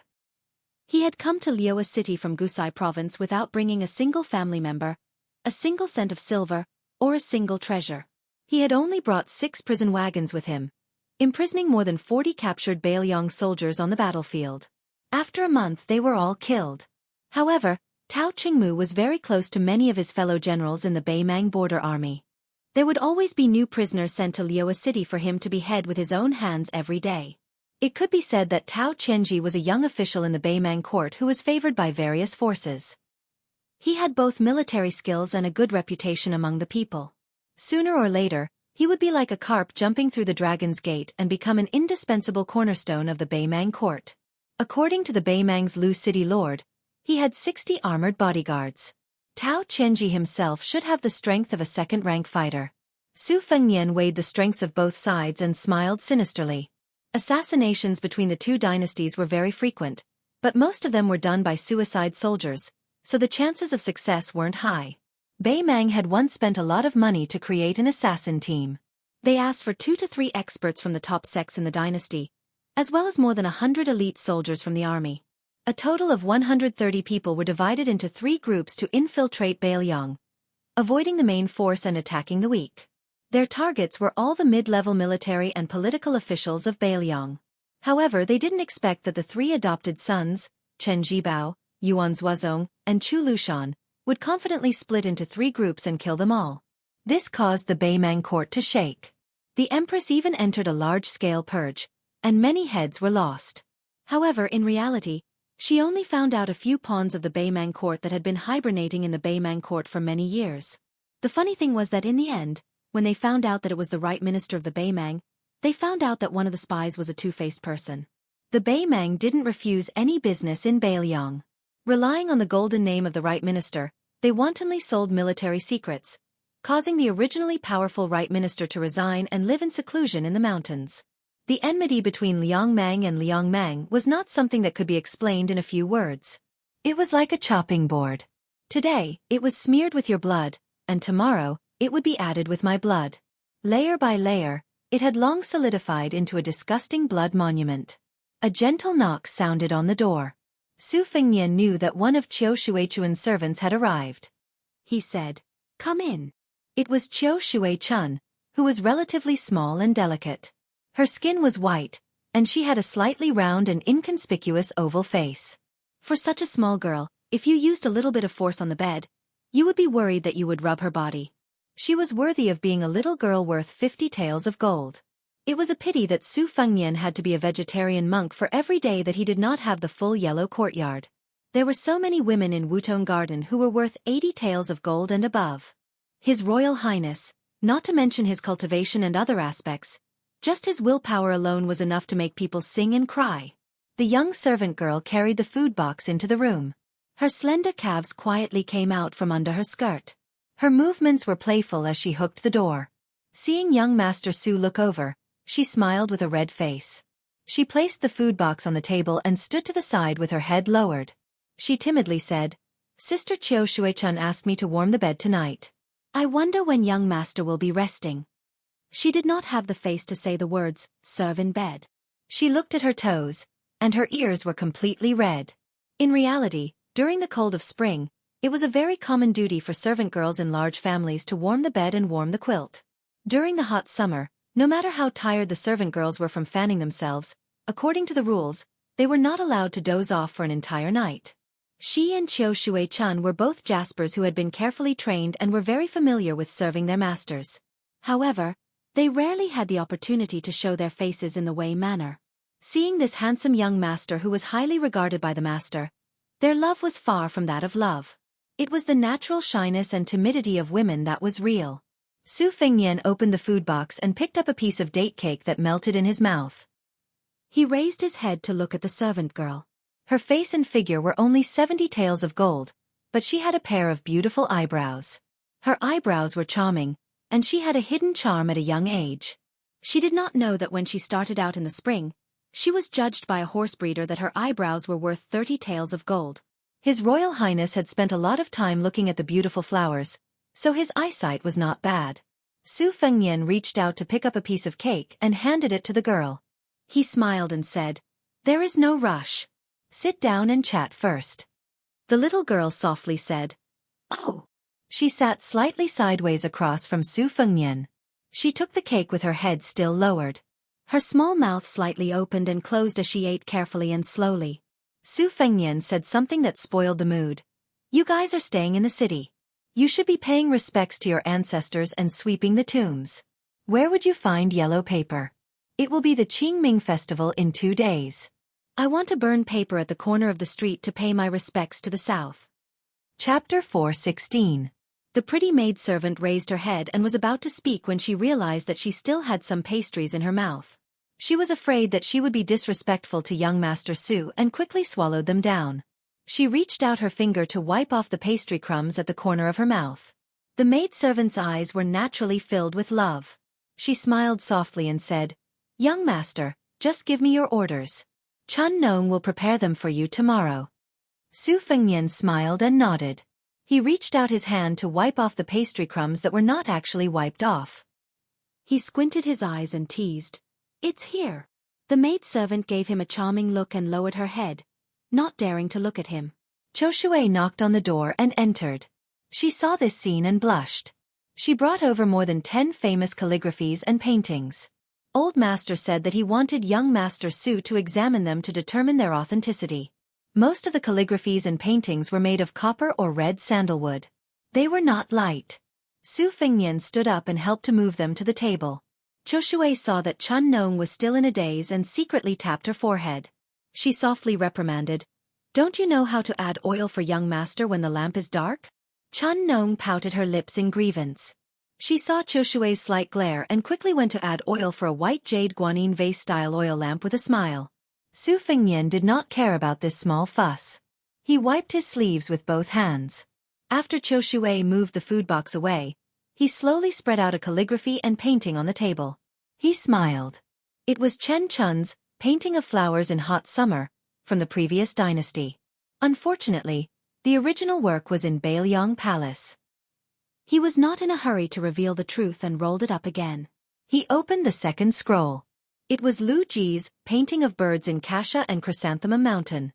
He had come to Liuwa City from Gusai province without bringing a single family member, a single cent of silver, or a single treasure. He had only brought 6 prison wagons with him, imprisoning more than 40 captured Beiliang soldiers on the battlefield. After a month they were all killed. However, Tao Qingmu was very close to many of his fellow generals in the Beimang border army. There would always be new prisoners sent to Liuwa City for him to behead with his own hands every day. It could be said that Tao Chenji was a young official in the Beimang court who was favored by various forces. He had both military skills and a good reputation among the people. Sooner or later, he would be like a carp jumping through the dragon's gate and become an indispensable cornerstone of the Beimang court. According to the Beimang's Lu City Lord, he had 60 armored bodyguards. Tao Chenji himself should have the strength of a second-rank fighter. Su Fengnian weighed the strengths of both sides and smiled sinisterly. Assassinations between the 2 dynasties were very frequent, but most of them were done by suicide soldiers, so the chances of success weren't high. Beimang had once spent a lot of money to create an assassin team. They asked for 2 to 3 experts from the top sects in the dynasty, as well as more than 100 elite soldiers from the army. A total of 130 people were divided into 3 groups to infiltrate Beiliang, avoiding the main force and attacking the weak. Their targets were all the mid-level military and political officials of Beiliang. However, they didn't expect that the 3 adopted sons, Chen Jibao, Yuan Zuozong, and Chu Lushan, would confidently split into 3 groups and kill them all. This caused the Beimang court to shake. The empress even entered a large-scale purge, and many heads were lost. However, in reality, she only found out a few pawns of the Beimang court that had been hibernating in the Beimang court for many years. The funny thing was that in the end, when they found out that it was the right minister of the Beimang, they found out that one of the spies was a two-faced person. The Beimang didn't refuse any business in Bailiang. Relying on the golden name of the right minister, they wantonly sold military secrets, causing the originally powerful right minister to resign and live in seclusion in the mountains. The enmity between Liang Mang and Liang Mang was not something that could be explained in a few words. It was like a chopping board. Today, it was smeared with your blood, and tomorrow, it would be added with my blood. Layer by layer, it had long solidified into a disgusting blood monument. A gentle knock sounded on the door. Su Fengnian knew that one of Qiu Shuichuan's servants had arrived. He said, "Come in." It was Qiu Shuichun, who was relatively small and delicate. Her skin was white, and she had a slightly round and inconspicuous oval face. For such a small girl, if you used a little bit of force on the bed, you would be worried that you would rub her body. She was worthy of being a little girl worth 50 taels of gold. It was a pity that Su Fengnian had to be a vegetarian monk for every day that he did not have the full yellow courtyard. There were so many women in Wutong Garden who were worth 80 taels of gold and above. His Royal Highness, not to mention his cultivation and other aspects, just his willpower alone was enough to make people sing and cry. The young servant girl carried the food box into the room. Her slender calves quietly came out from under her skirt. Her movements were playful as she hooked the door. Seeing young Master Su look over, she smiled with a red face. She placed the food box on the table and stood to the side with her head lowered. She timidly said, "Sister Qiu Shuichun asked me to warm the bed tonight. I wonder when young master will be resting." She did not have the face to say the words, "serve in bed." She looked at her toes, and her ears were completely red. In reality, during the cold of spring, it was a very common duty for servant girls in large families to warm the bed and warm the quilt. During the hot summer, no matter how tired the servant girls were from fanning themselves, according to the rules, they were not allowed to doze off for an entire night. She and Qiu Shuichun were both jaspers who had been carefully trained and were very familiar with serving their masters. However, they rarely had the opportunity to show their faces in the way manner. Seeing this handsome young master who was highly regarded by the master, their love was far from that of love. It was the natural shyness and timidity of women that was real. Su Fengnian opened the food box and picked up a piece of date cake that melted in his mouth. He raised his head to look at the servant girl. Her face and figure were only 70 taels of gold, but she had a pair of beautiful eyebrows. Her eyebrows were charming, and she had a hidden charm at a young age. She did not know that when she started out in the spring, she was judged by a horse breeder that her eyebrows were worth 30 taels of gold. His Royal Highness had spent a lot of time looking at the beautiful flowers, so his eyesight was not bad. Su Fengnian reached out to pick up a piece of cake and handed it to the girl. He smiled and said, "There is no rush. Sit down and chat first." The little girl softly said, "Oh." She sat slightly sideways across from Su Fengnian. She took the cake with her head still lowered. Her small mouth slightly opened and closed as she ate carefully and slowly. Su Fengnian said something that spoiled the mood. "You guys are staying in the city. You should be paying respects to your ancestors and sweeping the tombs. Where would you find yellow paper? It will be the Qingming festival in 2 days. I want to burn paper at the corner of the street to pay my respects to the south." Chapter 4:16. The pretty maidservant raised her head and was about to speak when she realized that she still had some pastries in her mouth. She was afraid that she would be disrespectful to young Master Su and quickly swallowed them down. She reached out her finger to wipe off the pastry crumbs at the corner of her mouth. The maidservant's eyes were naturally filled with love. She smiled softly and said, "Young master, just give me your orders. Chun Nong will prepare them for you tomorrow." Su Fengnian smiled and nodded. He reached out his hand to wipe off the pastry crumbs that were not actually wiped off. He squinted his eyes and teased, "It's here." The maidservant gave him a charming look and lowered her head, not daring to look at him. Choshui knocked on the door and entered. She saw this scene and blushed. She brought over more than 10 famous calligraphies and paintings. Old Master said that he wanted young Master Su to examine them to determine their authenticity. Most of the calligraphies and paintings were made of copper or red sandalwood. They were not light. Su Fengnian stood up and helped to move them to the table. Qiu Shui saw that Chun Nong was still in a daze and secretly tapped her forehead. She softly reprimanded, "Don't you know how to add oil for young master when the lamp is dark?" Chun Nong pouted her lips in grievance. She saw Qiu Shui's slight glare and quickly went to add oil for a white jade guanyin vase-style oil lamp with a smile. Su Fengnian did not care about this small fuss. He wiped his sleeves with both hands. After Qiu Shui moved the food box away, he slowly spread out a calligraphy and painting on the table. He smiled. It was Chen Chun's painting of flowers in hot summer, from the previous dynasty. Unfortunately, the original work was in Bailiang Palace. He was not in a hurry to reveal the truth and rolled it up again. He opened the second scroll. It was Lu Ji's painting of birds in Cassia and Chrysanthemum Mountain.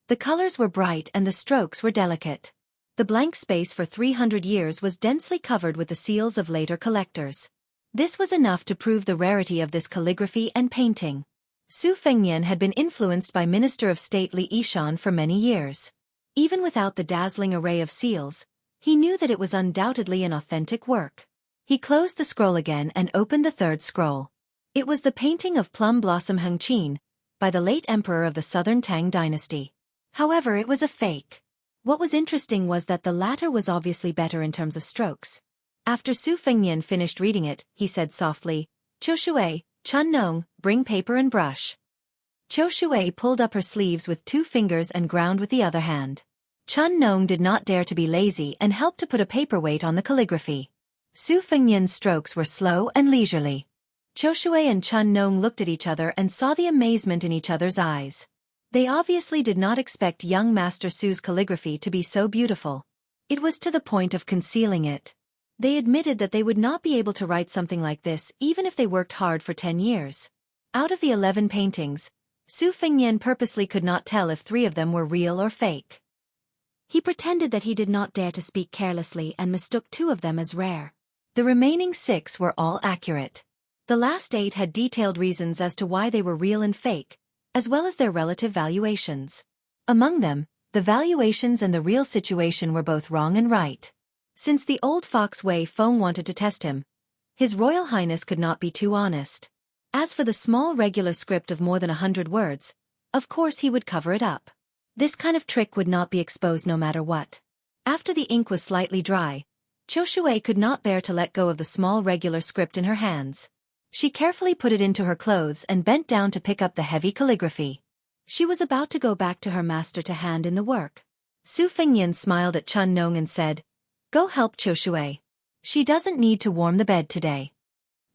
The colors were bright and the strokes were delicate. The blank space for 300 years was densely covered with the seals of later collectors. This was enough to prove the rarity of this calligraphy and painting. Su Fengnian had been influenced by Minister of State Li Yishan for many years. Even without the dazzling array of seals, he knew that it was undoubtedly an authentic work. He closed the scroll again and opened the third scroll. It was the painting of Plum Blossom Hengqin, by the late emperor of the Southern Tang dynasty. However, it was a fake. What was interesting was that the latter was obviously better in terms of strokes. After Su Fengnian finished reading it, he said softly, "Qiu Shui, Chun Nong, bring paper and brush." Qiu Shui pulled up her sleeves with 2 fingers and ground with the other hand. Chun Nong did not dare to be lazy and helped to put a paperweight on the calligraphy. Su Fengnian's strokes were slow and leisurely. Qiu Shui and Chun Nong looked at each other and saw the amazement in each other's eyes. They obviously did not expect young Master Su's calligraphy to be so beautiful. It was to the point of concealing it. They admitted that they would not be able to write something like this even if they worked hard for 10 years. Out of the 11 paintings, Su Fengnian purposely could not tell if 3 of them were real or fake. He pretended that he did not dare to speak carelessly and mistook 2 of them as rare. The remaining 6 were all accurate. The last 8 had detailed reasons as to why they were real and fake, as well as their relative valuations. Among them, the valuations and the real situation were both wrong and right. Since the old fox Wei Feng wanted to test him, His Royal Highness could not be too honest. As for the small regular script of more than 100 words, of course he would cover it up. This kind of trick would not be exposed no matter what. After the ink was slightly dry, Qiu Shui could not bear to let go of the small regular script in her hands. She carefully put it into her clothes and bent down to pick up the heavy calligraphy. She was about to go back to her master to hand in the work. Su Fengnian smiled at Chun Nong and said, "Go help Qiu Shui. She doesn't need to warm the bed today."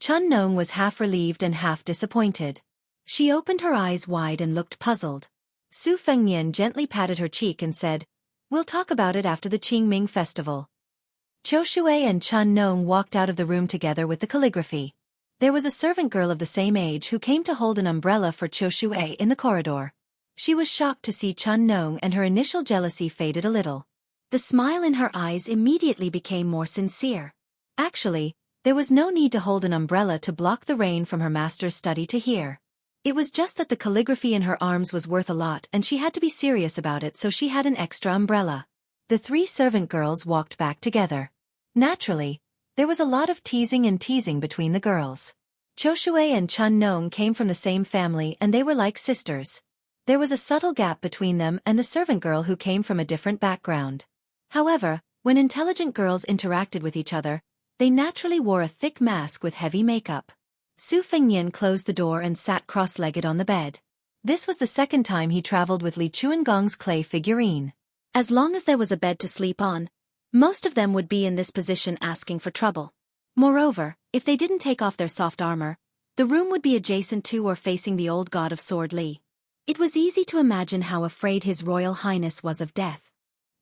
Chun Nong was half relieved and half disappointed. She opened her eyes wide and looked puzzled. Su Fengnian gently patted her cheek and said, "We'll talk about it after the Qingming festival." Qiu Shui and Chun Nong walked out of the room together with the calligraphy. There was a servant girl of the same age who came to hold an umbrella for Qiu Shui in the corridor. She was shocked to see Chun Nong and her initial jealousy faded a little. The smile in her eyes immediately became more sincere. Actually, there was no need to hold an umbrella to block the rain from her master's study to hear. It was just that the calligraphy in her arms was worth a lot and she had to be serious about it, so she had an extra umbrella. The 3 servant girls walked back together. Naturally, there was a lot of teasing and teasing between the girls. Qiu Shui and Chun Nong came from the same family and they were like sisters. There was a subtle gap between them and the servant girl who came from a different background. However, when intelligent girls interacted with each other, they naturally wore a thick mask with heavy makeup. Su Fengnian closed the door and sat cross-legged on the bed. This was the second time he traveled with Li Chuangong's clay figurine. As long as there was a bed to sleep on, most of them would be in this position asking for trouble. Moreover, if they didn't take off their soft armor, the room would be adjacent to or facing the old god of sword Li. It was easy to imagine how afraid His Royal Highness was of death.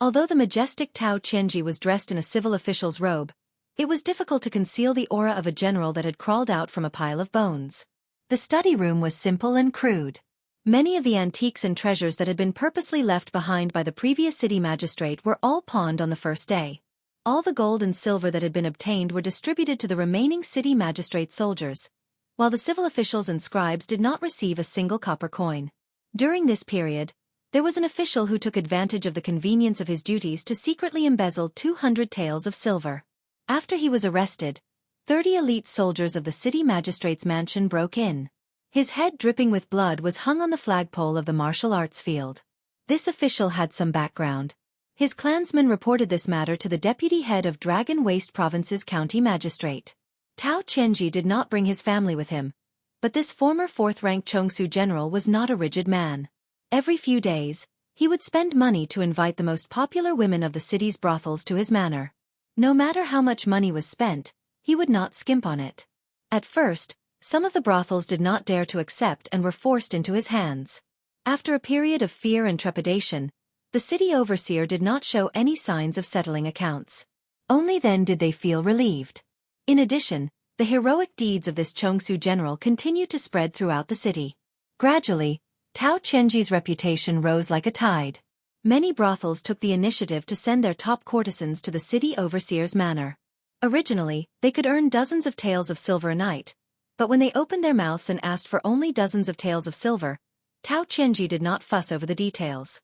Although the majestic Tao Qianji was dressed in a civil official's robe, it was difficult to conceal the aura of a general that had crawled out from a pile of bones. The study room was simple and crude. Many of the antiques and treasures that had been purposely left behind by the previous city magistrate were all pawned on the first day. All the gold and silver that had been obtained were distributed to the remaining city magistrate soldiers, while the civil officials and scribes did not receive a single copper coin. During this period, There was an official who took advantage of the convenience of his duties to secretly embezzle 200 taels of silver. After he was arrested, 30 elite soldiers of the city magistrate's mansion broke in. His head dripping with blood was hung on the flagpole of the martial arts field. This official had some background. His clansmen reported this matter to the deputy head of Dragon Waste Province's county magistrate. Tao Qianji did not bring his family with him, but this former 4th-rank Chongsu general was not a rigid man. Every few days, he would spend money to invite the most popular women of the city's brothels to his manor. No matter how much money was spent, he would not skimp on it. At first, some of the brothels did not dare to accept and were forced into his hands. After a period of fear and trepidation, the city overseer did not show any signs of settling accounts. Only then did they feel relieved. In addition, the heroic deeds of this Chongsu general continued to spread throughout the city. Gradually, Tao Qianji's reputation rose like a tide. Many brothels took the initiative to send their top courtesans to the city overseer's manor. Originally, they could earn dozens of taels of silver a night, but when they opened their mouths and asked for only dozens of taels of silver, Tao Qianji did not fuss over the details.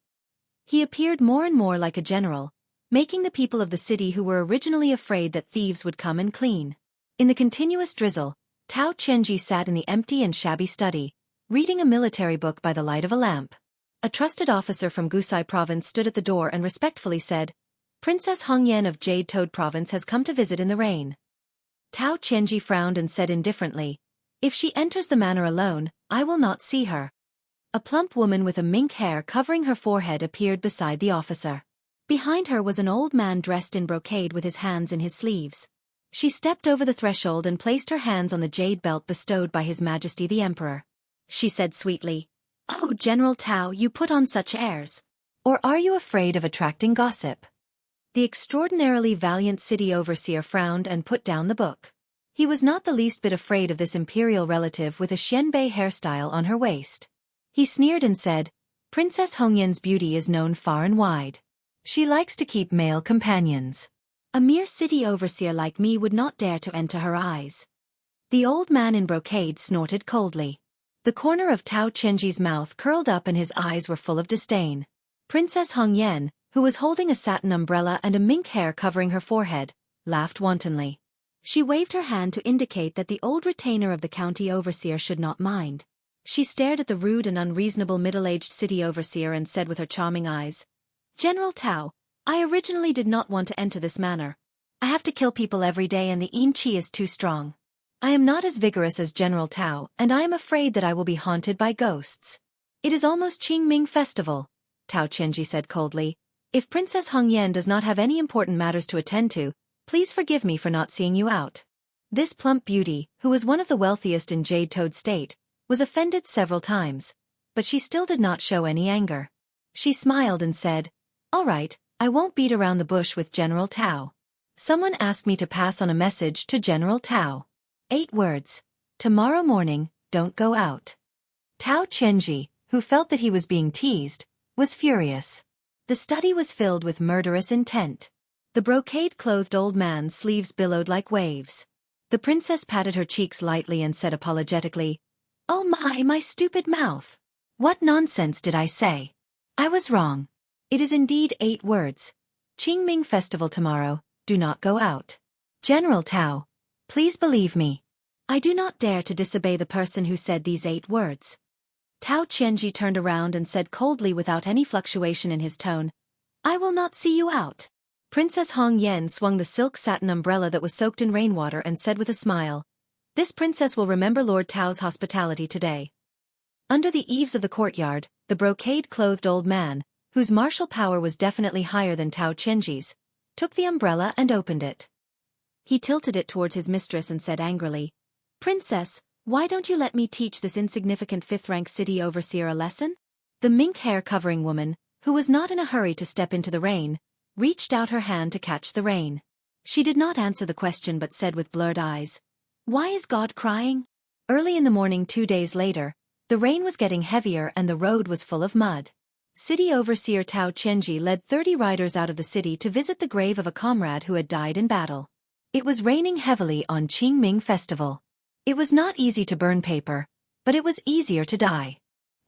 He appeared more and more like a general, making the people of the city who were originally afraid that thieves would come and clean. In the continuous drizzle, Tao Qianji sat in the empty and shabby study, reading a military book by the light of a lamp. A trusted officer from Gusai province stood at the door and respectfully said, "Princess Hongyan of Jade Toad province has come to visit in the rain." Tao Qianji frowned and said indifferently, "If she enters the manor alone, I will not see her." A plump woman with a mink hair covering her forehead appeared beside the officer. Behind her was an old man dressed in brocade with his hands in his sleeves. She stepped over the threshold and placed her hands on the jade belt bestowed by His Majesty the Emperor. She said sweetly, "Oh, General Tao, you put on such airs. Or are you afraid of attracting gossip?" The extraordinarily valiant city overseer frowned and put down the book. He was not the least bit afraid of this imperial relative with a xianbei hairstyle on her waist. He sneered and said, "Princess Hongyan's beauty is known far and wide. She likes to keep male companions. A mere city overseer like me would not dare to enter her eyes." The old man in brocade snorted coldly. The corner of Tao Qianji's mouth curled up and his eyes were full of disdain. Princess Hongyan, who was holding a satin umbrella and a mink hair covering her forehead, laughed wantonly. She waved her hand to indicate that the old retainer of the county overseer should not mind. She stared at the rude and unreasonable middle-aged city overseer and said with her charming eyes, "General Tao, I originally did not want to enter this manor. I have to kill people every day and the yin qi is too strong. I am not as vigorous as General Tao, and I am afraid that I will be haunted by ghosts. It is almost Qingming Festival," Tao Qianji said coldly. "If Princess Hongyan does not have any important matters to attend to, please forgive me for not seeing you out." This plump beauty, who was one of the wealthiest in Jade Toad State, was offended several times, but she still did not show any anger. She smiled and said, "All right, I won't beat around the bush with General Tao. Someone asked me to pass on a message to General Tao. 8 words. Tomorrow morning, don't go out." Tao Qianji, who felt that he was being teased, was furious. The study was filled with murderous intent. The brocade-clothed old man's sleeves billowed like waves. The princess patted her cheeks lightly and said apologetically, "Oh my stupid mouth. What nonsense did I say? I was wrong. It is indeed 8 words. Qingming Festival tomorrow, do not go out. General Tao, please believe me. I do not dare to disobey the person who said these 8 words." Tao Qianji turned around and said coldly without any fluctuation in his tone, "I will not see you out." Princess Hongyan swung the silk satin umbrella that was soaked in rainwater and said with a smile, "This princess will remember Lord Tao's hospitality today." Under the eaves of the courtyard, the brocade-clothed old man, whose martial power was definitely higher than Tao Qianji's, took the umbrella and opened it. He tilted it towards his mistress and said angrily, "Princess, why don't you let me teach this insignificant 5th-rank city overseer a lesson?" The mink hair covering woman, who was not in a hurry to step into the rain, reached out her hand to catch the rain. She did not answer the question but said with blurred eyes, "Why is God crying?" Early in the morning 2 days later, the rain was getting heavier and the road was full of mud. City Overseer Tao Qianji led 30 riders out of the city to visit the grave of a comrade who had died in battle. It was raining heavily on Qingming Festival. It was not easy to burn paper, but it was easier to die.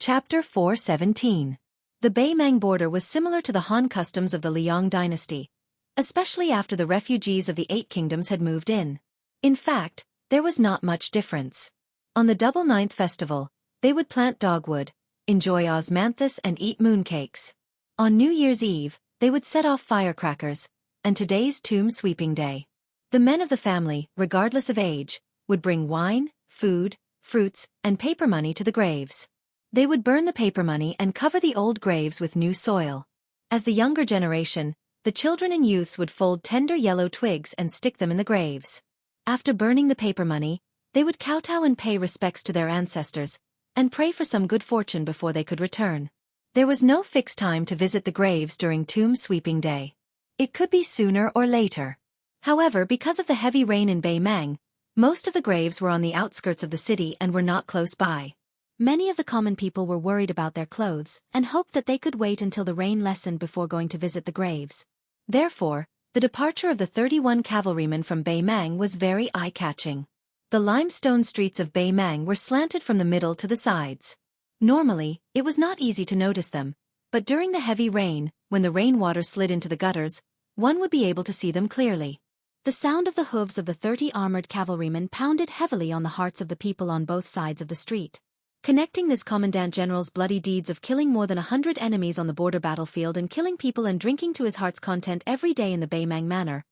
Chapter 417. The The Baimang border was similar to the Han customs of the Liang dynasty, especially after the refugees of the Eight Kingdoms had moved in. In fact, there was not much difference. On the Double Ninth Festival, they would plant dogwood, enjoy osmanthus and eat mooncakes. On New Year's Eve, they would set off firecrackers, and today's tomb sweeping day. The men of the family, regardless of age, would bring wine, food, fruits, and paper money to the graves. They would burn the paper money and cover the old graves with new soil. As the younger generation, the children and youths would fold tender yellow twigs and stick them in the graves. After burning the paper money, they would kowtow and pay respects to their ancestors, and pray for some good fortune before they could return. There was no fixed time to visit the graves during tomb sweeping day. It could be sooner or later. However, because of the heavy rain in Baimang, most of the graves were on the outskirts of the city and were not close by. Many of the common people were worried about their clothes and hoped that they could wait until the rain lessened before going to visit the graves. Therefore, the departure of the 31 cavalrymen from Baimang was very eye-catching. The limestone streets of Baimang were slanted from the middle to the sides. Normally, it was not easy to notice them, but during the heavy rain, when the rainwater slid into the gutters, one would be able to see them clearly. The sound of the hooves of the 30 armored cavalrymen pounded heavily on the hearts of the people on both sides of the street. Connecting this Commandant General's bloody deeds of killing more than 100 enemies on the border battlefield and killing people and drinking to his heart's content every day in the Baimang Manor,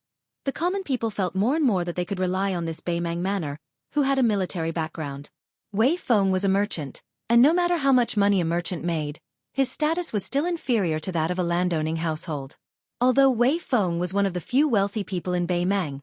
the common people felt more and more that they could rely on this Baimang Manor, who had a military background. Wei Feng was a merchant, and no matter how much money a merchant made, his status was still inferior to that of a landowning household. Although Wei Feng was one of the few wealthy people in Baimang,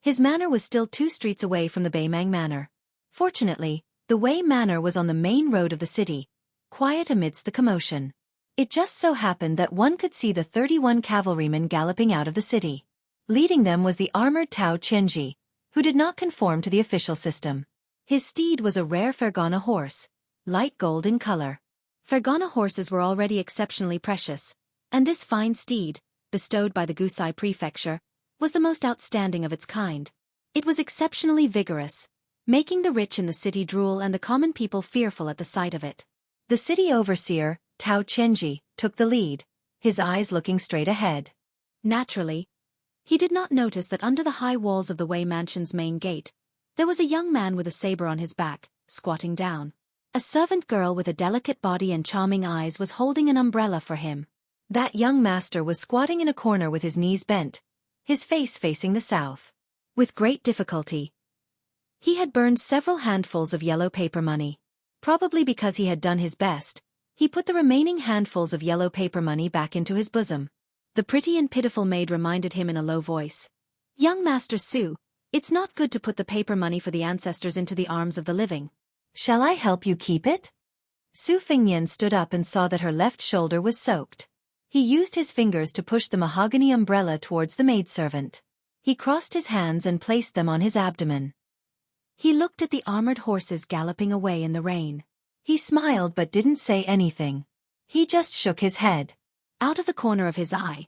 his manor was still 2 streets away from the Baimang Manor. Fortunately, the Wei Manor was on the main road of the city, quiet amidst the commotion. It just so happened that one could see the 31 cavalrymen galloping out of the city. Leading them was the armored Tao Qianji, who did not conform to the official system. His steed was a rare Fergana horse, light gold in color. Fergana horses were already exceptionally precious, and this fine steed, bestowed by the Gusai Prefecture, was the most outstanding of its kind. It was exceptionally vigorous, making the rich in the city drool and the common people fearful at the sight of it. The city overseer, Tao Qianji, took the lead, his eyes looking straight ahead. Naturally, he did not notice that under the high walls of the Wei Mansion's main gate, there was a young man with a saber on his back, squatting down. A servant girl with a delicate body and charming eyes was holding an umbrella for him. That young master was squatting in a corner with his knees bent, his face facing the south. With great difficulty, he had burned several handfuls of yellow paper money. Probably because he had done his best, he put the remaining handfuls of yellow paper money back into his bosom. The pretty and pitiful maid reminded him in a low voice, "Young Master Su, it's not good to put the paper money for the ancestors into the arms of the living. Shall I help you keep it?" Su Fengnian stood up and saw that her left shoulder was soaked. He used his fingers to push the mahogany umbrella towards the maidservant. He crossed his hands and placed them on his abdomen. He looked at the armored horses galloping away in the rain. He smiled but didn't say anything. He just shook his head. Out of the corner of his eye,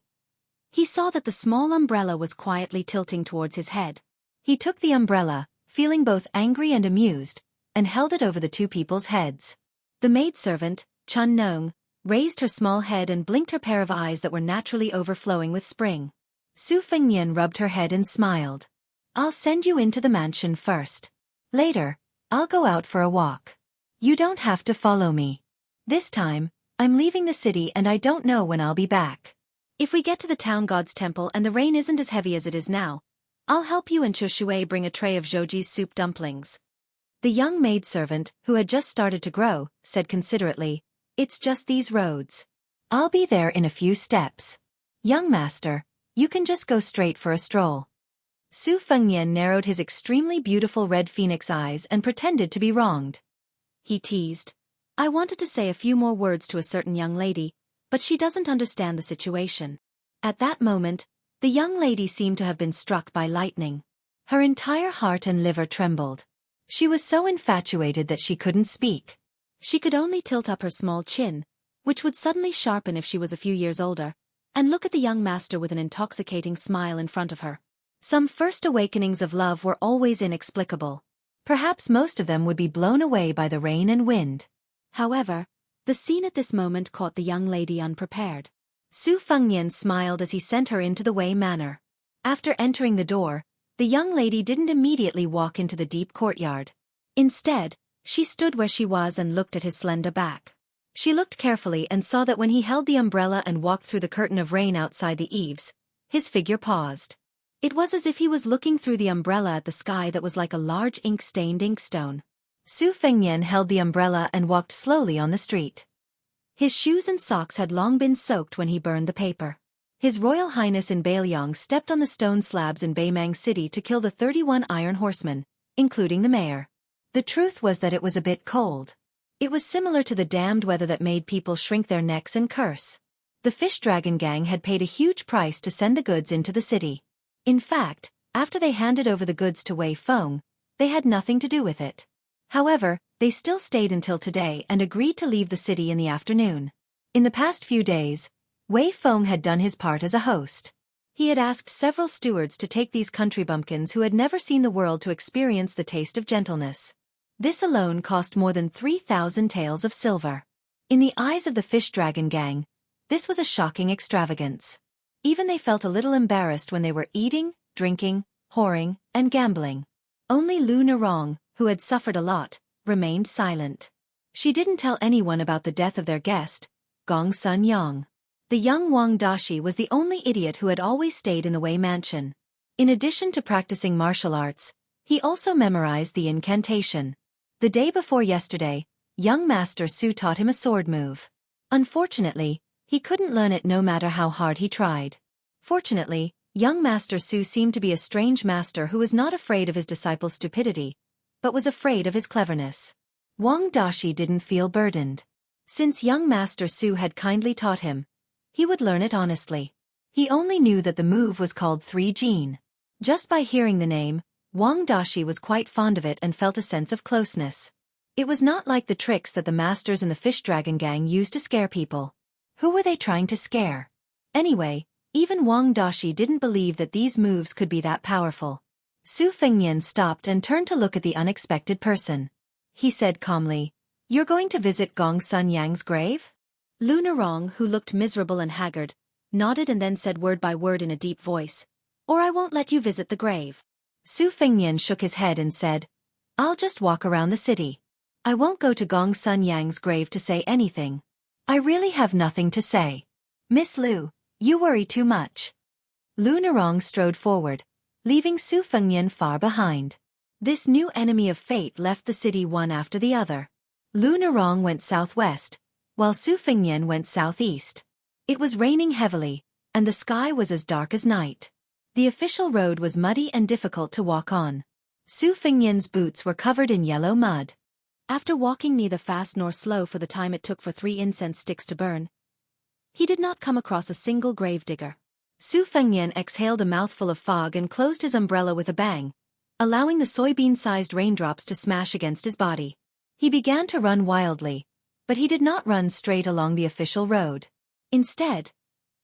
he saw that the small umbrella was quietly tilting towards his head. He took the umbrella, feeling both angry and amused, and held it over the 2 people's heads. The maidservant, Chun Nong, raised her small head and blinked her pair of eyes that were naturally overflowing with spring. Su Fengnian rubbed her head and smiled. "I'll send you into the mansion first. Later, I'll go out for a walk. You don't have to follow me. This time, I'm leaving the city and I don't know when I'll be back. If we get to the town god's temple and the rain isn't as heavy as it is now, I'll help you and Chushui bring a tray of Zhouji's soup dumplings." The young maidservant, who had just started to grow, said considerately, "It's just these roads. I'll be there in a few steps. Young master, you can just go straight for a stroll." Su Fengnian narrowed his extremely beautiful red phoenix eyes and pretended to be wronged. He teased, "I wanted to say a few more words to a certain young lady, but she doesn't understand the situation." At that moment, the young lady seemed to have been struck by lightning. Her entire heart and liver trembled. She was so infatuated that she couldn't speak. She could only tilt up her small chin, which would suddenly sharpen if she was a few years older, and look at the young master with an intoxicating smile in front of her. Some first awakenings of love were always inexplicable. Perhaps most of them would be blown away by the rain and wind. However, The scene at this moment caught the young lady unprepared. Su Fengnian smiled as he sent her into the Wei Manor. After entering the door, the young lady didn't immediately walk into the deep courtyard. Instead, she stood where she was and looked at his slender back. She looked carefully and saw that when he held the umbrella and walked through the curtain of rain outside the eaves, his figure paused. It was as if he was looking through the umbrella at the sky that was like a large ink-stained inkstone. Su Fengnian held the umbrella and walked slowly on the street. His shoes and socks had long been soaked when he burned the paper. His Royal Highness in Bailiang stepped on the stone slabs in Baimang City to kill the 31 Iron Horsemen, including the mayor. The truth was that it was a bit cold. It was similar to the damned weather that made people shrink their necks and curse. The Fish Dragon Gang had paid a huge price to send the goods into the city. In fact, after they handed over the goods to Wei Feng, they had nothing to do with it. However, they still stayed until today and agreed to leave the city in the afternoon. In the past few days, Wei Feng had done his part as a host. He had asked several stewards to take these country bumpkins who had never seen the world to experience the taste of gentleness. This alone cost more than 3,000 taels of silver. In the eyes of the Fish Dragon Gang, this was a shocking extravagance. Even they felt a little embarrassed when they were eating, drinking, whoring, and gambling. Only Lu Nerong, who had suffered a lot, remained silent. She didn't tell anyone about the death of their guest, Gong Sun Yang. The young Wang Dashi was the only idiot who had always stayed in the Wei mansion. In addition to practicing martial arts, he also memorized the incantation. The day before yesterday, young Master Su taught him a sword move. Unfortunately, he couldn't learn it no matter how hard he tried. Fortunately, young Master Su seemed to be a strange master who was not afraid of his disciple's stupidity, but was afraid of his cleverness. Wang Dashi didn't feel burdened. Since young Master Su had kindly taught him, he would learn it honestly. He only knew that the move was called 3-Jin. Just by hearing the name, Wang Dashi was quite fond of it and felt a sense of closeness. It was not like the tricks that the masters in the Fish Dragon Gang used to scare people. Who were they trying to scare? Anyway, even Wang Dashi didn't believe that these moves could be that powerful. Su Fengnian stopped and turned to look at the unexpected person. He said calmly, "You're going to visit Gong Sun Yang's grave?" Lu Nerong, who looked miserable and haggard, nodded and then said word by word in a deep voice, "Or I won't let you visit the grave." Su Fengnian shook his head and said, "I'll just walk around the city. I won't go to Gong Sun Yang's grave to say anything. I really have nothing to say. Miss Lu, you worry too much." Lu Nerong strode forward, leaving Su Fengnian far behind. This new enemy of fate left the city one after the other. Lu Nerong went southwest, while Su Fengnian went southeast. It was raining heavily, and the sky was as dark as night. The official road was muddy and difficult to walk on. Su Fengnian's boots were covered in yellow mud. After walking neither fast nor slow for the time it took for 3 incense sticks to burn, he did not come across a single gravedigger. Su Fengnian exhaled a mouthful of fog and closed his umbrella with a bang, allowing the soybean-sized raindrops to smash against his body. He began to run wildly, but he did not run straight along the official road. Instead,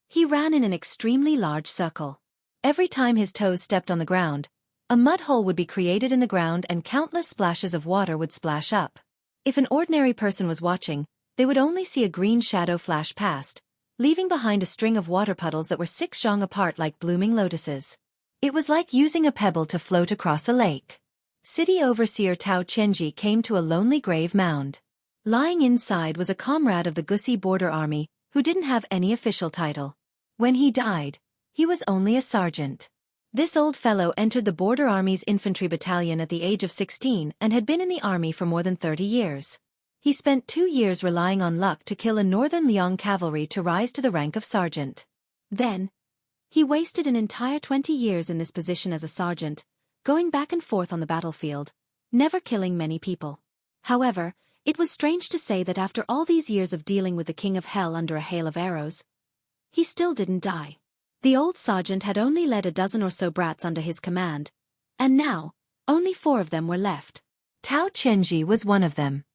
he ran in an extremely large circle. Every time his toes stepped on the ground, a mud hole would be created in the ground and countless splashes of water would splash up. If an ordinary person was watching, they would only see a green shadow flash past, leaving behind a string of water puddles that were 6 zhang apart like blooming lotuses. It was like using a pebble to float across a lake. City Overseer Tao Chenji came to a lonely grave mound. Lying inside was a comrade of the Gussi Border Army, who didn't have any official title. When he died, he was only a sergeant. This old fellow entered the Border Army's infantry battalion at the age of 16 and had been in the army for more than 30 years. He spent 2 years relying on luck to kill a northern Liang cavalry to rise to the rank of sergeant. Then, he wasted an entire 20 years in this position as a sergeant, going back and forth on the battlefield, never killing many people. However, it was strange to say that after all these years of dealing with the King of Hell under a hail of arrows, he still didn't die. The old sergeant had only led a dozen or so brats under his command, and now, only 4 of them were left. Tao Chenji was one of them.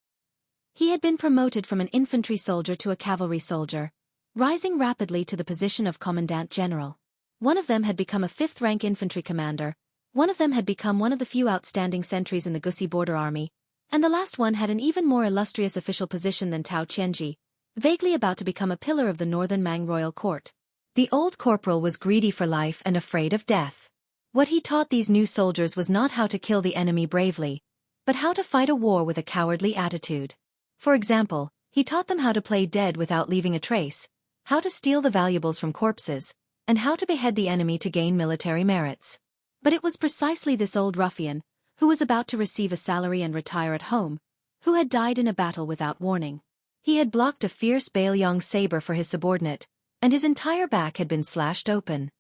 He had been promoted from an infantry soldier to a cavalry soldier, rising rapidly to the position of commandant general. One of them had become a 5th-rank infantry commander, one of them had become one of the few outstanding sentries in the Gussi Border Army, And the last one had an even more illustrious official position than Tao Qianji, vaguely about to become a pillar of the northern Mang royal court. The old corporal was greedy for life and afraid of death. What he taught these new soldiers was not how to kill the enemy bravely, but how to fight a war with a cowardly attitude. For example, he taught them how to play dead without leaving a trace, how to steal the valuables from corpses, and how to behead the enemy to gain military merits. But it was precisely this old ruffian, who was about to receive a salary and retire at home, who had died in a battle without warning. He had blocked a fierce Baelyong saber for his subordinate, and his entire back had been slashed open.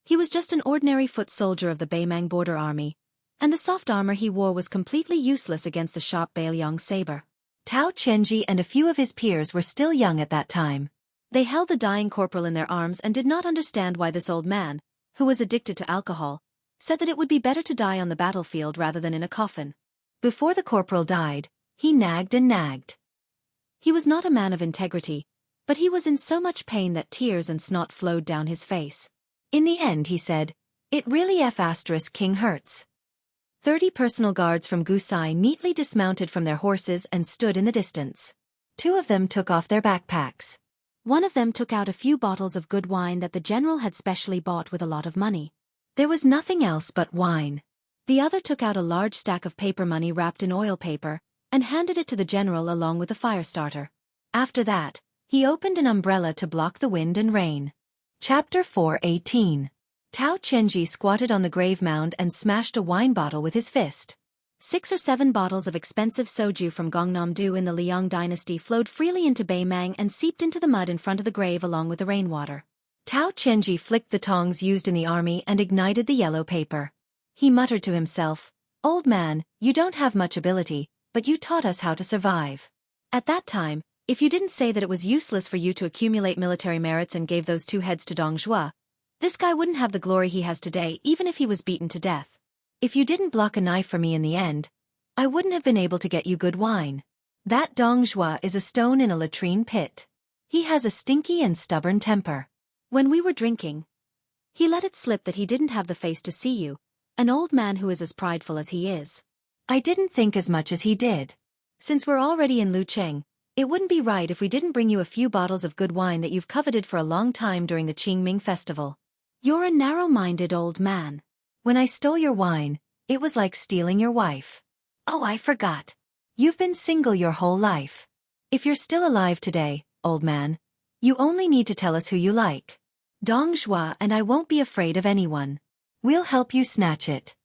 He was just an ordinary foot soldier of the Baemang border army, and the soft armor he wore was completely useless against the sharp Baelyong saber. Tao Qianji and a few of his peers were still young at that time. They held the dying corporal in their arms and did not understand why this old man, who was addicted to alcohol, said that it would be better to die on the battlefield rather than in a coffin. Before the corporal died, he nagged and nagged. He was not a man of integrity, but he was in so much pain that tears and snot flowed down his face. In the end he said, "It really King hurts." 30 personal guards from Gusai neatly dismounted from their horses and stood in the distance. 2 of them took off their backpacks. One of them took out a few bottles of good wine that the general had specially bought with a lot of money. There was nothing else but wine. The other took out a large stack of paper money wrapped in oil paper, and handed it to the general along with a fire starter. After that, he opened an umbrella to block the wind and rain. Chapter 4:18. Tao Qianji squatted on the grave mound and smashed a wine bottle with his fist. 6 or 7 bottles of expensive soju from Gongnam-do in the Liang dynasty flowed freely into Baemang and seeped into the mud in front of the grave along with the rainwater. Tao Qianji flicked the tongs used in the army and ignited the yellow paper. He muttered to himself, "Old man, you don't have much ability, but you taught us how to survive. At that time, if you didn't say that it was useless for you to accumulate military merits and gave those 2 heads to Dong Zhuo, this guy wouldn't have the glory he has today even if he was beaten to death. If you didn't block a knife for me in the end, I wouldn't have been able to get you good wine. That Dong Zhuo is a stone in a latrine pit. He has a stinky and stubborn temper. When we were drinking, he let it slip that he didn't have the face to see you, an old man who is as prideful as he is. I didn't think as much as he did. Since we're already in Lucheng, it wouldn't be right if we didn't bring you a few bottles of good wine that you've coveted for a long time during the Qingming festival. You're a narrow-minded old man. When I stole your wine, it was like stealing your wife. Oh, I forgot. You've been single your whole life. If you're still alive today, old man, you only need to tell us who you like. Dong Zhuo and I won't be afraid of anyone. We'll help you snatch it."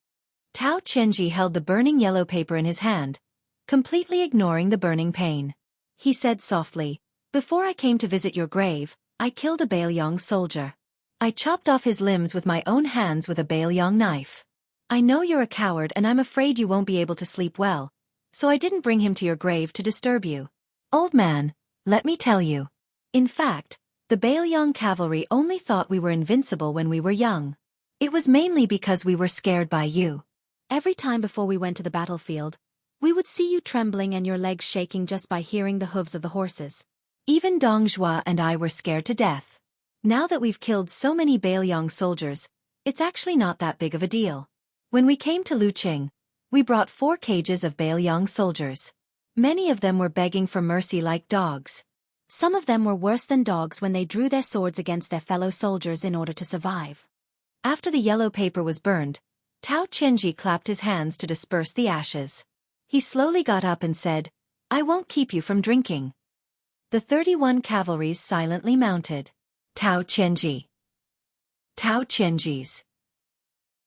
Tao Qianji held the burning yellow paper in his hand, completely ignoring the burning pain. He said softly, "Before I came to visit your grave, I killed a Baelyong soldier. I chopped off his limbs with my own hands with a Baelyong knife. I know you're a coward and I'm afraid you won't be able to sleep well, so I didn't bring him to your grave to disturb you. Old man, let me tell you. In fact, the Baelyong cavalry only thought we were invincible when we were young. It was mainly because we were scared by you. Every time before we went to the battlefield, we would see you trembling and your legs shaking just by hearing the hooves of the horses. Even Dong Zhuo and I were scared to death. Now that we've killed so many Baelyong soldiers, it's actually not that big of a deal. When we came to Lucheng, we brought 4 cages of Baelyong soldiers. Many of them were begging for mercy like dogs. Some of them were worse than dogs when they drew their swords against their fellow soldiers in order to survive." After the yellow paper was burned, Tao Qianji clapped his hands to disperse the ashes. He slowly got up and said, "I won't keep you from drinking." The 31 cavalries silently mounted. Tao Qianji. Tao Qianji's.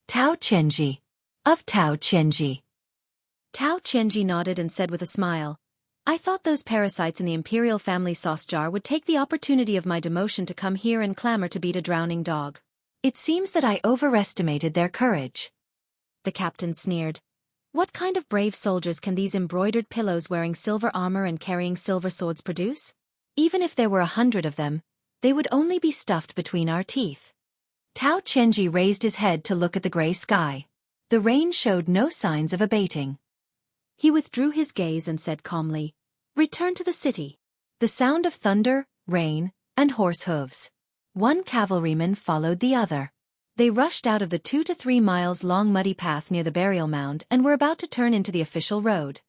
Tao Qianji. Of Tao Qianji. Tao Qianji nodded and said with a smile, "I thought those parasites in the imperial family sauce jar would take the opportunity of my demotion to come here and clamor to beat a drowning dog. It seems that I overestimated their courage." The captain sneered. "What kind of brave soldiers can these embroidered pillows wearing silver armor and carrying silver swords produce? Even if there were 100 of them, they would only be stuffed between our teeth." Tao Qianji raised his head to look at the gray sky. The rain showed no signs of abating. He withdrew his gaze and said calmly, "Return to the city." The sound of thunder, rain, and horse hooves. 1 cavalryman followed the other. They rushed out of the 2 to 3 miles long muddy path near the burial mound and were about to turn into the official road.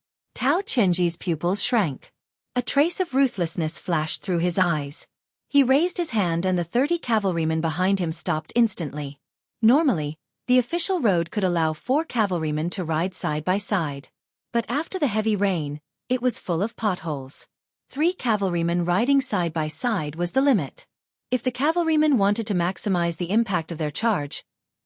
Tao Chenji's pupils shrank. A trace of ruthlessness flashed through his eyes. He raised his hand and the 30 cavalrymen behind him stopped instantly. Normally, the official road could allow 4 cavalrymen to ride side by side. But after the heavy rain, it was full of potholes. 3 cavalrymen riding side by side was the limit. If the cavalrymen wanted to maximize the impact of their charge,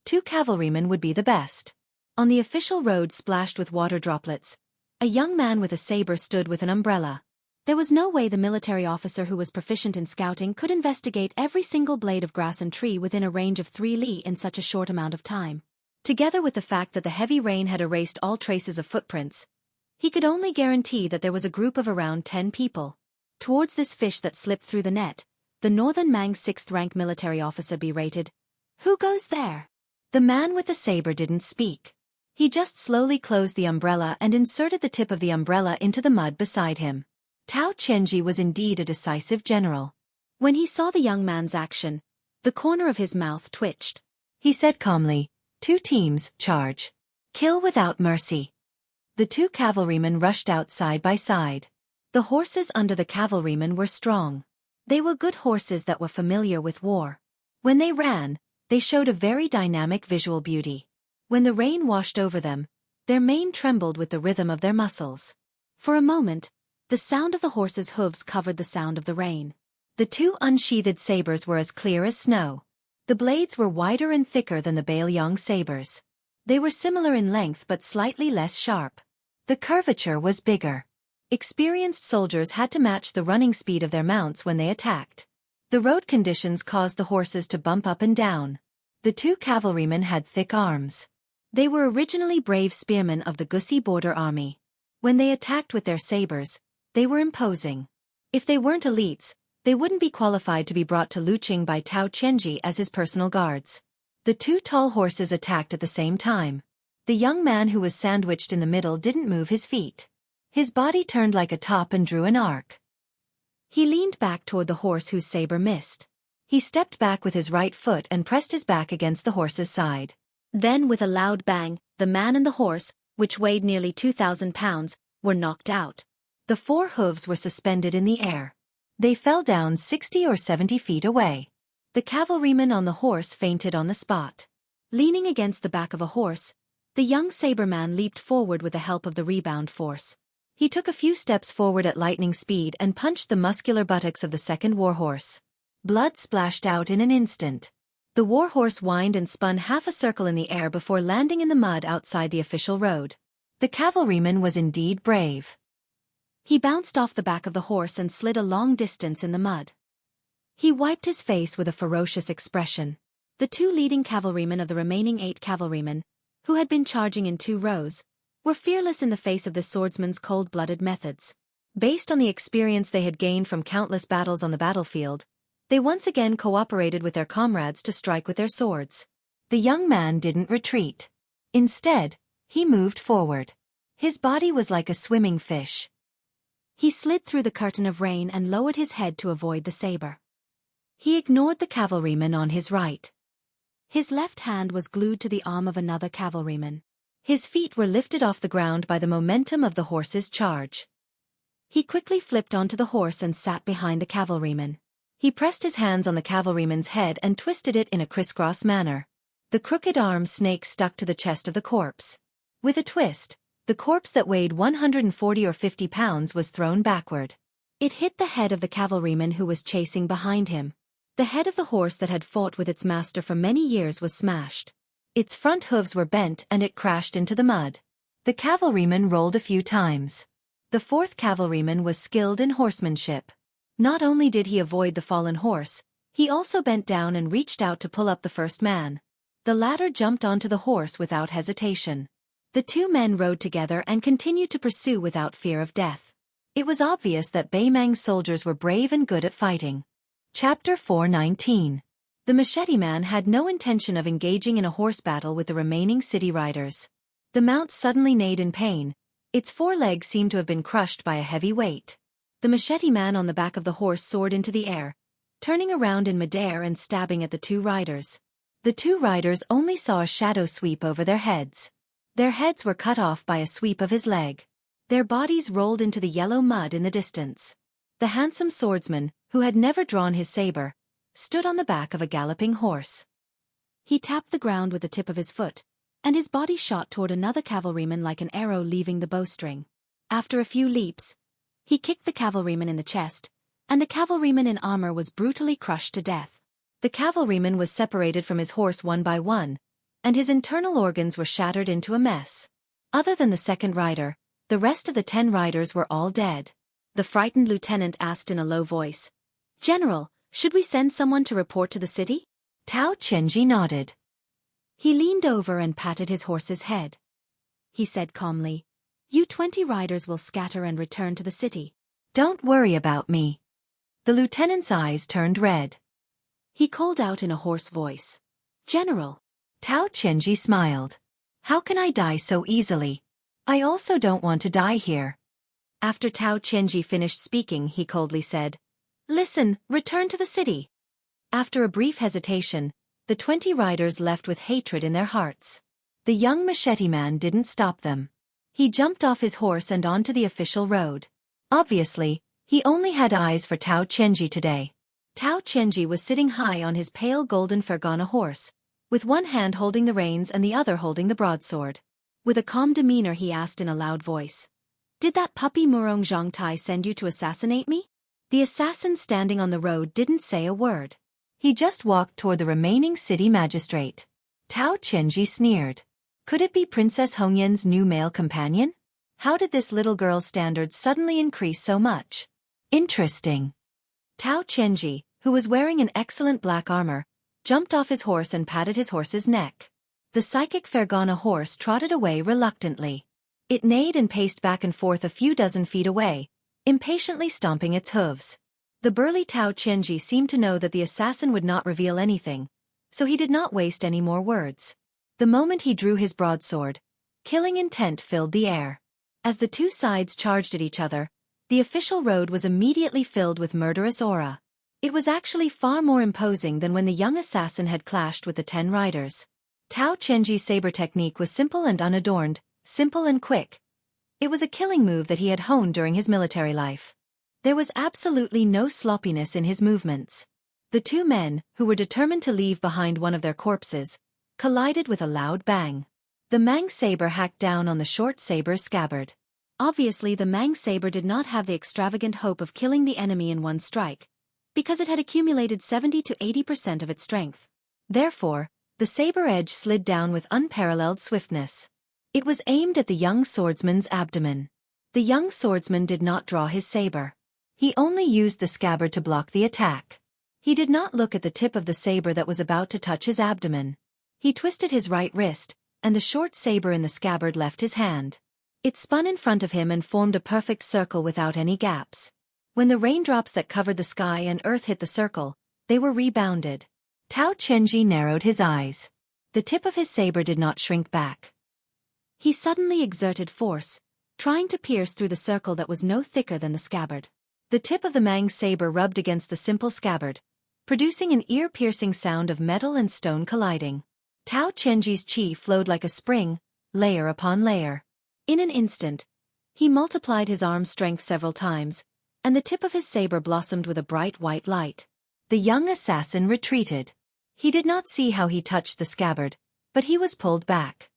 2 cavalrymen would be the best. On the official road splashed with water droplets, a young man with a saber stood with an umbrella. There was no way the military officer who was proficient in scouting could investigate every single blade of grass and tree within a range of 3 li in such a short amount of time. Together with the fact that the heavy rain had erased all traces of footprints, he could only guarantee that there was a group of around 10 people. Towards this fish that slipped through the net, the Northern Mang's 6th-rank military officer berated, "Who goes there?" The man with the saber didn't speak. He just slowly closed the umbrella and inserted the tip of the umbrella into the mud beside him. Tao Chenji was indeed a decisive general. When he saw the young man's action, the corner of his mouth twitched. He said calmly, "2 teams, charge. Kill without mercy." The 2 cavalrymen rushed out side by side. The horses under the cavalrymen were strong. They were good horses that were familiar with war. When they ran, they showed a very dynamic visual beauty. When the rain washed over them, their mane trembled with the rhythm of their muscles. For a moment, the sound of the horses' hooves covered the sound of the rain. The 2 unsheathed sabers were as clear as snow. The blades were wider and thicker than the Baelyong sabers. They were similar in length but slightly less sharp. The curvature was bigger. Experienced soldiers had to match the running speed of their mounts when they attacked. The road conditions caused the horses to bump up and down. The 2 cavalrymen had thick arms. They were originally brave spearmen of the Gussi border army. When they attacked with their sabers, they were imposing. If they weren't elites, they wouldn't be qualified to be brought to Luqing by Tao Chenji as his personal guards. The 2 tall horses attacked at the same time. The young man who was sandwiched in the middle didn't move his feet. His body turned like a top and drew an arc. He leaned back toward the horse whose saber missed. He stepped back with his right foot and pressed his back against the horse's side. Then with a loud bang, the man and the horse, which weighed nearly 2,000 pounds, were knocked out. The 4 hooves were suspended in the air. They fell down 60 or 70 feet away. The cavalryman on the horse fainted on the spot. Leaning against the back of a horse, the young saberman leaped forward with the help of the rebound force. He took a few steps forward at lightning speed and punched the muscular buttocks of the second warhorse. Blood splashed out in an instant. The warhorse whined and spun half a circle in the air before landing in the mud outside the official road. The cavalryman was indeed brave. He bounced off the back of the horse and slid a long distance in the mud. He wiped his face with a ferocious expression. The 2 leading cavalrymen of the remaining 8 cavalrymen, who had been charging in 2 rows, were fearless in the face of the swordsman's cold-blooded methods. Based on the experience they had gained from countless battles on the battlefield, they once again cooperated with their comrades to strike with their swords. The young man didn't retreat. Instead, he moved forward. His body was like a swimming fish. He slid through the curtain of rain and lowered his head to avoid the saber. He ignored the cavalryman on his right. His left hand was glued to the arm of another cavalryman. His feet were lifted off the ground by the momentum of the horse's charge. He quickly flipped onto the horse and sat behind the cavalryman. He pressed his hands on the cavalryman's head and twisted it in a crisscross manner. The crooked arm snake stuck to the chest of the corpse. With a twist, the corpse that weighed 140 or 50 pounds was thrown backward. It hit the head of the cavalryman who was chasing behind him. The head of the horse that had fought with its master for many years was smashed. Its front hooves were bent and it crashed into the mud. The cavalryman rolled a few times. The 4th cavalryman was skilled in horsemanship. Not only did he avoid the fallen horse, he also bent down and reached out to pull up the first man. The latter jumped onto the horse without hesitation. The 2 men rode together and continued to pursue without fear of death. It was obvious that Baymang's soldiers were brave and good at fighting. Chapter 419. The machete man had no intention of engaging in a horse battle with the remaining city riders. The mount suddenly neighed in pain. Its 4 legs seemed to have been crushed by a heavy weight. The machete man on the back of the horse soared into the air, turning around in midair and stabbing at the 2 riders. The 2 riders only saw a shadow sweep over their heads. Their heads were cut off by a sweep of his leg. Their bodies rolled into the yellow mud in the distance. The handsome swordsman, who had never drawn his saber, stood on the back of a galloping horse. He tapped the ground with the tip of his foot, and his body shot toward another cavalryman like an arrow leaving the bowstring. After a few leaps, he kicked the cavalryman in the chest, and the cavalryman in armor was brutally crushed to death. The cavalryman was separated from his horse one by one, and his internal organs were shattered into a mess. Other than the second rider, the rest of the 10 riders were all dead. The frightened lieutenant asked in a low voice, "General, should we send someone to report to the city?" Tao Chenji nodded. He leaned over and patted his horse's head. He said calmly, "You 20 riders will scatter and return to the city. Don't worry about me." The lieutenant's eyes turned red. He called out in a hoarse voice, "General." Tao Chenji smiled. "How can I die so easily? I also don't want to die here." After Tao Chenji finished speaking, he coldly said, "Listen, return to the city." After a brief hesitation, the 20 riders left with hatred in their hearts. The young machete man didn't stop them. He jumped off his horse and onto the official road. Obviously, he only had eyes for Tao Chenji today. Tao Chenji was sitting high on his pale golden Fergana horse, with one hand holding the reins and the other holding the broadsword. With a calm demeanor he asked in a loud voice, "Did that puppy Murong Zhongtai send you to assassinate me?" The assassin standing on the road didn't say a word. He just walked toward the remaining city magistrate. Tao Chenji sneered. Could it be Princess Hongyan's new male companion? How did this little girl's standards suddenly increase so much? Interesting. Tao Chenji, who was wearing an excellent black armor, jumped off his horse and patted his horse's neck. The psychic Fergana horse trotted away reluctantly. It neighed and paced back and forth a few dozen feet away, impatiently stomping its hooves. The burly Tao Chenji seemed to know that the assassin would not reveal anything, so he did not waste any more words. The moment he drew his broadsword, killing intent filled the air. As the two sides charged at each other, the official road was immediately filled with murderous aura. It was actually far more imposing than when the young assassin had clashed with the 10 riders. Tao Chenji's saber technique was simple and unadorned, simple and quick. It was a killing move that he had honed during his military life. There was absolutely no sloppiness in his movements. The two men, who were determined to leave behind one of their corpses, collided with a loud bang. The Mang saber hacked down on the short saber's scabbard. Obviously the Mang saber did not have the extravagant hope of killing the enemy in one strike, because it had accumulated 70 to 80% of its strength. Therefore, the saber edge slid down with unparalleled swiftness. It was aimed at the young swordsman's abdomen. The young swordsman did not draw his saber. He only used the scabbard to block the attack. He did not look at the tip of the saber that was about to touch his abdomen. He twisted his right wrist, and the short saber in the scabbard left his hand. It spun in front of him and formed a perfect circle without any gaps. When the raindrops that covered the sky and earth hit the circle, they were rebounded. Tao Chenji narrowed his eyes. The tip of his saber did not shrink back. He suddenly exerted force, trying to pierce through the circle that was no thicker than the scabbard. The tip of the Mang saber rubbed against the simple scabbard, producing an ear-piercing sound of metal and stone colliding. Tao Chenji's chi flowed like a spring, layer upon layer. In an instant, he multiplied his arm strength several times, and the tip of his saber blossomed with a bright white light. The young assassin retreated. He did not see how he touched the scabbard, but he was pulled back.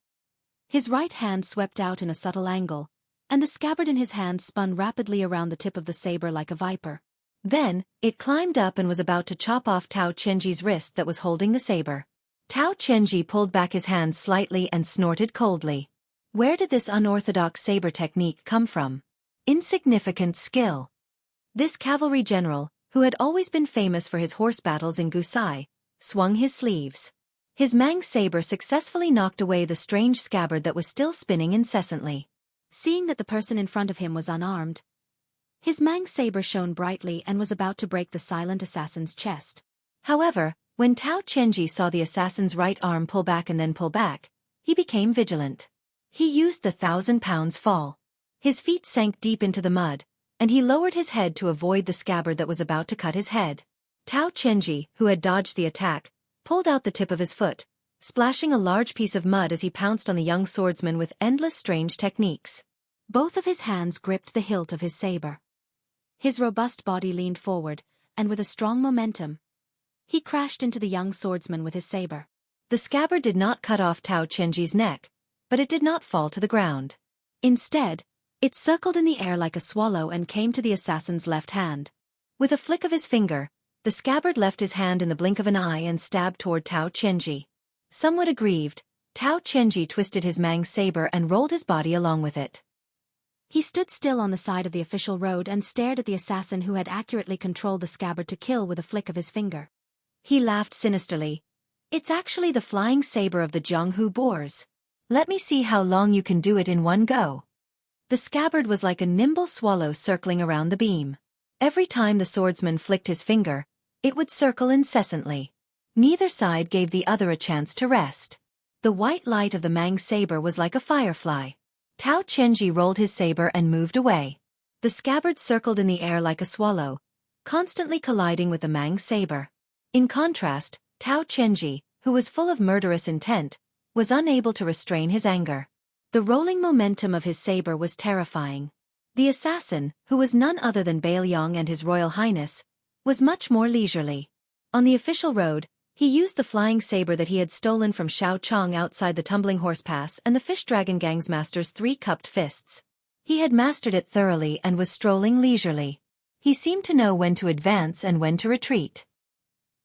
His right hand swept out in a subtle angle, and the scabbard in his hand spun rapidly around the tip of the saber like a viper. Then, it climbed up and was about to chop off Tao Chenji's wrist that was holding the saber. Tao Chenji pulled back his hand slightly and snorted coldly. Where did this unorthodox saber technique come from? Insignificant skill. This cavalry general, who had always been famous for his horse battles in Gusai, swung his sleeves. His Mang saber successfully knocked away the strange scabbard that was still spinning incessantly. Seeing that the person in front of him was unarmed, his Mang saber shone brightly and was about to break the silent assassin's chest. However, when Tao Chenji saw the assassin's right arm pull back and then pull back, he became vigilant. He used the 1,000-pounds fall. His feet sank deep into the mud, and he lowered his head to avoid the scabbard that was about to cut his head. Tao Chenji, who had dodged the attack, pulled out the tip of his foot, splashing a large piece of mud as he pounced on the young swordsman with endless strange techniques. Both of his hands gripped the hilt of his saber. His robust body leaned forward, and with a strong momentum, he crashed into the young swordsman with his saber. The scabbard did not cut off Tao Chenji's neck, but it did not fall to the ground. Instead, it circled in the air like a swallow and came to the assassin's left hand. With a flick of his finger, the scabbard left his hand in the blink of an eye and stabbed toward Tao Chenji. Somewhat aggrieved, Tao Chenji twisted his Mang saber and rolled his body along with it. He stood still on the side of the official road and stared at the assassin who had accurately controlled the scabbard to kill with a flick of his finger. He laughed sinisterly. It's actually the flying saber of the Jianghu boars. Let me see how long you can do it in one go. The scabbard was like a nimble swallow circling around the beam. Every time the swordsman flicked his finger, it would circle incessantly. Neither side gave the other a chance to rest. The white light of the Mang saber was like a firefly. Tao Chenji rolled his saber and moved away. The scabbard circled in the air like a swallow, constantly colliding with the Mang saber. In contrast, Tao Chenji, who was full of murderous intent, was unable to restrain his anger. The rolling momentum of his saber was terrifying. The assassin, who was none other than Bailiang and His Royal Highness, was much more leisurely. On the official road, he used the flying saber that he had stolen from Xiao Chong outside the Tumbling Horse Pass and the Fish Dragon Gang's master's three-cupped fists. He had mastered it thoroughly and was strolling leisurely. He seemed to know when to advance and when to retreat.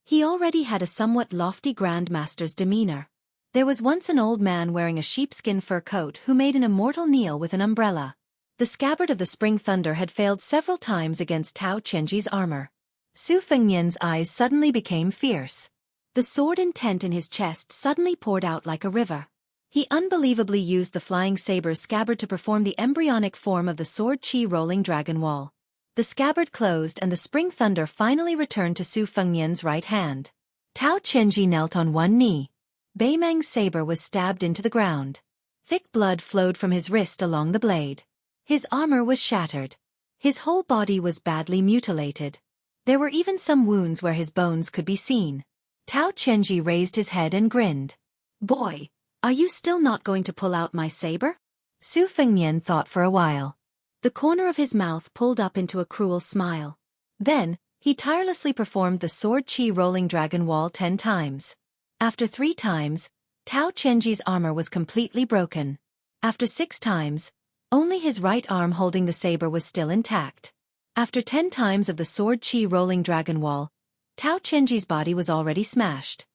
He already had a somewhat lofty Grand Master's demeanor. There was once an old man wearing a sheepskin fur coat who made an immortal kneel with an umbrella. The scabbard of the Spring Thunder had failed several times against Tao Chenji's armor. Su Fengnian's eyes suddenly became fierce. The sword intent in his chest suddenly poured out like a river. He unbelievably used the flying saber's scabbard to perform the embryonic form of the sword chi rolling dragon wall. The scabbard closed and the Spring Thunder finally returned to Su Fengnian's right hand. Tao Chenji knelt on one knee. Bei Mang's saber was stabbed into the ground. Thick blood flowed from his wrist along the blade. His armor was shattered. His whole body was badly mutilated. There were even some wounds where his bones could be seen. Tao Chenji raised his head and grinned. Boy, are you still not going to pull out my saber? Su Fengnian thought for a while. The corner of his mouth pulled up into a cruel smile. Then, he tirelessly performed the sword chi rolling dragon wall 10 times. After 3 times, Tao Chenji's armor was completely broken. After 6 times, only his right arm holding the saber was still intact. After 10 times of the sword chi rolling dragon wall, Tao Chenji's body was already smashed.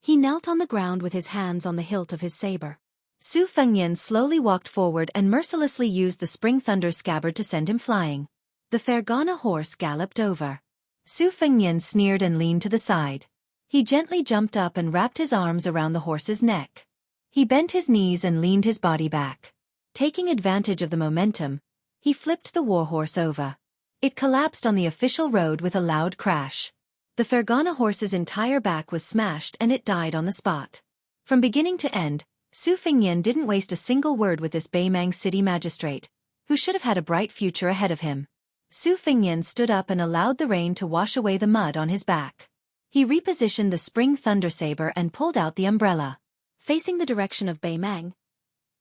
He knelt on the ground with his hands on the hilt of his saber. Su Fengnian slowly walked forward and mercilessly used the Spring Thunder's scabbard to send him flying. The Fergana horse galloped over. Su Fengnian sneered and leaned to the side. He gently jumped up and wrapped his arms around the horse's neck. He bent his knees and leaned his body back. Taking advantage of the momentum, he flipped the warhorse over. It collapsed on the official road with a loud crash. The Fergana horse's entire back was smashed and it died on the spot. From beginning to end, Su Fengnian didn't waste a single word with this Beimang city magistrate, who should have had a bright future ahead of him. Su Fengnian stood up and allowed the rain to wash away the mud on his back. He repositioned the Spring Thunder saber and pulled out the umbrella. Facing the direction of Beimang,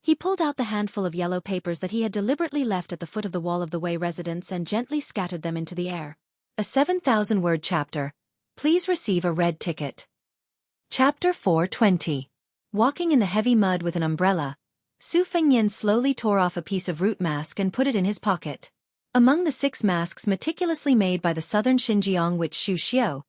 he pulled out the handful of yellow papers that he had deliberately left at the foot of the wall of the Wei residence and gently scattered them into the air. A 7,000-word chapter. Please receive a red ticket. Chapter 420. Walking in the heavy mud with an umbrella, Su Fengnian slowly tore off a piece of root mask and put it in his pocket. Among the 6 masks meticulously made by the southern Xinjiang witch Xu Xiu,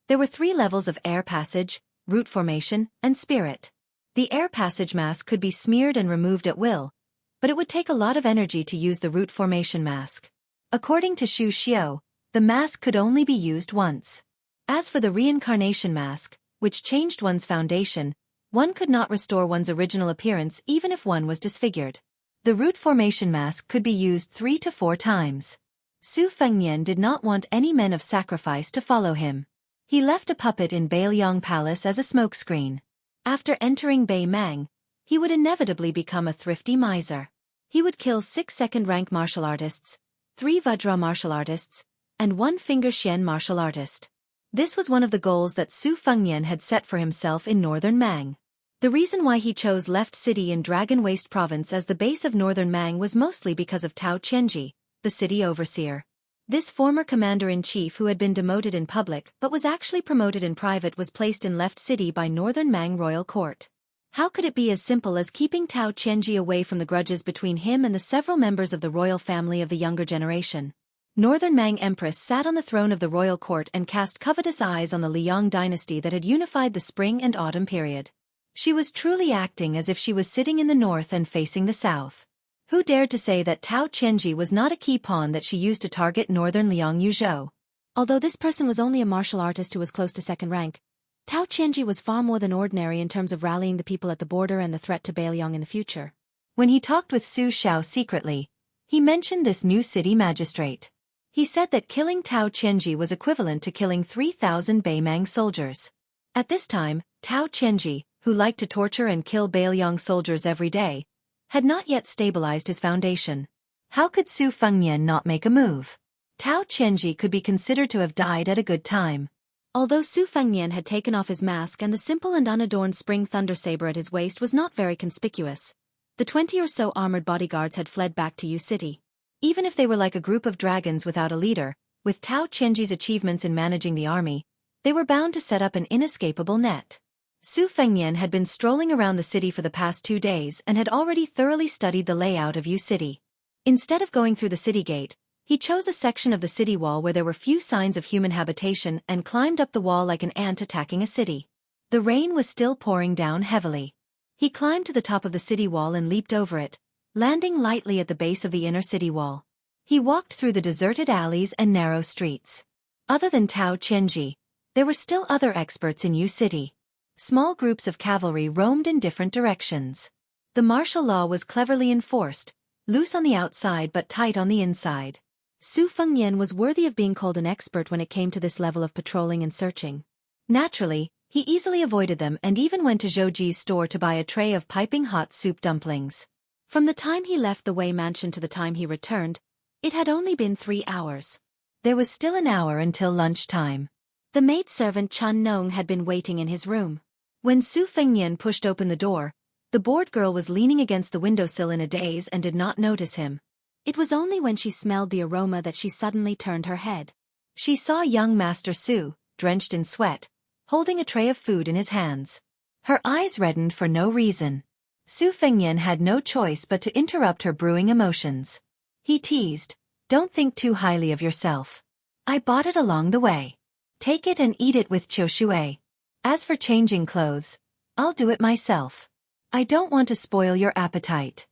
there were 3 levels of air passage, root formation, and spirit. The air passage mask could be smeared and removed at will, but it would take a lot of energy to use the root formation mask. According to Xu Xiu, the mask could only be used once. As for the reincarnation mask, which changed one's foundation, one could not restore one's original appearance even if one was disfigured. The root formation mask could be used 3 to 4 times. Su Fengnian did not want any men of sacrifice to follow him. He left a puppet in Bailiang Palace as a smokescreen. After entering Beimang, he would inevitably become a thrifty miser. He would kill 6 second-rank martial artists, 3 Vajra martial artists, and 1 Finger Xian martial artist. This was one of the goals that Su Fengnian had set for himself in northern Mang. The reason why he chose Left City in Dragon Waste Province as the base of Northern Mang was mostly because of Tao Qianji, the city overseer. This former commander-in-chief who had been demoted in public but was actually promoted in private was placed in Left City by Northern Mang Royal Court. How could it be as simple as keeping Tao Qianji away from the grudges between him and the several members of the royal family of the younger generation? Northern Mang Empress sat on the throne of the royal court and cast covetous eyes on the Liang dynasty that had unified the spring and autumn period. She was truly acting as if she was sitting in the north and facing the south. Who dared to say that Tao Qianji was not a key pawn that she used to target Northern Liang Yuzhou? Although this person was only a martial artist who was close to second rank, Tao Qianji was far more than ordinary in terms of rallying the people at the border and the threat to Beiliang in the future. When he talked with Su Xiao secretly, he mentioned this new city magistrate. He said that killing Tao Qianji was equivalent to killing 3,000 Beimang soldiers. At this time, Tao Qianji, who liked to torture and kill Beiliang soldiers every day, had not yet stabilized his foundation. How could Su Fengnian not make a move? Tao Qianji could be considered to have died at a good time. Although Su Fengnian had taken off his mask and the simple and unadorned spring thunder saber at his waist was not very conspicuous, the 20 or so armored bodyguards had fled back to Yu City. Even if they were like a group of dragons without a leader, with Tao Qianji's achievements in managing the army, they were bound to set up an inescapable net. Su Fengnian had been strolling around the city for the past 2 days and had already thoroughly studied the layout of Yu City. Instead of going through the city gate, he chose a section of the city wall where there were few signs of human habitation and climbed up the wall like an ant attacking a city. The rain was still pouring down heavily. He climbed to the top of the city wall and leaped over it, landing lightly at the base of the inner city wall. He walked through the deserted alleys and narrow streets. Other than Tao Qianji, there were still other experts in Yu City. Small groups of cavalry roamed in different directions. The martial law was cleverly enforced, loose on the outside but tight on the inside. Su Fengnian was worthy of being called an expert when it came to this level of patrolling and searching. Naturally, he easily avoided them and even went to Zhouji's store to buy a tray of piping hot soup dumplings. From the time he left the Wei mansion to the time he returned, it had only been 3 hours. There was still an hour until lunchtime. The maidservant Chun Nong had been waiting in his room. When Su Fengnian pushed open the door, the bored girl was leaning against the windowsill in a daze and did not notice him. It was only when she smelled the aroma that she suddenly turned her head. She saw young Master Su, drenched in sweat, holding a tray of food in his hands. Her eyes reddened for no reason. Su Fengnian had no choice but to interrupt her brewing emotions. He teased, "Don't think too highly of yourself. I bought it along the way. Take it and eat it with Qiu Shui. As for changing clothes, I'll do it myself. I don't want to spoil your appetite."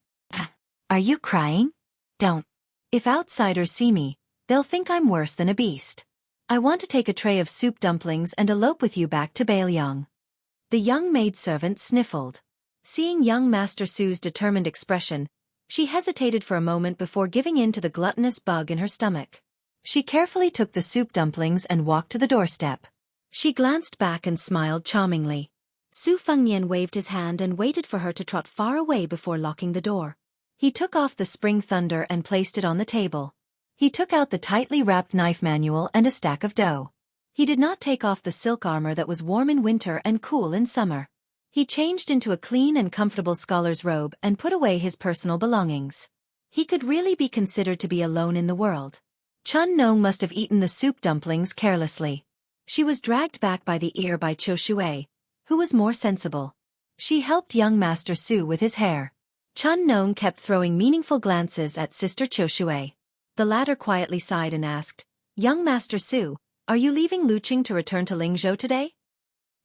"Are you crying? Don't. If outsiders see me, they'll think I'm worse than a beast. I want to take a tray of soup dumplings and elope with you back to Beiliang." The young maidservant sniffled. Seeing young Master Su's determined expression, she hesitated for a moment before giving in to the gluttonous bug in her stomach. She carefully took the soup dumplings and walked to the doorstep. She glanced back and smiled charmingly. Su Fengnian waved his hand and waited for her to trot far away before locking the door. He took off the spring thunder and placed it on the table. He took out the tightly wrapped knife manual and a stack of dough. He did not take off the silk armor that was warm in winter and cool in summer. He changed into a clean and comfortable scholar's robe and put away his personal belongings. He could really be considered to be alone in the world. Chun Nong must have eaten the soup dumplings carelessly. She was dragged back by the ear by Qiu Shui, who was more sensible. She helped young Master Su with his hair. Chun Nong kept throwing meaningful glances at Sister Qiu Shui. The latter quietly sighed and asked, "Young Master Su, are you leaving Luqing to return to Lingzhou today?"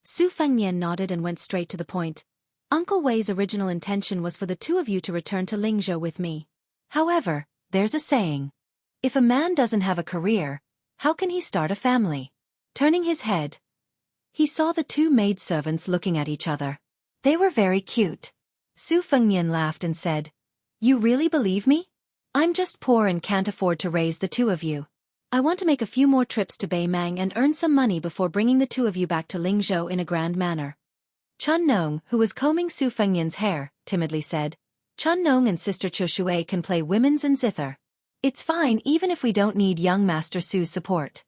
Su Fengnian nodded and went straight to the point. "Uncle Wei's original intention was for the two of you to return to Lingzhou with me. However, there's a saying. If a man doesn't have a career, how can he start a family?" Turning his head, he saw the two maidservants looking at each other. They were very cute. Su Fengnian laughed and said, "You really believe me? I'm just poor and can't afford to raise the two of you. I want to make a few more trips to Beimang and earn some money before bringing the two of you back to Lingzhou in a grand manner." Chun Nong, who was combing Su Fengnian's hair, timidly said, "Chun Nong and Sister Qiu Shui can play women's and zither. It's fine even if we don't need young Master Su's support."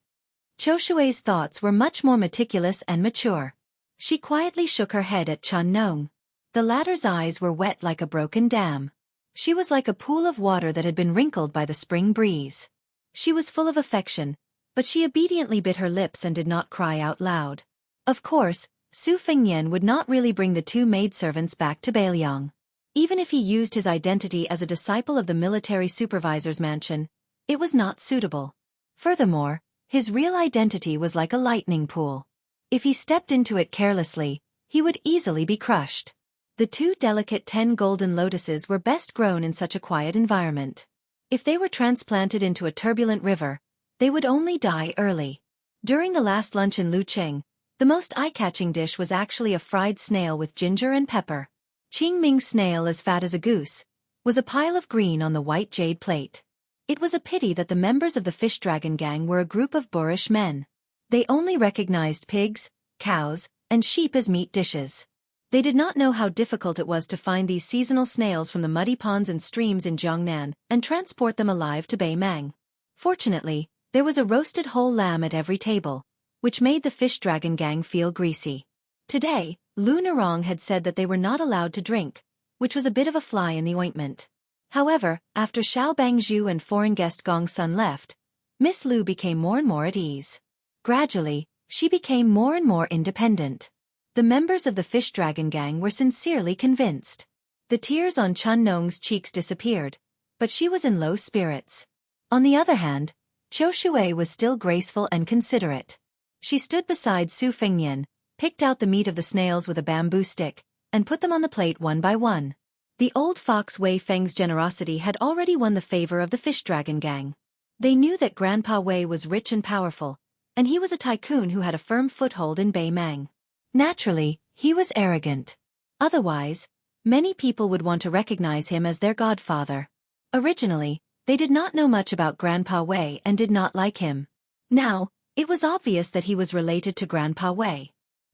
Qiu Shui's thoughts were much more meticulous and mature. She quietly shook her head at Chun Nong. The latter's eyes were wet like a broken dam. She was like a pool of water that had been wrinkled by the spring breeze. She was full of affection, but she obediently bit her lips and did not cry out loud. Of course, Su Fengnian would not really bring the two maidservants back to Bailiang. Even if he used his identity as a disciple of the military supervisor's mansion, it was not suitable. Furthermore, his real identity was like a lightning pool. If he stepped into it carelessly, he would easily be crushed. The two delicate 10 golden lotuses were best grown in such a quiet environment. If they were transplanted into a turbulent river, they would only die early. During the last lunch in Lucheng, the most eye-catching dish was actually a fried snail with ginger and pepper. Qingming's snail, as fat as a goose, was a pile of green on the white jade plate. It was a pity that the members of the Fish Dragon Gang were a group of boorish men. They only recognized pigs, cows, and sheep as meat dishes. They did not know how difficult it was to find these seasonal snails from the muddy ponds and streams in Jiangnan and transport them alive to Beimang. Fortunately, there was a roasted whole lamb at every table, which made the Fish Dragon Gang feel greasy. Today, Lu Nerong had said that they were not allowed to drink, which was a bit of a fly in the ointment. However, after Xiao Bangzhu and foreign guest Gong Sun left, Miss Lu became more and more at ease. Gradually, she became more and more independent. The members of the Fish Dragon Gang were sincerely convinced. The tears on Chun Nong's cheeks disappeared, but she was in low spirits. On the other hand, Qiu Shui was still graceful and considerate. She stood beside Su Fengnian, picked out the meat of the snails with a bamboo stick, and put them on the plate one by one. The old fox Wei Feng's generosity had already won the favor of the Fish Dragon Gang. They knew that Grandpa Wei was rich and powerful, and he was a tycoon who had a firm foothold in Beimang. Naturally, he was arrogant. Otherwise, many people would want to recognize him as their godfather. Originally, they did not know much about Grandpa Wei and did not like him. Now, it was obvious that he was related to Grandpa Wei.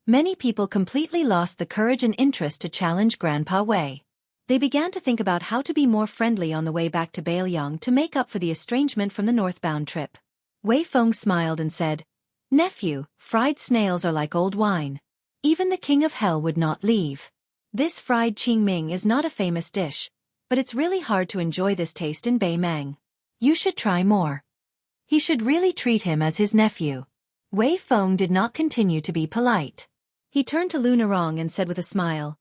Many people completely lost the courage and interest to challenge Grandpa Wei. They began to think about how to be more friendly on the way back to Bailiang to make up for the estrangement from the northbound trip. Wei Feng smiled and said, "Nephew, fried snails are like old wine. Even the king of hell would not leave. This fried qingming is not a famous dish, but it's really hard to enjoy this taste in Beimang. You should try more." He should really treat him as his nephew. Wei Feng did not continue to be polite. He turned to Lu Nerong and said with a smile,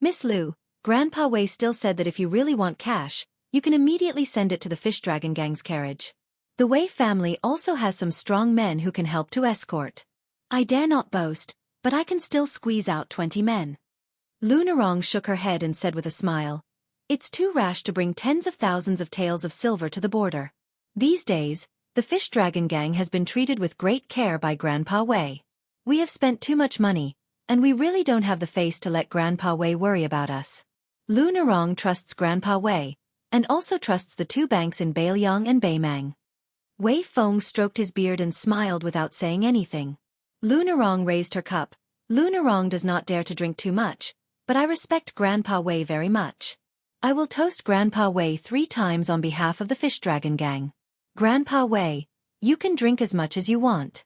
"Miss Lu, Grandpa Wei still said that if you really want cash, you can immediately send it to the Fish Dragon Gang's carriage. The Wei family also has some strong men who can help to escort. I dare not boast, but I can still squeeze out 20 men." Lu Nerong shook her head and said with a smile, "It's too rash to bring tens of thousands of taels of silver to the border. These days, the Fish Dragon Gang has been treated with great care by Grandpa Wei. We have spent too much money, and we really don't have the face to let Grandpa Wei worry about us." Lu Nerong trusts Grandpa Wei, and also trusts the two banks in Bailiang and Beimang. Wei Feng stroked his beard and smiled without saying anything. Lu Nerong raised her cup. "Lu Nerong does not dare to drink too much, but I respect Grandpa Wei very much. I will toast Grandpa Wei 3 times on behalf of the Fish Dragon Gang. Grandpa Wei, you can drink as much as you want."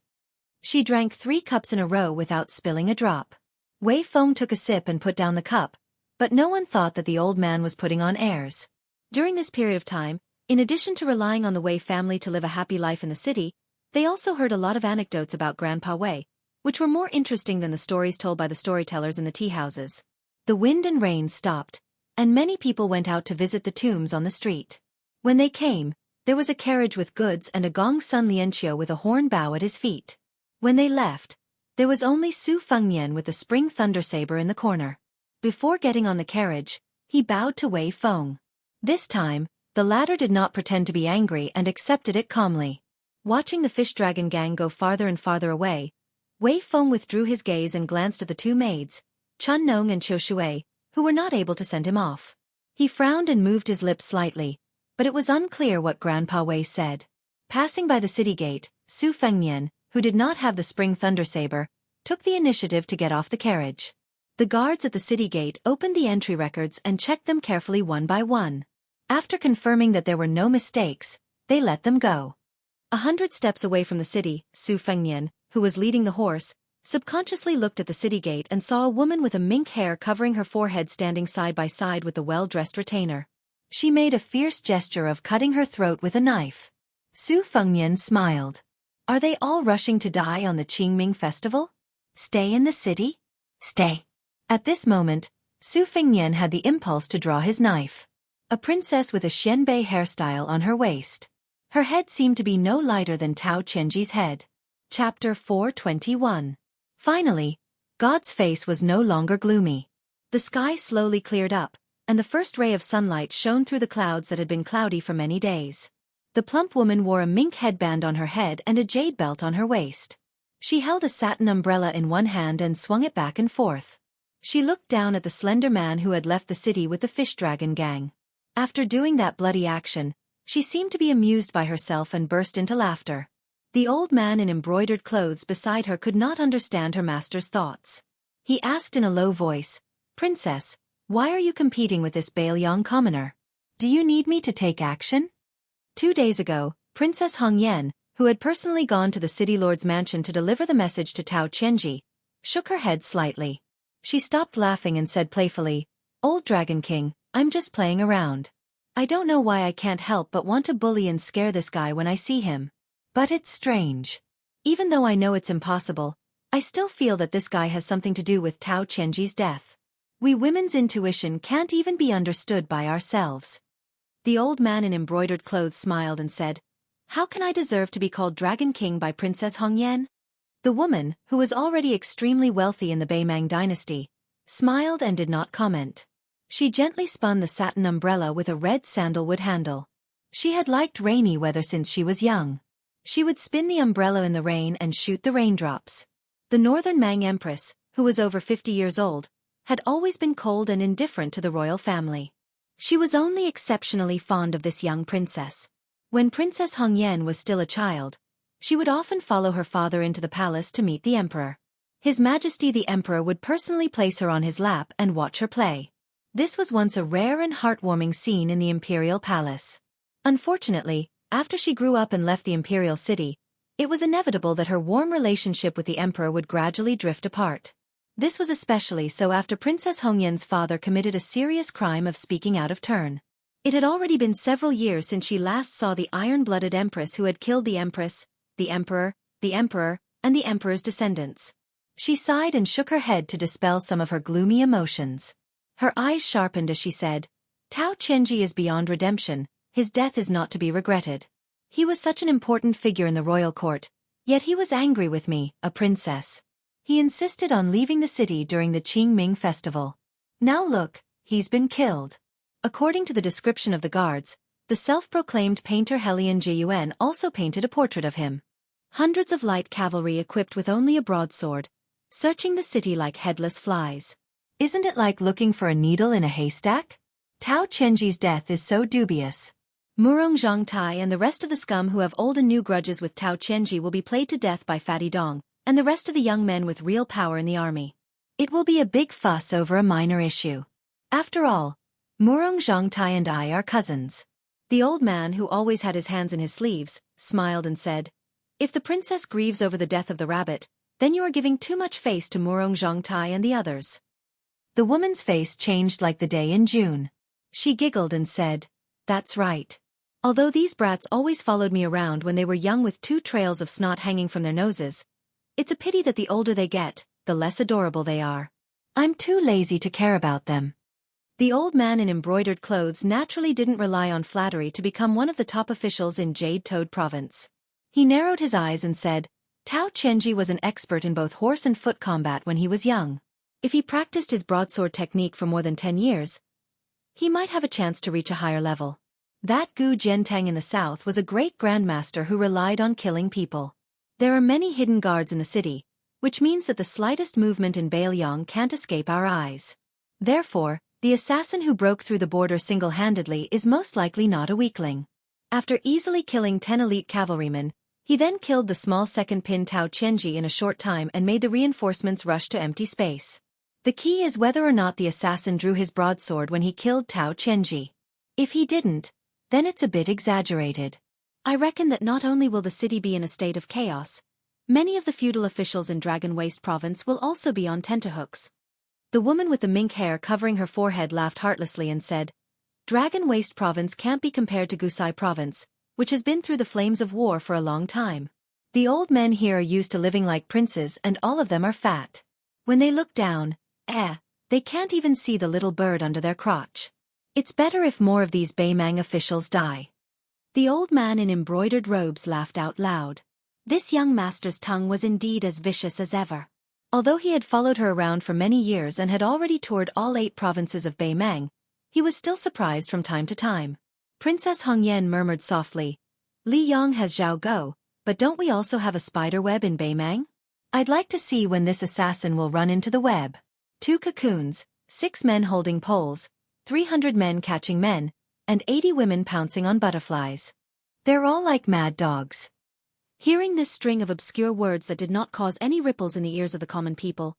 She drank 3 cups in a row without spilling a drop. Wei Feng took a sip and put down the cup, but no one thought that the old man was putting on airs. During this period of time, in addition to relying on the Wei family to live a happy life in the city, they also heard a lot of anecdotes about Grandpa Wei, which were more interesting than the stories told by the storytellers in the tea houses. The wind and rain stopped, and many people went out to visit the tombs on the street. When they came, there was a carriage with goods and a Gong Sun Lianqiu with a horn bow at his feet. When they left, there was only Su Fengnian with the spring thunder saber in the corner. Before getting on the carriage, he bowed to Wei Feng. This time, the latter did not pretend to be angry and accepted it calmly. Watching the Fish Dragon Gang go farther and farther away, Wei Feng withdrew his gaze and glanced at the 2 maids, Chun Nong and Qiu Shui, who were not able to send him off. He frowned and moved his lips slightly, but it was unclear what Grandpa Wei said. Passing by the city gate, Su Fengnian, who did not have the spring thunder saber, took the initiative to get off the carriage. The guards at the city gate opened the entry records and checked them carefully one by one. After confirming that there were no mistakes, they let them go. 100 steps away from the city, Su Fengnian, who was leading the horse, subconsciously looked at the city gate and saw a woman with a mink hair covering her forehead standing side by side with the well-dressed retainer. She made a fierce gesture of cutting her throat with a knife. Su Fengnian smiled. Are they all rushing to die on the Qingming festival? Stay in the city? Stay. At this moment, Su Fengnian had the impulse to draw his knife. A princess with a xianbei hairstyle on her waist. Her head seemed to be no lighter than Tao Chenji's head. Chapter 421. Finally, God's face was no longer gloomy. The sky slowly cleared up, and the first ray of sunlight shone through the clouds that had been cloudy for many days. The plump woman wore a mink headband on her head and a jade belt on her waist. She held a satin umbrella in one hand and swung it back and forth. She looked down at the slender man who had left the city with the fish dragon gang. After doing that bloody action, she seemed to be amused by herself and burst into laughter. The old man in embroidered clothes beside her could not understand her master's thoughts. He asked in a low voice, "Princess, why are you competing with this Bailiang commoner? Do you need me to take action?" 2 days ago, Princess Hong Yan, who had personally gone to the city lord's mansion to deliver the message to Tao Chenji, shook her head slightly. She stopped laughing and said playfully, "Old Dragon King, I'm just playing around. I don't know why I can't help but want to bully and scare this guy when I see him. But it's strange. Even though I know it's impossible, I still feel that this guy has something to do with Tao Chenji's death. We women's intuition can't even be understood by ourselves." The old man in embroidered clothes smiled and said, "How can I deserve to be called Dragon King by Princess Hong Yan?" The woman, who was already extremely wealthy in the Beimang dynasty, smiled and did not comment. She gently spun the satin umbrella with a red sandalwood handle. She had liked rainy weather since she was young. She would spin the umbrella in the rain and shoot the raindrops. The Northern Mang Empress, who was over 50 years old, had always been cold and indifferent to the royal family. She was only exceptionally fond of this young princess. When Princess Hong Yan was still a child, she would often follow her father into the palace to meet the emperor. His Majesty the Emperor would personally place her on his lap and watch her play. This was once a rare and heartwarming scene in the imperial palace. Unfortunately, after she grew up and left the imperial city, it was inevitable that her warm relationship with the emperor would gradually drift apart. This was especially so after Princess Hongyan's father committed a serious crime of speaking out of turn. It had already been several years since she last saw the iron-blooded empress who had killed the empress, the emperor, and the emperor's descendants. She sighed and shook her head to dispel some of her gloomy emotions. Her eyes sharpened as she said, "Tao Chenji is beyond redemption, his death is not to be regretted. He was such an important figure in the royal court, yet he was angry with me, a princess. He insisted on leaving the city during the Qingming festival. Now look, he's been killed." According to the description of the guards, the self-proclaimed painter Helian Jiyuan also painted a portrait of him. Hundreds of light cavalry equipped with only a broadsword, searching the city like headless flies. Isn't it like looking for a needle in a haystack? Tao Chenji's death is so dubious. Murong Zhongtai and the rest of the scum who have old and new grudges with Tao Chenji will be played to death by Fatty Dong, and the rest of the young men with real power in the army. It will be a big fuss over a minor issue. After all, Murong Zhongtai and I are cousins. The old man, who always had his hands in his sleeves, smiled and said, "If the princess grieves over the death of the rabbit, then you are giving too much face to Murong Zhongtai and the others." The woman's face changed like the day in June. She giggled and said, "That's right. Although these brats always followed me around when they were young with 2 trails of snot hanging from their noses, it's a pity that the older they get, the less adorable they are. I'm too lazy to care about them." The old man in embroidered clothes naturally didn't rely on flattery to become one of the top officials in Jade Toad Province. He narrowed his eyes and said, "Tao Chenji was an expert in both horse and foot combat when he was young. If he practiced his broadsword technique for more than 10 years, he might have a chance to reach a higher level. That Gu Jiantang in the south was a great grandmaster who relied on killing people. There are many hidden guards in the city, which means that the slightest movement in Bailiang can't escape our eyes. Therefore, the assassin who broke through the border single-handedly is most likely not a weakling. After easily killing 10 elite cavalrymen, he then killed the small second-pin Tao Chenji in a short time and made the reinforcements rush to empty space. The key is whether or not the assassin drew his broadsword when he killed Tao Chenji. If he didn't, then it's a bit exaggerated. I reckon that not only will the city be in a state of chaos, Many of the feudal officials in Dragon Waste Province will also be on tenterhooks. The woman with the mink hair covering her forehead laughed heartlessly and said, Dragon Waste Province can't be compared to Gusai Province, which has been through the flames of war for a long time. The old men here are used to living like princes and all of them are fat. When they look down, they can't even see the little bird under their crotch. It's better if more of these Baimang officials die. The old man in embroidered robes laughed out loud. This young master's tongue was indeed as vicious as ever. Although he had followed her around for many years and had already toured all 8 provinces of Baimang, he was still surprised from time to time. Princess Hongyan murmured softly, Li Yong has Zhao Go, but don't we also have a spider web in Baimang? I'd like to see when this assassin will run into the web. 2 cocoons, 6 men holding poles, 300 men catching men, and 80 women pouncing on butterflies. They're all like mad dogs. Hearing this string of obscure words that did not cause any ripples in the ears of the common people,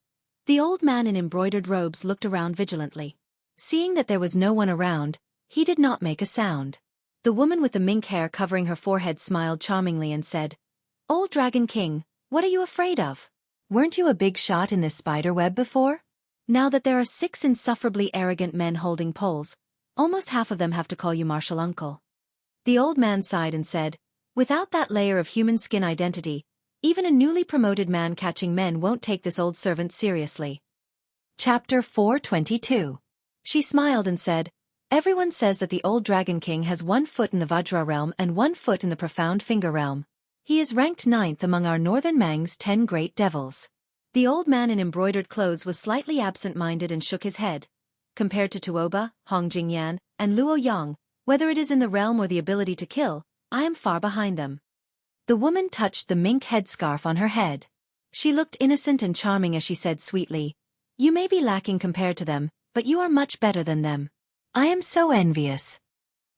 the old man in embroidered robes looked around vigilantly. Seeing that there was no one around, he did not make a sound. The woman with the mink hair covering her forehead smiled charmingly and said, Old Dragon King, what are you afraid of? Weren't you a big shot in this spider web before? Now that there are 6 insufferably arrogant men holding poles, almost half of them have to call you martial uncle. The old man sighed and said, Without that layer of human skin identity, even a newly promoted man catching men won't take this old servant seriously. Chapter 422. She smiled and said, Everyone says that the old Dragon King has 1 foot in the Vajra realm and 1 foot in the Profound Finger realm. He is ranked 9th among our northern Mang's 10 great devils. The old man in embroidered clothes was slightly absent-minded and shook his head. Compared to Tuoba, Hong Jingyan, and Luo Yang, whether it is in the realm or the ability to kill, I am far behind them. The woman touched the mink headscarf on her head. She looked innocent and charming as she said sweetly, You may be lacking compared to them, but you are much better than them. I am so envious.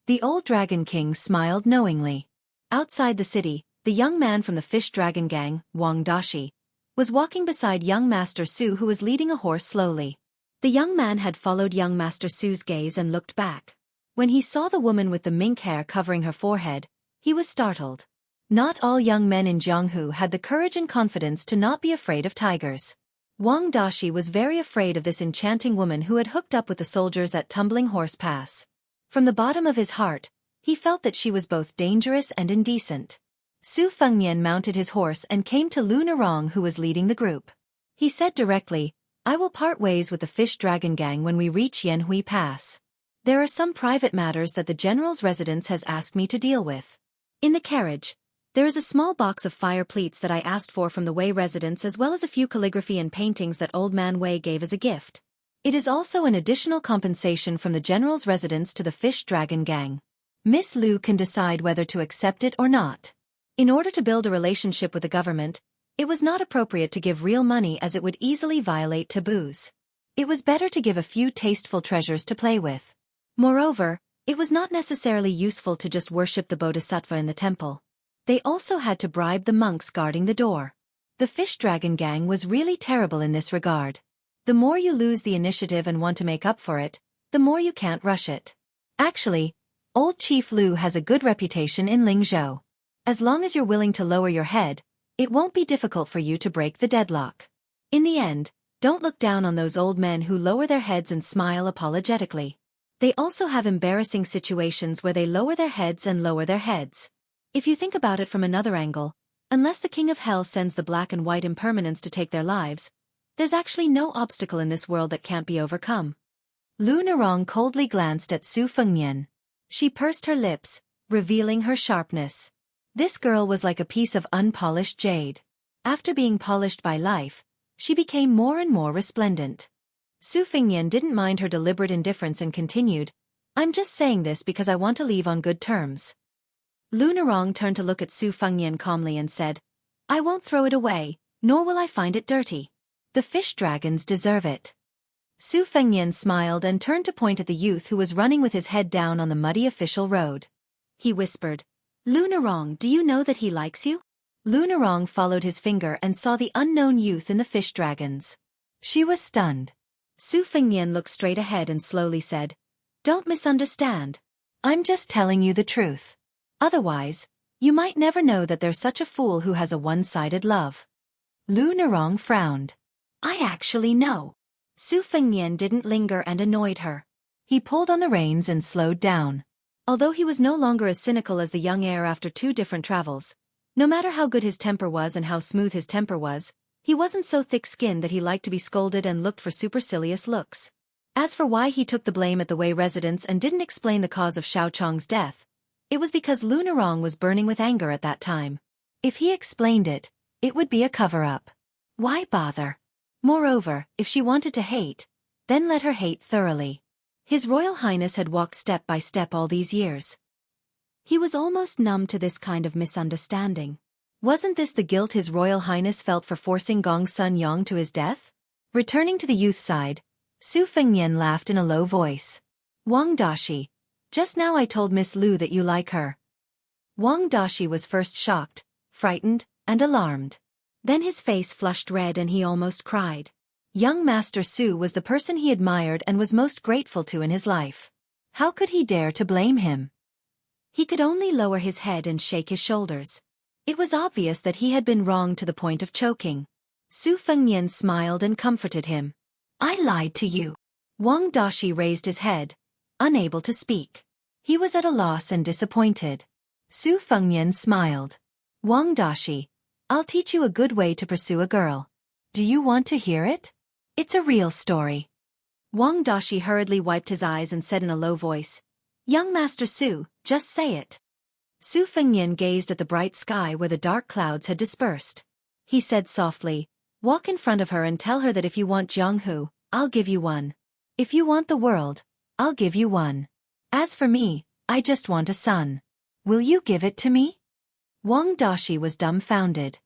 The old Dragon King smiled knowingly. Outside the city, the young man from the Fish Dragon Gang, Wang Dashi, was walking beside young Master Su who was leading a horse slowly. The young man had followed young Master Su's gaze and looked back. When he saw the woman with the mink hair covering her forehead, he was startled. Not all young men in Jianghu had the courage and confidence to not be afraid of tigers. Wang Dashi was very afraid of this enchanting woman who had hooked up with the soldiers at Tumbling Horse Pass. From the bottom of his heart, he felt that she was both dangerous and indecent. Su Fengnian mounted his horse and came to Lu Narong who was leading the group. He said directly, I will part ways with the Fish Dragon Gang when we reach Yanhui Pass. There are some private matters that the general's residence has asked me to deal with. In the carriage, there is a small box of fire pleats that I asked for from the Wei residence as well as a few calligraphy and paintings that Old Man Wei gave as a gift. It is also an additional compensation from the general's residence to the Fish Dragon Gang. Miss Lu can decide whether to accept it or not. In order to build a relationship with the government, it was not appropriate to give real money as it would easily violate taboos. It was better to give a few tasteful treasures to play with. Moreover, it was not necessarily useful to just worship the Bodhisattva in the temple. They also had to bribe the monks guarding the door. The Fish Dragon Gang was really terrible in this regard. The more you lose the initiative and want to make up for it, the more you can't rush it. Actually, old Chief Lu has a good reputation in Lingzhou. As long as you're willing to lower your head, it won't be difficult for you to break the deadlock. In the end, don't look down on those old men who lower their heads and smile apologetically. They also have embarrassing situations where they lower their heads and lower their heads. If you think about it from another angle, unless the King of Hell sends the black and white impermanents to take their lives, there's actually no obstacle in this world that can't be overcome. Lu Narong coldly glanced at Su Fengnian. She pursed her lips, revealing her sharpness. This girl was like a piece of unpolished jade. After being polished by life, she became more and more resplendent. Su Fengnian didn't mind her deliberate indifference and continued, I'm just saying this because I want to leave on good terms. Lu Narong turned to look at Su Fengnian calmly and said, I won't throw it away, nor will I find it dirty. The fish dragons deserve it. Su Fengnian smiled and turned to point at the youth who was running with his head down on the muddy official road. He whispered, Lu Narong, do you know that he likes you? Lu Narong followed his finger and saw the unknown youth in the fish dragons. She was stunned. Su Fengnian looked straight ahead and slowly said, Don't misunderstand. I'm just telling you the truth. Otherwise, You might never know that there's such a fool who has a one-sided love. Lu Nerong frowned. I actually know. Su Fengnian didn't linger and annoyed her. He pulled on the reins and slowed down. Although he was no longer as cynical as the young heir after 2 different travels, no matter how good his temper was and how smooth his temper was, he wasn't so thick-skinned that he liked to be scolded and looked for supercilious looks. As for why he took the blame at the Wei residence and didn't explain the cause of Xiao Chong's death, it was because Lu Nerong was burning with anger at that time. If he explained it, it would be a cover-up. Why bother? Moreover, if she wanted to hate, then let her hate thoroughly. His Royal Highness had walked step by step all these years. He was almost numb to this kind of misunderstanding. Wasn't this the guilt His Royal Highness felt for forcing Gong Sun Yong to his death? Returning to the youth side, Su Fengnian laughed in a low voice. Wang Dashi, just now I told Miss Lu that you like her. Wang Dashi was first shocked, frightened, and alarmed. Then his face flushed red and he almost cried. Young Master Su was the person he admired and was most grateful to in his life. How could he dare to blame him? He could only lower his head and shake his shoulders. It was obvious that he had been wronged to the point of choking. Su Fengnian smiled and comforted him. I lied to you. Wang Dashi raised his head, unable to speak. He was at a loss and disappointed. Su Fengnian smiled. Wang Dashi, I'll teach you a good way to pursue a girl. Do you want to hear it? It's a real story. Wang Dashi hurriedly wiped his eyes and said in a low voice, Young Master Su, just say it. Su Fengnian gazed at the bright sky where the dark clouds had dispersed. He said softly, Walk in front of her and tell her that if you want Jianghu, I'll give you one. If you want the world, I'll give you one. As for me, I just want a son. Will you give it to me? Wang Dashi was dumbfounded.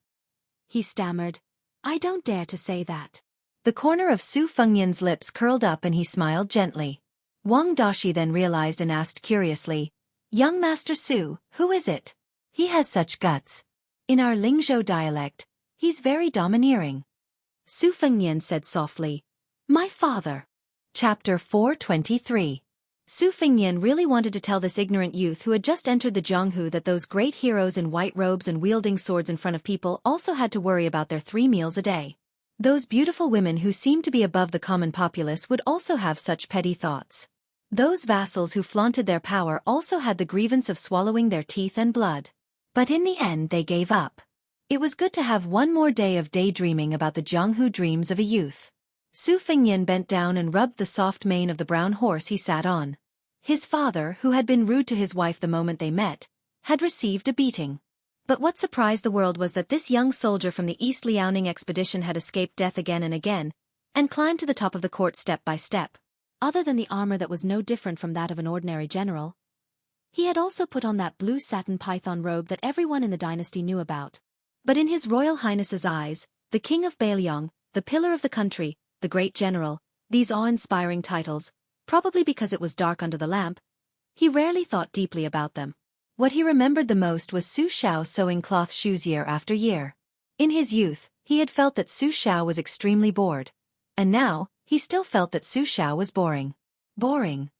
He stammered, I don't dare to say that. The corner of Su Fengnian's lips curled up and he smiled gently. Wang Dashi then realized and asked curiously, Young Master Su, who is it? He has such guts. In our Lingzhou dialect, he's very domineering. Su Fengnian said softly, My father. Chapter 423. Su Fengnian really wanted to tell this ignorant youth who had just entered the Jianghu that those great heroes in white robes and wielding swords in front of people also had to worry about their 3 meals a day. Those beautiful women who seemed to be above the common populace would also have such petty thoughts. Those vassals who flaunted their power also had the grievance of swallowing their teeth and blood. But in the end they gave up. It was good to have one more day of daydreaming about the Jianghu dreams of a youth. Su Fengnian bent down and rubbed the soft mane of the brown horse he sat on. His father, who had been rude to his wife the moment they met, had received a beating. But what surprised the world was that this young soldier from the East Liaoning expedition had escaped death again and again, and climbed to the top of the court step by step. Other than the armor that was no different from that of an ordinary general, he had also put on that blue satin python robe that everyone in the dynasty knew about. But in His Royal Highness's eyes, the King of Bailiang, the pillar of the country, the great general, these awe-inspiring titles, probably because it was dark under the lamp, he rarely thought deeply about them. What he remembered the most was Su Xiao sewing cloth shoes year after year. In his youth, he had felt that Su Xiao was extremely bored. And now, he still felt that Su Xiao was boring. Boring.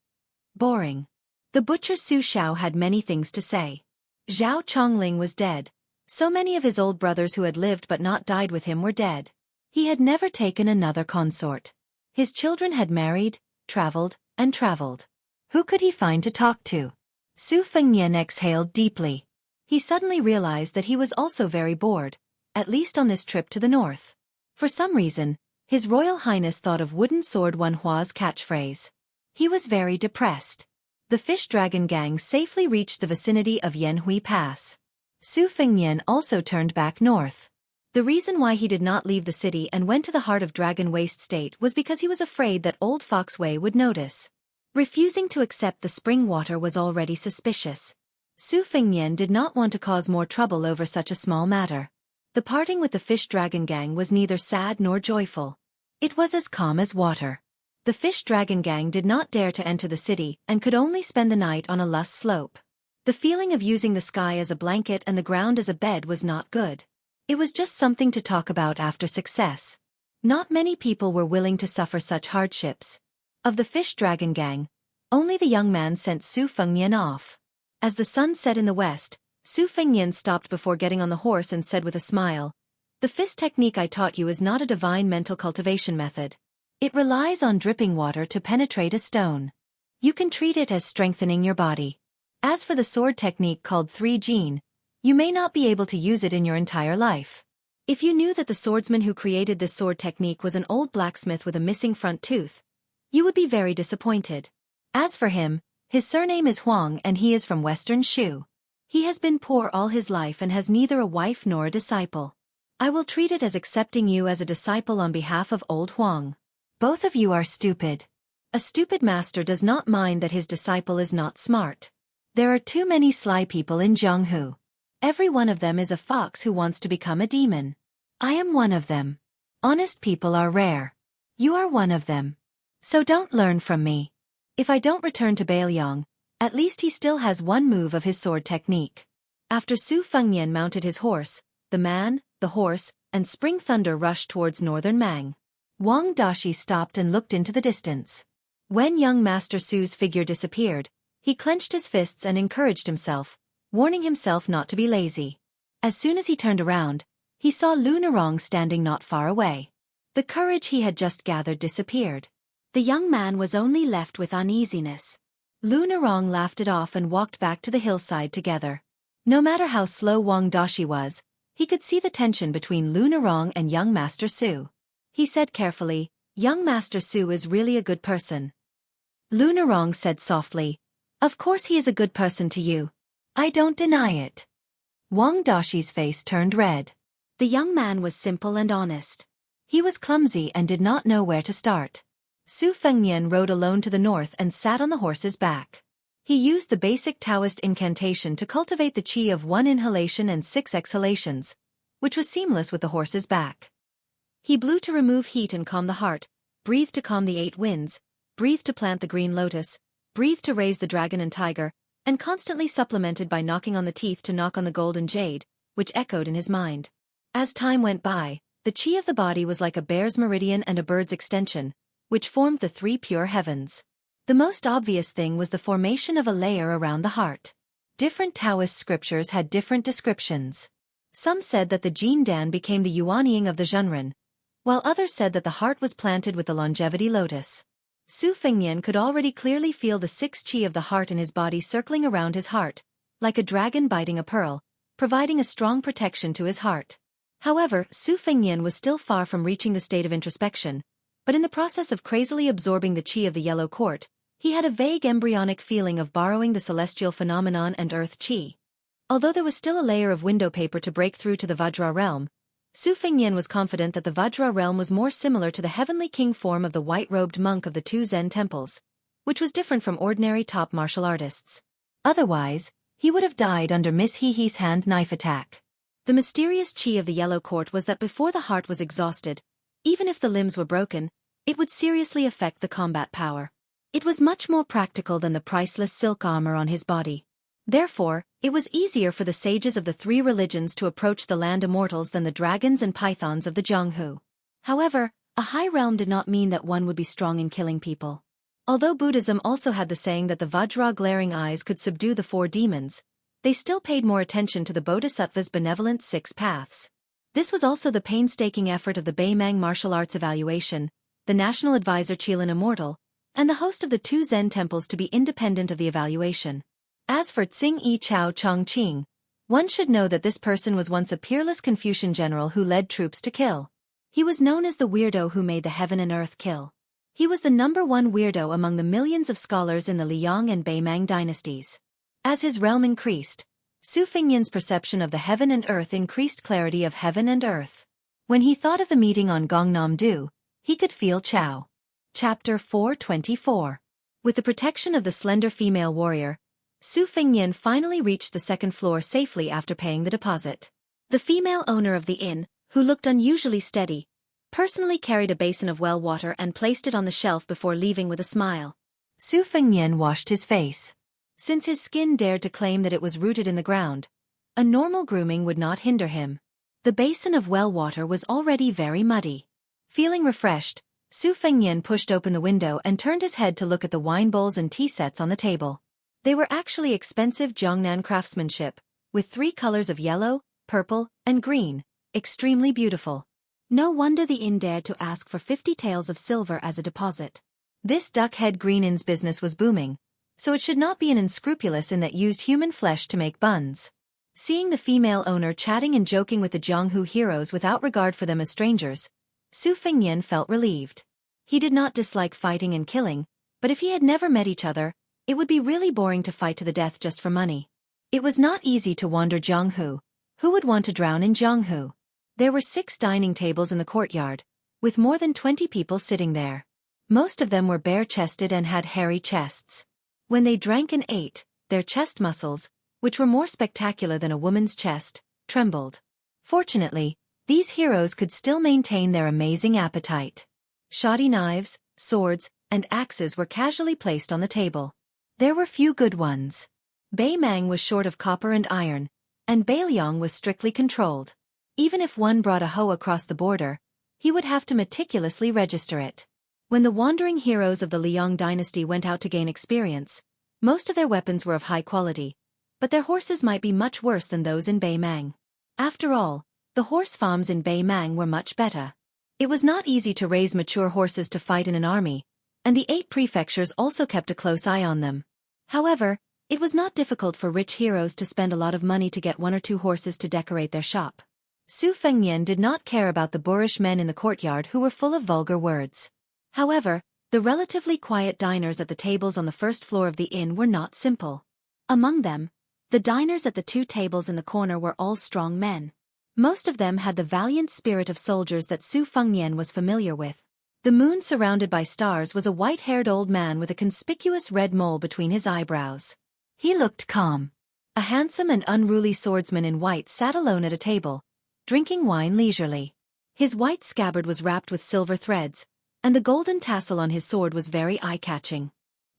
Boring. The butcher Su Xiao had many things to say. Zhao Chongling was dead. So many of his old brothers who had lived but not died with him were dead. He had never taken another consort. His children had married, traveled, and traveled. Who could he find to talk to? Su Fengnian exhaled deeply. He suddenly realized that he was also very bored, at least on this trip to the north. For some reason, His Royal Highness thought of Wooden Sword Wanhua's catchphrase. He was very depressed. The Fish Dragon Gang safely reached the vicinity of Yanhui Pass. Su Fengnian also turned back north. The reason why he did not leave the city and went to the heart of Dragon Waste State was because he was afraid that Old Fox Wei would notice. Refusing to accept the spring water was already suspicious. Su Fengnian did not want to cause more trouble over such a small matter. The parting with the Fish Dragon Gang was neither sad nor joyful. It was as calm as water. The Fish Dragon Gang did not dare to enter the city and could only spend the night on a lush slope. The feeling of using the sky as a blanket and the ground as a bed was not good. It was just something to talk about after success. Not many people were willing to suffer such hardships. Of the Fish Dragon Gang, only the young man sent Su Fengnian off. As the sun set in the west, Su Fengnian stopped before getting on the horse and said with a smile, "The fist technique I taught you is not a divine mental cultivation method. It relies on dripping water to penetrate a stone. You can treat it as strengthening your body. As for the sword technique called 3 Jin, you may not be able to use it in your entire life. If you knew that the swordsman who created this sword technique was an old blacksmith with a missing front tooth, you would be very disappointed. As for him, his surname is Huang and he is from Western Shu. He has been poor all his life and has neither a wife nor a disciple. I will treat it as accepting you as a disciple on behalf of old Huang. Both of you are stupid. A stupid master does not mind that his disciple is not smart. There are too many sly people in Jianghu. Every one of them is a fox who wants to become a demon. I am one of them. Honest people are rare. You are one of them. So don't learn from me. If I don't return to Bailiang, at least he still has one move of his sword technique." After Su Fengnian mounted his horse, the man, the horse, and Spring Thunder rushed towards northern Mang. Wang Dashi stopped and looked into the distance. When young Master Su's figure disappeared, he clenched his fists and encouraged himself, warning himself not to be lazy. As soon as he turned around, he saw Lu Nerong standing not far away. The courage he had just gathered disappeared. The young man was only left with uneasiness. Lu Nerong laughed it off and walked back to the hillside together. No matter how slow Wang Dashi was, he could see the tension between Lu Nerong and young Master Su. He said carefully, "Young Master Su is really a good person." Lu Nerong said softly, "Of course he is a good person to you. I don't deny it." Wang Dashi's face turned red. The young man was simple and honest. He was clumsy and did not know where to start. Su Fengnian rode alone to the north and sat on the horse's back. He used the basic Taoist incantation to cultivate the qi of 1 inhalation and 6 exhalations, which was seamless with the horse's back. He blew to remove heat and calm the heart, breathed to calm the 8 winds, breathed to plant the green lotus, breathed to raise the dragon and tiger, and constantly supplemented by knocking on the teeth to knock on the golden jade, which echoed in his mind. As time went by, the qi of the body was like a bear's meridian and a bird's extension, which formed the 3 pure heavens. The most obvious thing was the formation of a layer around the heart. Different Taoist scriptures had different descriptions. Some said that the Jin Dan became the Yuanying of the Zhenren, while others said that the heart was planted with the longevity lotus. Su Fengnian could already clearly feel the 6 qi of the heart in his body circling around his heart, like a dragon biting a pearl, providing a strong protection to his heart. However, Su Fengnian was still far from reaching the state of introspection, but in the process of crazily absorbing the qi of the yellow court, he had a vague embryonic feeling of borrowing the celestial phenomenon and earth qi. Although there was still a layer of window paper to break through to the Vajra realm, Su Fengnian was confident that the Vajra realm was more similar to the heavenly king form of the white-robed monk of the 2 Zen temples, which was different from ordinary top martial artists. Otherwise, he would have died under Miss Hehe's hand knife attack. The mysterious qi of the yellow court was that before the heart was exhausted, even if the limbs were broken, it would seriously affect the combat power. It was much more practical than the priceless silk armor on his body. Therefore, it was easier for the sages of the 3 religions to approach the land immortals than the dragons and pythons of the Jianghu. However, a high realm did not mean that one would be strong in killing people. Although Buddhism also had the saying that the Vajra glaring eyes could subdue the 4 demons, they still paid more attention to the Bodhisattva's benevolent 6 paths. This was also the painstaking effort of the Beimang Martial Arts Evaluation, the National Advisor Qilin Immortal, and the host of the 2 Zen temples to be independent of the evaluation. As for Tsing Yi Chao Chongqing, one should know that this person was once a peerless Confucian general who led troops to kill. He was known as the weirdo who made the heaven and earth kill. He was the #1 weirdo among the millions of scholars in the Liang and Beimang dynasties. As his realm increased, Su Fengnian's perception of the heaven and earth increased clarity of heaven and earth. When he thought of the meeting on Gongnam-do, he could feel Chao. Chapter 424. With the protection of the slender female warrior, Su Fengnian finally reached the 2nd floor safely after paying the deposit. The female owner of the inn, who looked unusually steady, personally carried a basin of well water and placed it on the shelf before leaving with a smile. Su Fengnian washed his face. Since his skin dared to claim that it was rooted in the ground, a normal grooming would not hinder him. The basin of well water was already very muddy. Feeling refreshed, Su Fengnian pushed open the window and turned his head to look at the wine bowls and tea sets on the table. They were actually expensive Jiangnan craftsmanship, with 3 colors of yellow, purple, and green, extremely beautiful. No wonder the inn dared to ask for 50 taels of silver as a deposit. This duck-head green inn's business was booming, so it should not be an unscrupulous inn that used human flesh to make buns. Seeing the female owner chatting and joking with the Jianghu heroes without regard for them as strangers, Su Fengnian felt relieved. He did not dislike fighting and killing, but if he had never met each other, it would be really boring to fight to the death just for money. It was not easy to wander Jianghu. Who would want to drown in Jianghu? There were 6 dining tables in the courtyard, with more than 20 people sitting there. Most of them were bare-chested and had hairy chests. When they drank and ate, their chest muscles, which were more spectacular than a woman's chest, trembled. Fortunately, these heroes could still maintain their amazing appetite. Shoddy knives, swords, and axes were casually placed on the table. There were few good ones. Bei Mang was short of copper and iron, and Bei Liang was strictly controlled. Even if one brought a hoe across the border, he would have to meticulously register it. When the wandering heroes of the Liang dynasty went out to gain experience, most of their weapons were of high quality, but their horses might be much worse than those in Bei Mang. After all, the horse farms in Bei Mang were much better. It was not easy to raise mature horses to fight in an army, and the 8 prefectures also kept a close eye on them. However, it was not difficult for rich heroes to spend a lot of money to get 1 or 2 horses to decorate their shop. Su Fengnian did not care about the boorish men in the courtyard who were full of vulgar words. However, the relatively quiet diners at the tables on the first floor of the inn were not simple. Among them, the diners at the 2 tables in the corner were all strong men. Most of them had the valiant spirit of soldiers that Su Fengnian was familiar with. The moon surrounded by stars was a white-haired old man with a conspicuous red mole between his eyebrows. He looked calm. A handsome and unruly swordsman in white sat alone at a table, drinking wine leisurely. His white scabbard was wrapped with silver threads, and the golden tassel on his sword was very eye-catching.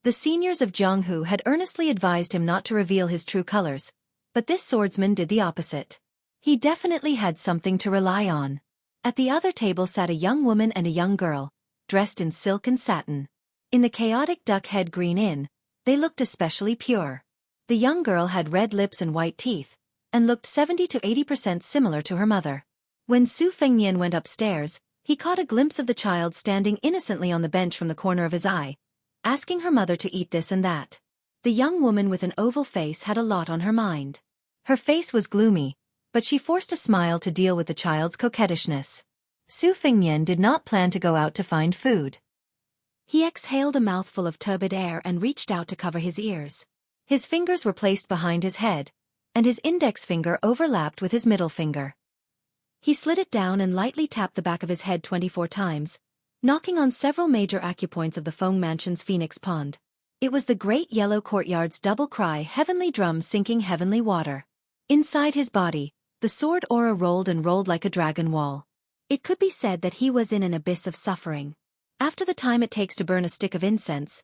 The seniors of Jianghu had earnestly advised him not to reveal his true colors, but this swordsman did the opposite. He definitely had something to rely on. At the other table sat a young woman and a young girl, dressed in silk and satin. In the chaotic duck-head green inn, they looked especially pure. The young girl had red lips and white teeth, and looked 70 to 80% similar to her mother. When Su Fengnian went upstairs, he caught a glimpse of the child standing innocently on the bench from the corner of his eye, asking her mother to eat this and that. The young woman with an oval face had a lot on her mind. Her face was gloomy, but she forced a smile to deal with the child's coquettishness. Su Fengnian did not plan to go out to find food. He exhaled a mouthful of turbid air and reached out to cover his ears. His fingers were placed behind his head, and his index finger overlapped with his middle finger. He slid it down and lightly tapped the back of his head 24 times, knocking on several major acupoints of the Feng Mansion's Phoenix Pond. It was the great yellow courtyard's double cry, heavenly drum sinking heavenly water. Inside his body, the sword aura rolled and rolled like a dragon wall. It could be said that he was in an abyss of suffering. After the time it takes to burn a stick of incense,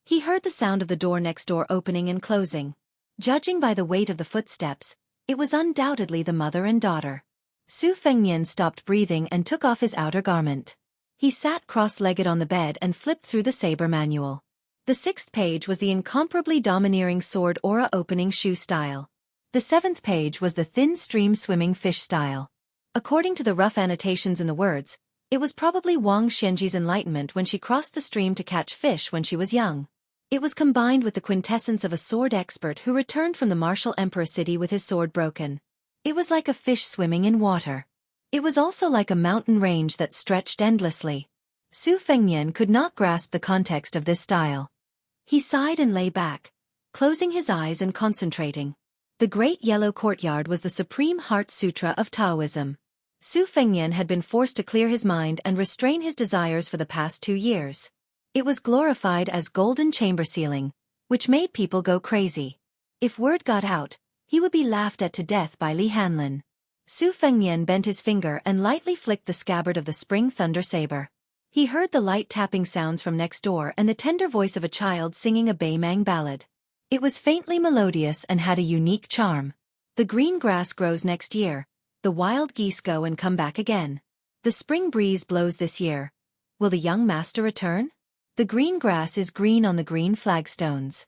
he heard the sound of the door next door opening and closing. Judging by the weight of the footsteps, it was undoubtedly the mother and daughter. Su Fengnian stopped breathing and took off his outer garment. He sat cross-legged on the bed and flipped through the saber manual. The 6th page was the incomparably domineering sword aura opening shoe style. The 7th page was the thin stream swimming fish style. According to the rough annotations in the words, it was probably Wang Xianji's enlightenment when she crossed the stream to catch fish when she was young. It was combined with the quintessence of a sword expert who returned from the martial emperor city with his sword broken. It was like a fish swimming in water. It was also like a mountain range that stretched endlessly. Su Fengnian could not grasp the context of this style. He sighed and lay back, closing his eyes and concentrating. The great yellow courtyard was the supreme heart sutra of Taoism. Su Fengnian had been forced to clear his mind and restrain his desires for the past 2 years. It was glorified as golden chamber ceiling, which made people go crazy. If word got out, he would be laughed at to death by Li Hanlin. Su Fengnian bent his finger and lightly flicked the scabbard of the spring thunder saber. He heard the light tapping sounds from next door and the tender voice of a child singing a Bei Mang ballad. It was faintly melodious and had a unique charm. The green grass grows next year, the wild geese go and come back again. The spring breeze blows this year. Will the young master return? The green grass is green on the green flagstones.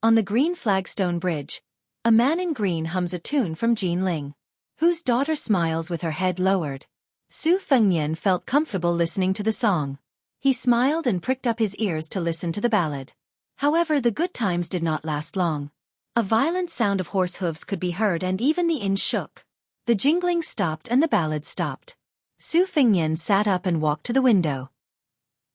On the green flagstone bridge, A man in green hums a tune from Jean Ling, whose daughter smiles with her head lowered. Su Fengnian felt comfortable listening to the song. He smiled and pricked up his ears to listen to the ballad. However, the good times did not last long. A violent sound of horse hooves could be heard and even the inn shook. The jingling stopped and the ballad stopped. Su Fengnian sat up and walked to the window.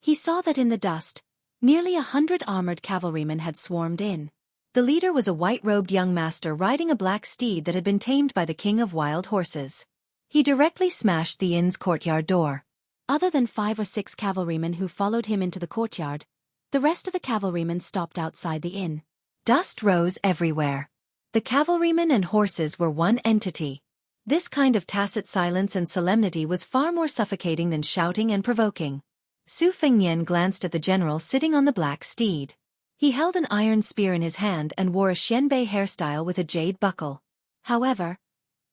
He saw that in the dust, nearly 100 armored cavalrymen had swarmed in. The leader was a white-robed young master riding a black steed that had been tamed by the king of wild horses. He directly smashed the inn's courtyard door. Other than 5 or 6 cavalrymen who followed him into the courtyard, the rest of the cavalrymen stopped outside the inn. Dust rose everywhere. The cavalrymen and horses were one entity. This kind of tacit silence and solemnity was far more suffocating than shouting and provoking. Su Fengnian glanced at the general sitting on the black steed. He held an iron spear in his hand and wore a xianbei hairstyle with a jade buckle. However,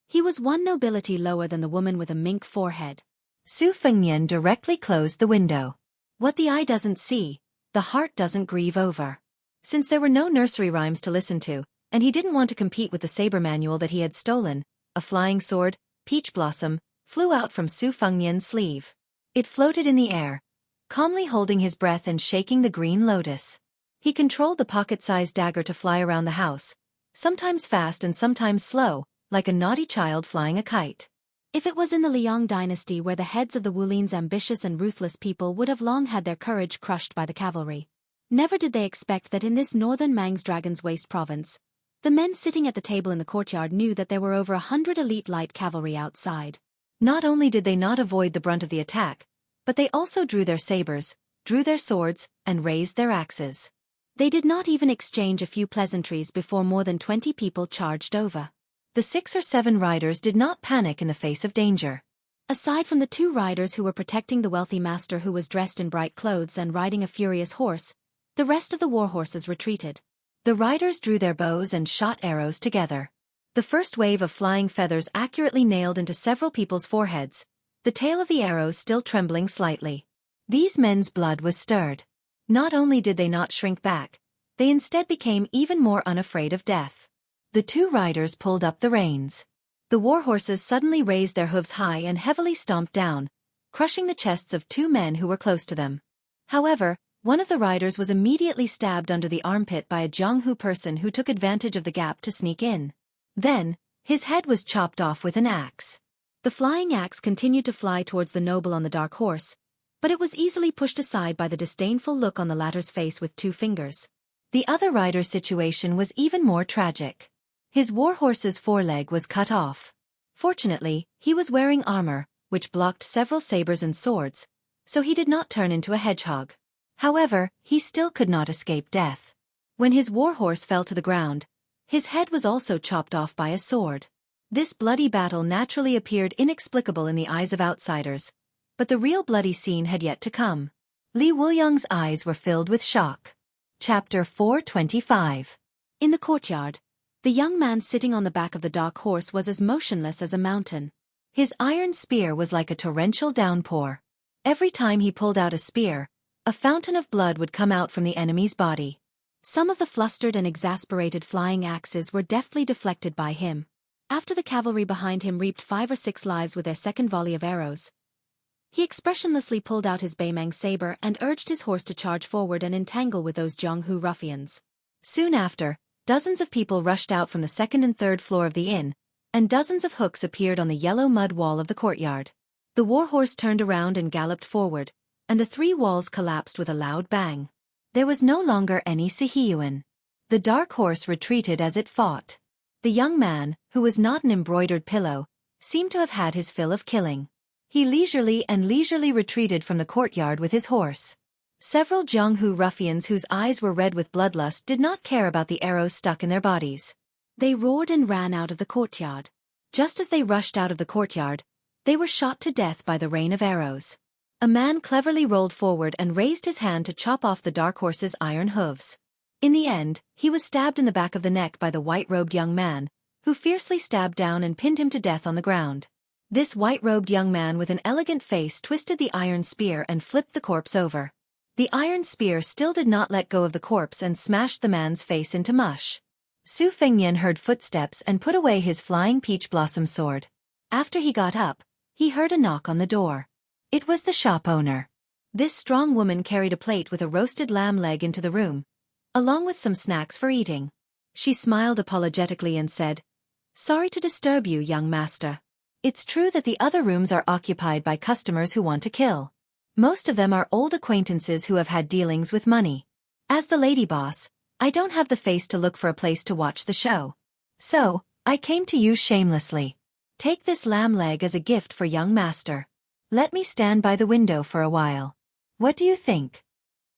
he was one nobility lower than the woman with a mink forehead. Su Fengnian directly closed the window. What the eye doesn't see, the heart doesn't grieve over. Since there were no nursery rhymes to listen to, and he didn't want to compete with the saber manual that he had stolen, a flying sword, Peach Blossom, flew out from Su Fengnian's sleeve. It floated in the air, calmly holding his breath and shaking the green lotus. He controlled the pocket-sized dagger to fly around the house, sometimes fast and sometimes slow, like a naughty child flying a kite. If it was in the Liang dynasty where the heads of the Wulin's ambitious and ruthless people would have long had their courage crushed by the cavalry, never did they expect that in this northern Mang's Dragon's Waste province, the men sitting at the table in the courtyard knew that there were over 100 elite light cavalry outside. Not only did they not avoid the brunt of the attack, but they also drew their sabers, drew their swords, and raised their axes. They did not even exchange a few pleasantries before more than 20 people charged over. The 6 or 7 riders did not panic in the face of danger. Aside from the 2 riders who were protecting the wealthy master who was dressed in bright clothes and riding a furious horse, the rest of the war horses retreated. The riders drew their bows and shot arrows together. The first wave of flying feathers accurately nailed into several people's foreheads, the tail of the arrows still trembling slightly. These men's blood was stirred. Not only did they not shrink back, they instead became even more unafraid of death. The 2 riders pulled up the reins. The war horses suddenly raised their hooves high and heavily stomped down, crushing the chests of 2 men who were close to them. However, one of the riders was immediately stabbed under the armpit by a Jianghu person who took advantage of the gap to sneak in. Then, his head was chopped off with an axe. The flying axe continued to fly towards the noble on the dark horse, but it was easily pushed aside by the disdainful look on the latter's face with 2 fingers. The other rider's situation was even more tragic. His war horse's foreleg was cut off. Fortunately, he was wearing armor, which blocked several sabers and swords, so he did not turn into a hedgehog. However, he still could not escape death. When his war horse fell to the ground, his head was also chopped off by a sword. This bloody battle naturally appeared inexplicable in the eyes of outsiders, but the real bloody scene had yet to come. Li Wuliang's eyes were filled with shock. Chapter 425. In the courtyard, the young man sitting on the back of the dark horse was as motionless as a mountain. His iron spear was like a torrential downpour. Every time he pulled out a spear, a fountain of blood would come out from the enemy's body. Some of the flustered and exasperated flying axes were deftly deflected by him. After the cavalry behind him reaped 5 or 6 lives with their second volley of arrows, he expressionlessly pulled out his Beimang saber and urged his horse to charge forward and entangle with those Jianghu ruffians. Soon after, dozens of people rushed out from the 2nd and 3rd floor of the inn, and dozens of hooks appeared on the yellow mud wall of the courtyard. The war horse turned around and galloped forward, and the 3 walls collapsed with a loud bang. There was no longer any Sihiyuan. The dark horse retreated as it fought. The young man, who was not an embroidered pillow, seemed to have had his fill of killing. He leisurely retreated from the courtyard with his horse. Several Jianghu ruffians whose eyes were red with bloodlust did not care about the arrows stuck in their bodies. They roared and ran out of the courtyard. Just as they rushed out of the courtyard, they were shot to death by the rain of arrows. A man cleverly rolled forward and raised his hand to chop off the dark horse's iron hooves. In the end, he was stabbed in the back of the neck by the white-robed young man, who fiercely stabbed down and pinned him to death on the ground. This white-robed young man with an elegant face twisted the iron spear and flipped the corpse over. The iron spear still did not let go of the corpse and smashed the man's face into mush. Su Fengnian heard footsteps and put away his flying peach blossom sword. After he got up, he heard a knock on the door. It was the shop owner. This strong woman carried a plate with a roasted lamb leg into the room, along with some snacks for eating. She smiled apologetically and said, "Sorry to disturb you, young master. It's true that the other rooms are occupied by customers who want to kill. Most of them are old acquaintances who have had dealings with money. As the lady boss, I don't have the face to look for a place to watch the show. So, I came to you shamelessly. Take this lamb leg as a gift for young master. Let me stand by the window for a while. What do you think?"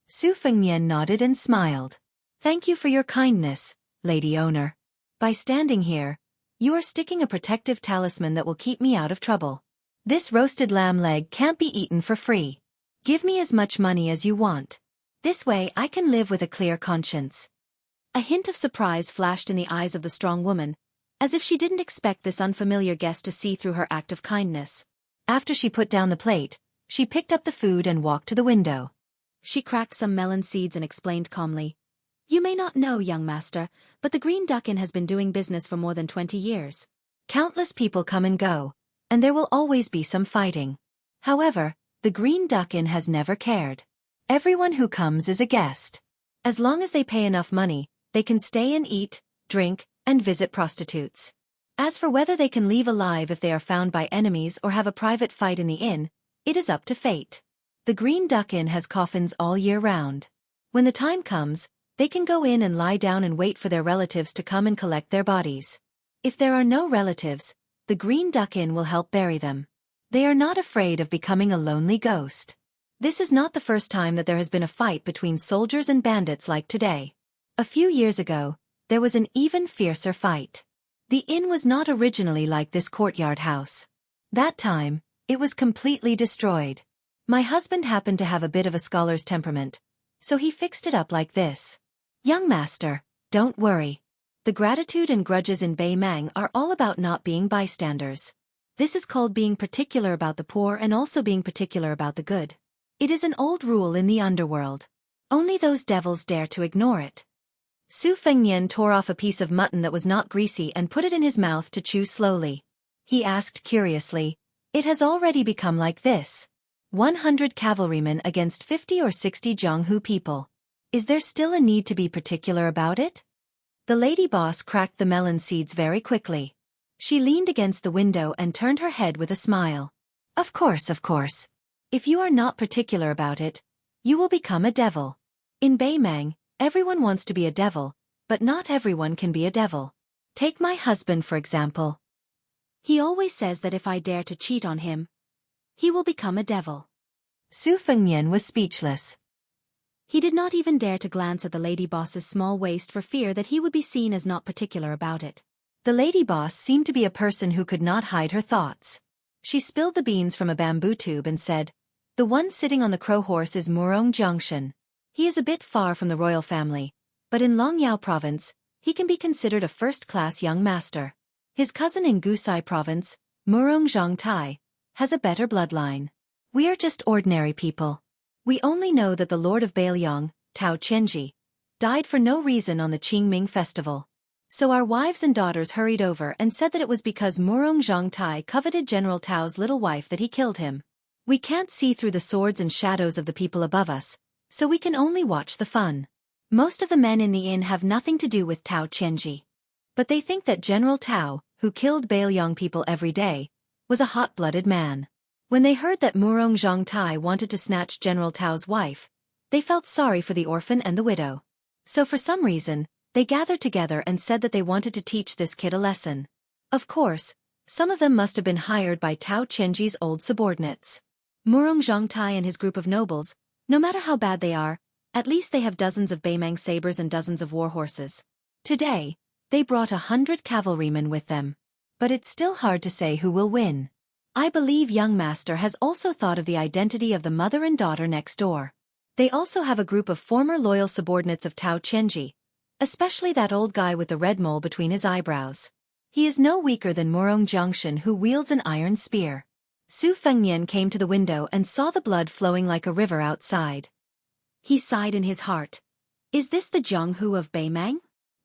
Su Fengnian nodded and smiled. "Thank you for your kindness, lady owner. By standing here, you are sticking a protective talisman that will keep me out of trouble. This roasted lamb leg can't be eaten for free. Give me as much money as you want. This way I can live with a clear conscience." A hint of surprise flashed in the eyes of the strong woman, as if she didn't expect this unfamiliar guest to see through her act of kindness. After she put down the plate, she picked up the food and walked to the window. She cracked some melon seeds and explained calmly, "You may not know, young master, but the Green Duck Inn has been doing business for more than 20 years. Countless people come and go, and there will always be some fighting. However, the Green Duck Inn has never cared. Everyone who comes is a guest. As long as they pay enough money, they can stay and eat, drink, and visit prostitutes. As for whether they can leave alive if they are found by enemies or have a private fight in the inn, it is up to fate. The Green Duck Inn has coffins all year round. When the time comes, they can go in and lie down and wait for their relatives to come and collect their bodies. If there are no relatives, the Green Duck Inn will help bury them. They are not afraid of becoming a lonely ghost. This is not the first time that there has been a fight between soldiers and bandits like today. A few years ago, there was an even fiercer fight. The inn was not originally like this courtyard house. That time, it was completely destroyed. My husband happened to have a bit of a scholar's temperament, so he fixed it up like this. Young master, don't worry. The gratitude and grudges in Bei Mang are all about not being bystanders. This is called being particular about the poor and also being particular about the good. It is an old rule in the underworld. Only those devils dare to ignore it." Su Fengnian tore off a piece of mutton that was not greasy and put it in his mouth to chew slowly. He asked curiously, "It has already become like this. 100 cavalrymen against 50 or 60 Zhonghu people. Is there still a need to be particular about it?" The lady boss cracked the melon seeds very quickly. She leaned against the window and turned her head with a smile. Of course. If you are not particular about it, you will become a devil. In Bei Mang, everyone wants to be a devil, but not everyone can be a devil. Take my husband for example. He always says that if I dare to cheat on him, he will become a devil." Su Fengnian was speechless. He did not even dare to glance at the lady boss's small waist for fear that he would be seen as not particular about it. The lady boss seemed to be a person who could not hide her thoughts. She spilled the beans from a bamboo tube and said, "The one sitting on the crow horse is Murong Zhongshan. He is a bit far from the royal family, but in Longyao province, he can be considered a first-class young master. His cousin in Gusai province, Murong Zhongtai, has a better bloodline. We are just ordinary people. We only know that the Lord of Bailiang, Tao Qianji, died for no reason on the Qingming festival. So our wives and daughters hurried over and said that it was because Murong Zhongtai coveted General Tao's little wife that he killed him. We can't see through the swords and shadows of the people above us, so we can only watch the fun. Most of the men in the inn have nothing to do with Tao Qianji. But they think that General Tao, who killed Bailiang people every day, was a hot-blooded man. When they heard that Murong Zhongtai wanted to snatch General Tao's wife, they felt sorry for the orphan and the widow. So for some reason, they gathered together and said that they wanted to teach this kid a lesson. Of course, some of them must have been hired by Tao Qianji's old subordinates. Murong Zhongtai and his group of nobles, no matter how bad they are, at least they have dozens of Beimang sabers and dozens of war horses. Today, they brought 100 cavalrymen with them. But it's still hard to say who will win. I believe young master has also thought of the identity of the mother and daughter next door. They also have a group of former loyal subordinates of Tao Qianji, especially that old guy with the red mole between his eyebrows. He is no weaker than Murong Zhongshan, who wields an iron spear. Su Fengnian came to the window and saw the blood flowing like a river outside. He sighed in his heart. Is this the Zhonghu of Beimang?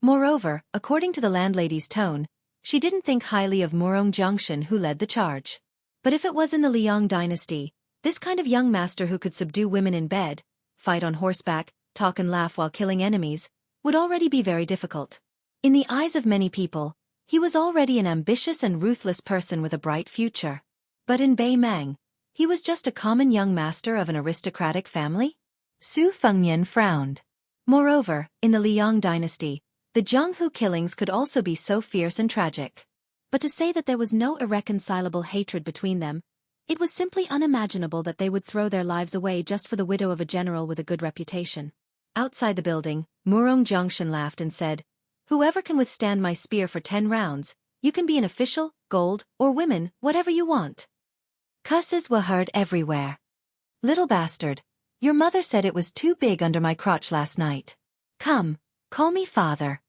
Moreover, according to the landlady's tone, she didn't think highly of Murong Junction, who led the charge. But if it was in the Liang dynasty, this kind of young master who could subdue women in bed, fight on horseback, talk and laugh while killing enemies, would already be very difficult. In the eyes of many people, he was already an ambitious and ruthless person with a bright future. But in Bei Mang, he was just a common young master of an aristocratic family? Su Fengnian frowned. Moreover, in the Liang dynasty, the Zhonghu killings could also be so fierce and tragic. But to say that there was no irreconcilable hatred between them, it was simply unimaginable that they would throw their lives away just for the widow of a general with a good reputation. Outside the building, Murong Junction laughed and said, "Whoever can withstand my spear for 10 rounds, you can be an official, gold, or women, whatever you want." Curses were heard everywhere. "Little bastard, your mother said it was too big under my crotch last night. Come, call me father."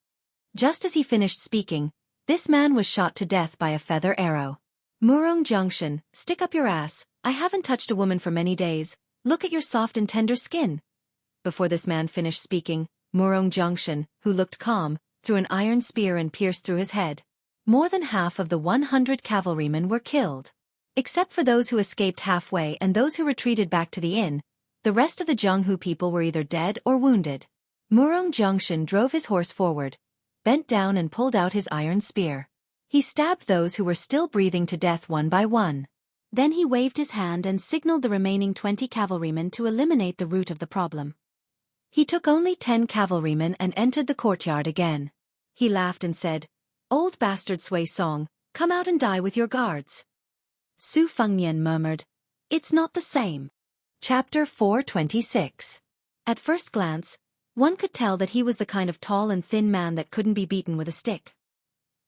Just as he finished speaking, this man was shot to death by a feather arrow. Murong Junction, stick up your ass, I haven't touched a woman for many days, look at your soft and tender skin. Before this man finished speaking, Murong Junction, who looked calm, threw an iron spear and pierced through his head. More than half of the 100 cavalrymen were killed. Except for those who escaped halfway and those who retreated back to the inn, the rest of the Zhonghu people were either dead or wounded. Murong Junction drove his horse forward, bent down and pulled out his iron spear. He stabbed those who were still breathing to death one by one. Then he waved his hand and signaled the remaining 20 cavalrymen to eliminate the root of the problem. He took only 10 cavalrymen and entered the courtyard again. He laughed and said, "Old bastard Sui Song, come out and die with your guards." Su Fengnian murmured, "It's not the same." Chapter 426. At first glance, one could tell that he was the kind of tall and thin man that couldn't be beaten with a stick.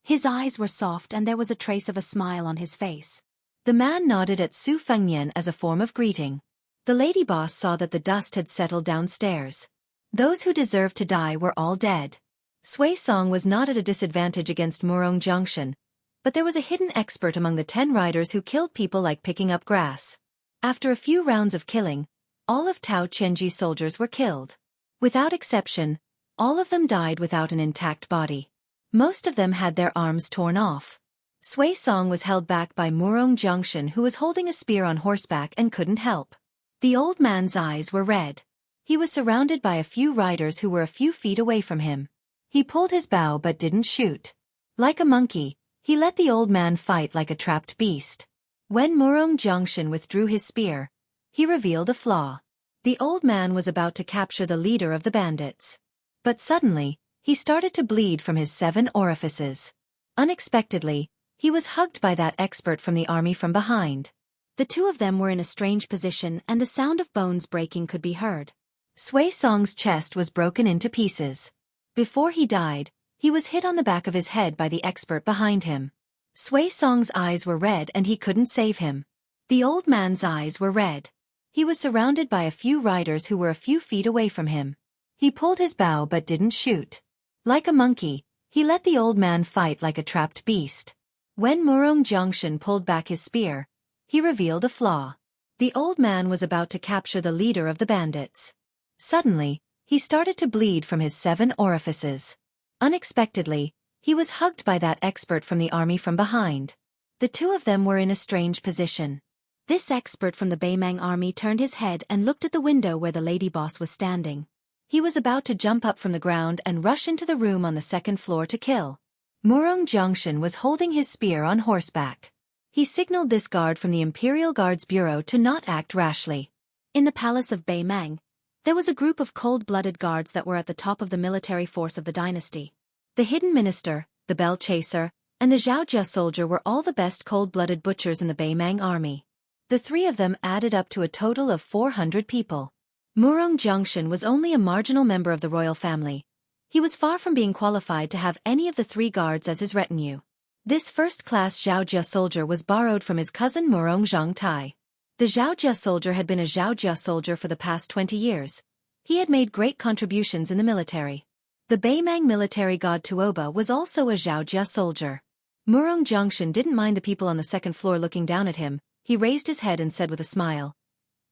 His eyes were soft and there was a trace of a smile on his face. The man nodded at Su Fengnian as a form of greeting. The lady boss saw that the dust had settled downstairs. Those who deserved to die were all dead. Sui Song was not at a disadvantage against Murong Junction, but there was a hidden expert among the 10 riders who killed people like picking up grass. After a few rounds of killing, all of Tao Qianji's soldiers were killed. Without exception, all of them died without an intact body. Most of them had their arms torn off. Sui Song was held back by Murong Junction, who was holding a spear on horseback and couldn't help. The old man's eyes were red. He was surrounded by a few riders who were a few feet away from him. He pulled his bow but didn't shoot. Like a monkey, he let the old man fight like a trapped beast. When Murong Junction withdrew his spear, he revealed a flaw. The old man was about to capture the leader of the bandits. But suddenly, he started to bleed from his 7 orifices. Unexpectedly, he was hugged by that expert from the army from behind. The two of them were in a strange position and the sound of bones breaking could be heard. Sui Song's chest was broken into pieces. Before he died, he was hit on the back of his head by the expert behind him. Sui Song's eyes were red and he couldn't save him. The old man's eyes were red. He was surrounded by a few riders who were a few feet away from him. He pulled his bow but didn't shoot. Like a monkey, he let the old man fight like a trapped beast. When Murong Junction pulled back his spear, he revealed a flaw. The old man was about to capture the leader of the bandits. Suddenly, he started to bleed from his 7 orifices. Unexpectedly, he was hugged by that expert from the army from behind. The two of them were in a strange position. This expert from the Beimang army turned his head and looked at the window where the lady boss was standing. He was about to jump up from the ground and rush into the room on the 2nd floor to kill. Murong Junction was holding his spear on horseback. He signaled this guard from the Imperial Guards Bureau to not act rashly. In the palace of Beimang, there was a group of cold-blooded guards that were at the top of the military force of the dynasty. The hidden minister, the bell chaser, and the Zhaojia soldier were all the best cold-blooded butchers in the Beimang army. The 3 of them added up to a total of 400 people. Murong Junction was only a marginal member of the royal family. He was far from being qualified to have any of the 3 guards as his retinue. This first-class Zhaojia soldier was borrowed from his cousin Murong Zhongtai. The Zhaojia soldier had been a Zhaojia soldier for the past 20 years. He had made great contributions in the military. The Beimang military god Tuoba was also a Zhaojia soldier. Murong Junction didn't mind the people on the 2nd floor looking down at him. He raised his head and said with a smile,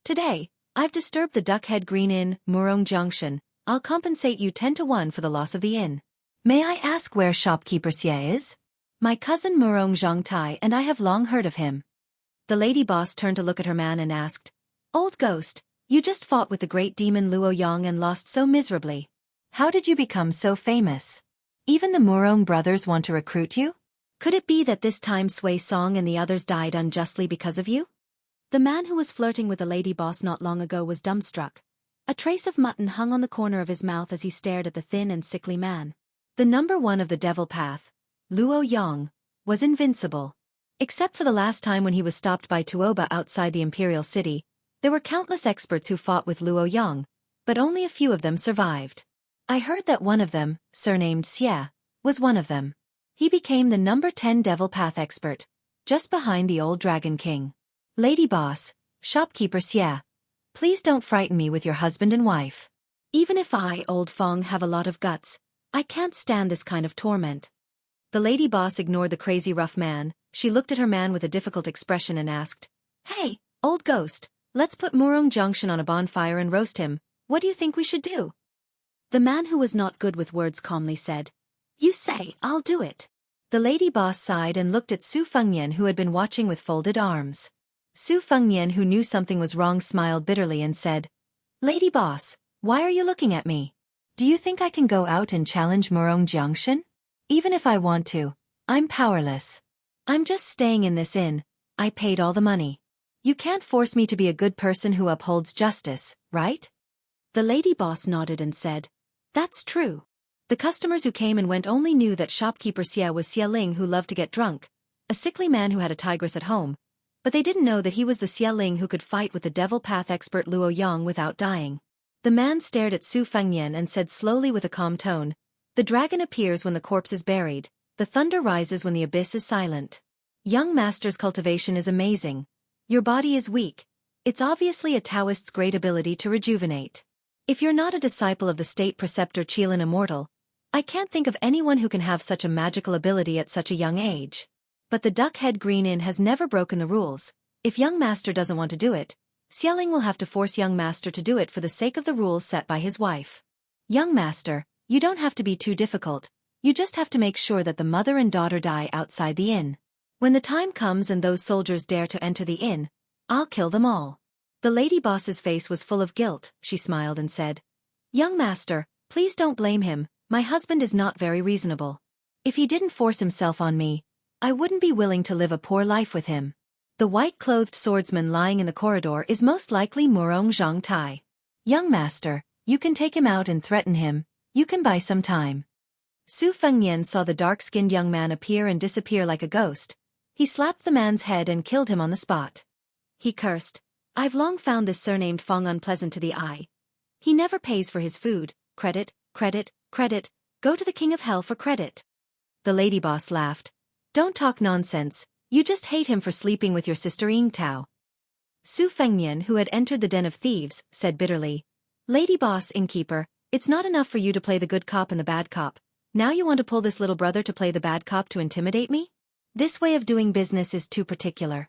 "Today, I've disturbed the Duckhead Green Inn, Murong Junction. I'll compensate you 10 to 1 for the loss of the inn." May I ask where shopkeeper Xie is? My cousin Murong Zhongtai and I have long heard of him. The lady boss turned to look at her man and asked, Old ghost, you just fought with the great demon Luo Yang and lost so miserably. How did you become so famous? Even the Murong brothers want to recruit you? Could it be that this time Sui Song and the others died unjustly because of you? The man who was flirting with the lady boss not long ago was dumbstruck. A trace of mutton hung on the corner of his mouth as he stared at the thin and sickly man. The number one of the devil path, Luo Yang, was invincible. Except for the last time when he was stopped by Tuoba outside the imperial city, there were countless experts who fought with Luo Yang, but only a few of them survived. I heard that one of them, surnamed Xie, was one of them. He became the number 10 devil path expert, just behind the old Dragon King. Lady boss, shopkeeper Xie, please don't frighten me with your husband and wife. Even if I, Old Fong, have a lot of guts, I can't stand this kind of torment. The lady boss ignored the crazy rough man. She looked at her man with a difficult expression and asked, Hey, old ghost, let's put Murong Junction on a bonfire and roast him. What do you think we should do? The man who was not good with words calmly said, You say, I'll do it. The lady boss sighed and looked at Su Fengnian, who had been watching with folded arms. Su Fengnian, who knew something was wrong, smiled bitterly and said, Lady boss, why are you looking at me? Do you think I can go out and challenge Murong Junction? Even if I want to, I'm powerless. I'm just staying in this inn. I paid all the money. You can't force me to be a good person who upholds justice, right? The lady boss nodded and said, That's true. The customers who came and went only knew that shopkeeper Xie was Xie Ling, who loved to get drunk, a sickly man who had a tigress at home, but they didn't know that he was the Xie Ling who could fight with the devil path expert Luo Yang without dying. The man stared at Su Fengnian and said slowly with a calm tone, The dragon appears when the corpse is buried, the thunder rises when the abyss is silent. Young master's cultivation is amazing. Your body is weak. It's obviously a Taoist's great ability to rejuvenate. If you're not a disciple of the state preceptor Qilin Immortal, I can't think of anyone who can have such a magical ability at such a young age. But the Duckhead Green Inn has never broken the rules. If young master doesn't want to do it, Xieling will have to force young master to do it for the sake of the rules set by his wife. Young master, you don't have to be too difficult. You just have to make sure that the mother and daughter die outside the inn. When the time comes and those soldiers dare to enter the inn, I'll kill them all. The lady boss's face was full of guilt. She smiled and said, Young master, please don't blame him. My husband is not very reasonable. If he didn't force himself on me, I wouldn't be willing to live a poor life with him. The white-clothed swordsman lying in the corridor is most likely Murong Zhongtai. Young master, you can take him out and threaten him. You can buy some time. Su Fengnian saw the dark-skinned young man appear and disappear like a ghost. He slapped the man's head and killed him on the spot. He cursed, I've long found this surnamed Fong unpleasant to the eye. He never pays for his food. Credit, credit, credit. Go to the king of hell for credit. The lady boss laughed. Don't talk nonsense. You just hate him for sleeping with your sister Ying Tao. Su Fengnian, who had entered the den of thieves, said bitterly, Lady boss innkeeper, it's not enough for you to play the good cop and the bad cop. Now you want to pull this little brother to play the bad cop to intimidate me? This way of doing business is too particular.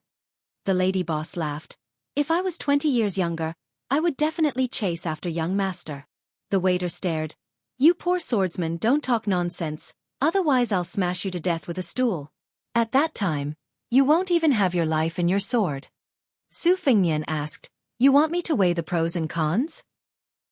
The lady boss laughed. If I was 20 years younger, I would definitely chase after young master. The waiter stared. You poor swordsman, don't talk nonsense, otherwise I'll smash you to death with a stool. At that time, you won't even have your life and your sword. Su Fengnian asked, You want me to weigh the pros and cons?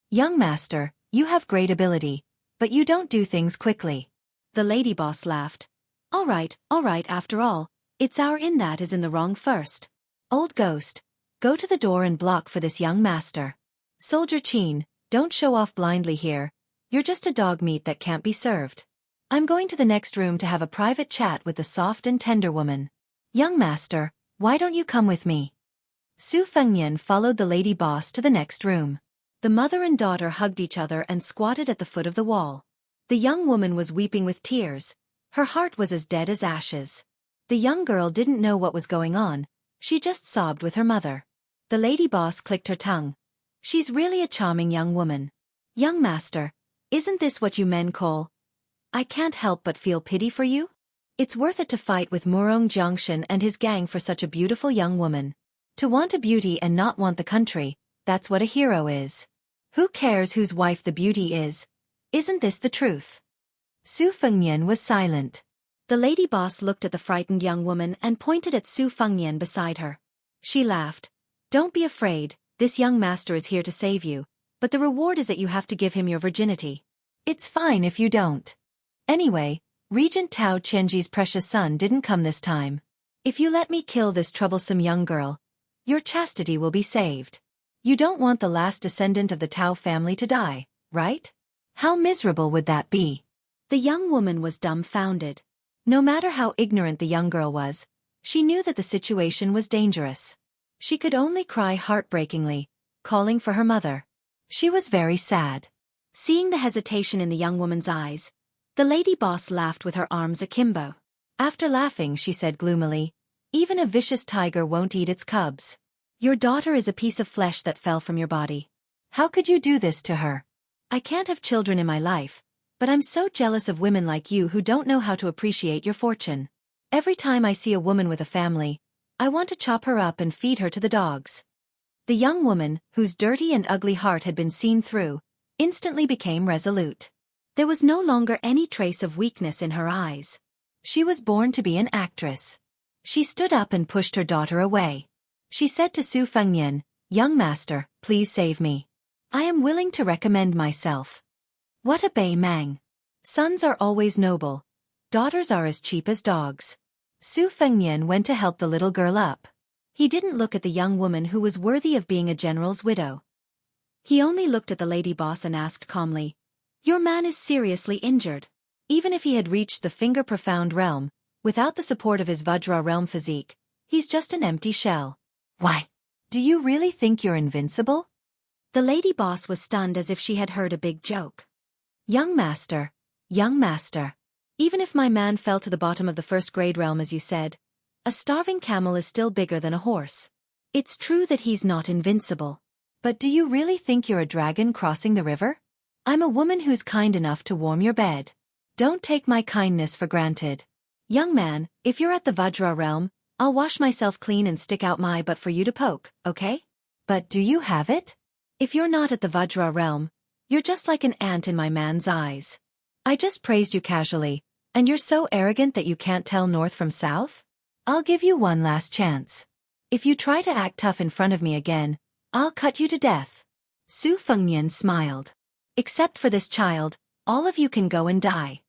Young master, you have great ability, but you don't do things quickly. The lady boss laughed. All right, after all, it's our inn that is in the wrong first. Old ghost, go to the door and block for this young master. Soldier Chin, don't show off blindly here. You're just a dog meat that can't be served. I'm going to the next room to have a private chat with the soft and tender woman. Young master, why don't you come with me? Su Fengnian followed the lady boss to the next room. The mother and daughter hugged each other and squatted at the foot of the wall. The young woman was weeping with tears. Her heart was as dead as ashes. The young girl didn't know what was going on. She just sobbed with her mother. The lady boss clicked her tongue. She's really a charming young woman. Young master, isn't this what you men call? I can't help but feel pity for you. It's worth it to fight with Murong Jiangshan and his gang for such a beautiful young woman. To want a beauty and not want the country, that's what a hero is. Who cares whose wife the beauty is? Isn't this the truth? Su Fengnian was silent. The lady boss looked at the frightened young woman and pointed at Su Fengnian beside her. She laughed. Don't be afraid, this young master is here to save you, but the reward is that you have to give him your virginity. It's fine if you don't. Anyway, Regent Tao Qianji's precious son didn't come this time. If you let me kill this troublesome young girl, your chastity will be saved. You don't want the last descendant of the Tao family to die, right? How miserable would that be? The young woman was dumbfounded. No matter how ignorant the young girl was, she knew that the situation was dangerous. She could only cry heartbreakingly, calling for her mother. She was very sad. Seeing the hesitation in the young woman's eyes, the lady boss laughed with her arms akimbo. After laughing, she said gloomily, even a vicious tiger won't eat its cubs. Your daughter is a piece of flesh that fell from your body. How could you do this to her? I can't have children in my life, but I'm so jealous of women like you who don't know how to appreciate your fortune. Every time I see a woman with a family, I want to chop her up and feed her to the dogs. The young woman, whose dirty and ugly heart had been seen through, instantly became resolute. There was no longer any trace of weakness in her eyes. She was born to be an actress. She stood up and pushed her daughter away. She said to Su Fengnian, young master, please save me. I am willing to recommend myself. What a Bei Mang. Sons are always noble. Daughters are as cheap as dogs. Su Fengnian went to help the little girl up. He didn't look at the young woman who was worthy of being a general's widow. He only looked at the lady boss and asked calmly, your man is seriously injured. Even if he had reached the finger-profound realm, without the support of his Vajra realm physique, he's just an empty shell. Why? Do you really think you're invincible? The lady boss was stunned as if she had heard a big joke. Young master, even if my man fell to the bottom of the first-grade realm as you said, a starving camel is still bigger than a horse. It's true that he's not invincible. But do you really think you're a dragon crossing the river? I'm a woman who's kind enough to warm your bed. Don't take my kindness for granted. Young man, if you're at the Vajra realm, I'll wash myself clean and stick out my butt for you to poke, okay? But do you have it? If you're not at the Vajra realm, you're just like an ant in my man's eyes. I just praised you casually, and you're so arrogant that you can't tell north from south? I'll give you one last chance. If you try to act tough in front of me again, I'll cut you to death. Su Fengnian smiled. Except for this child, all of you can go and die.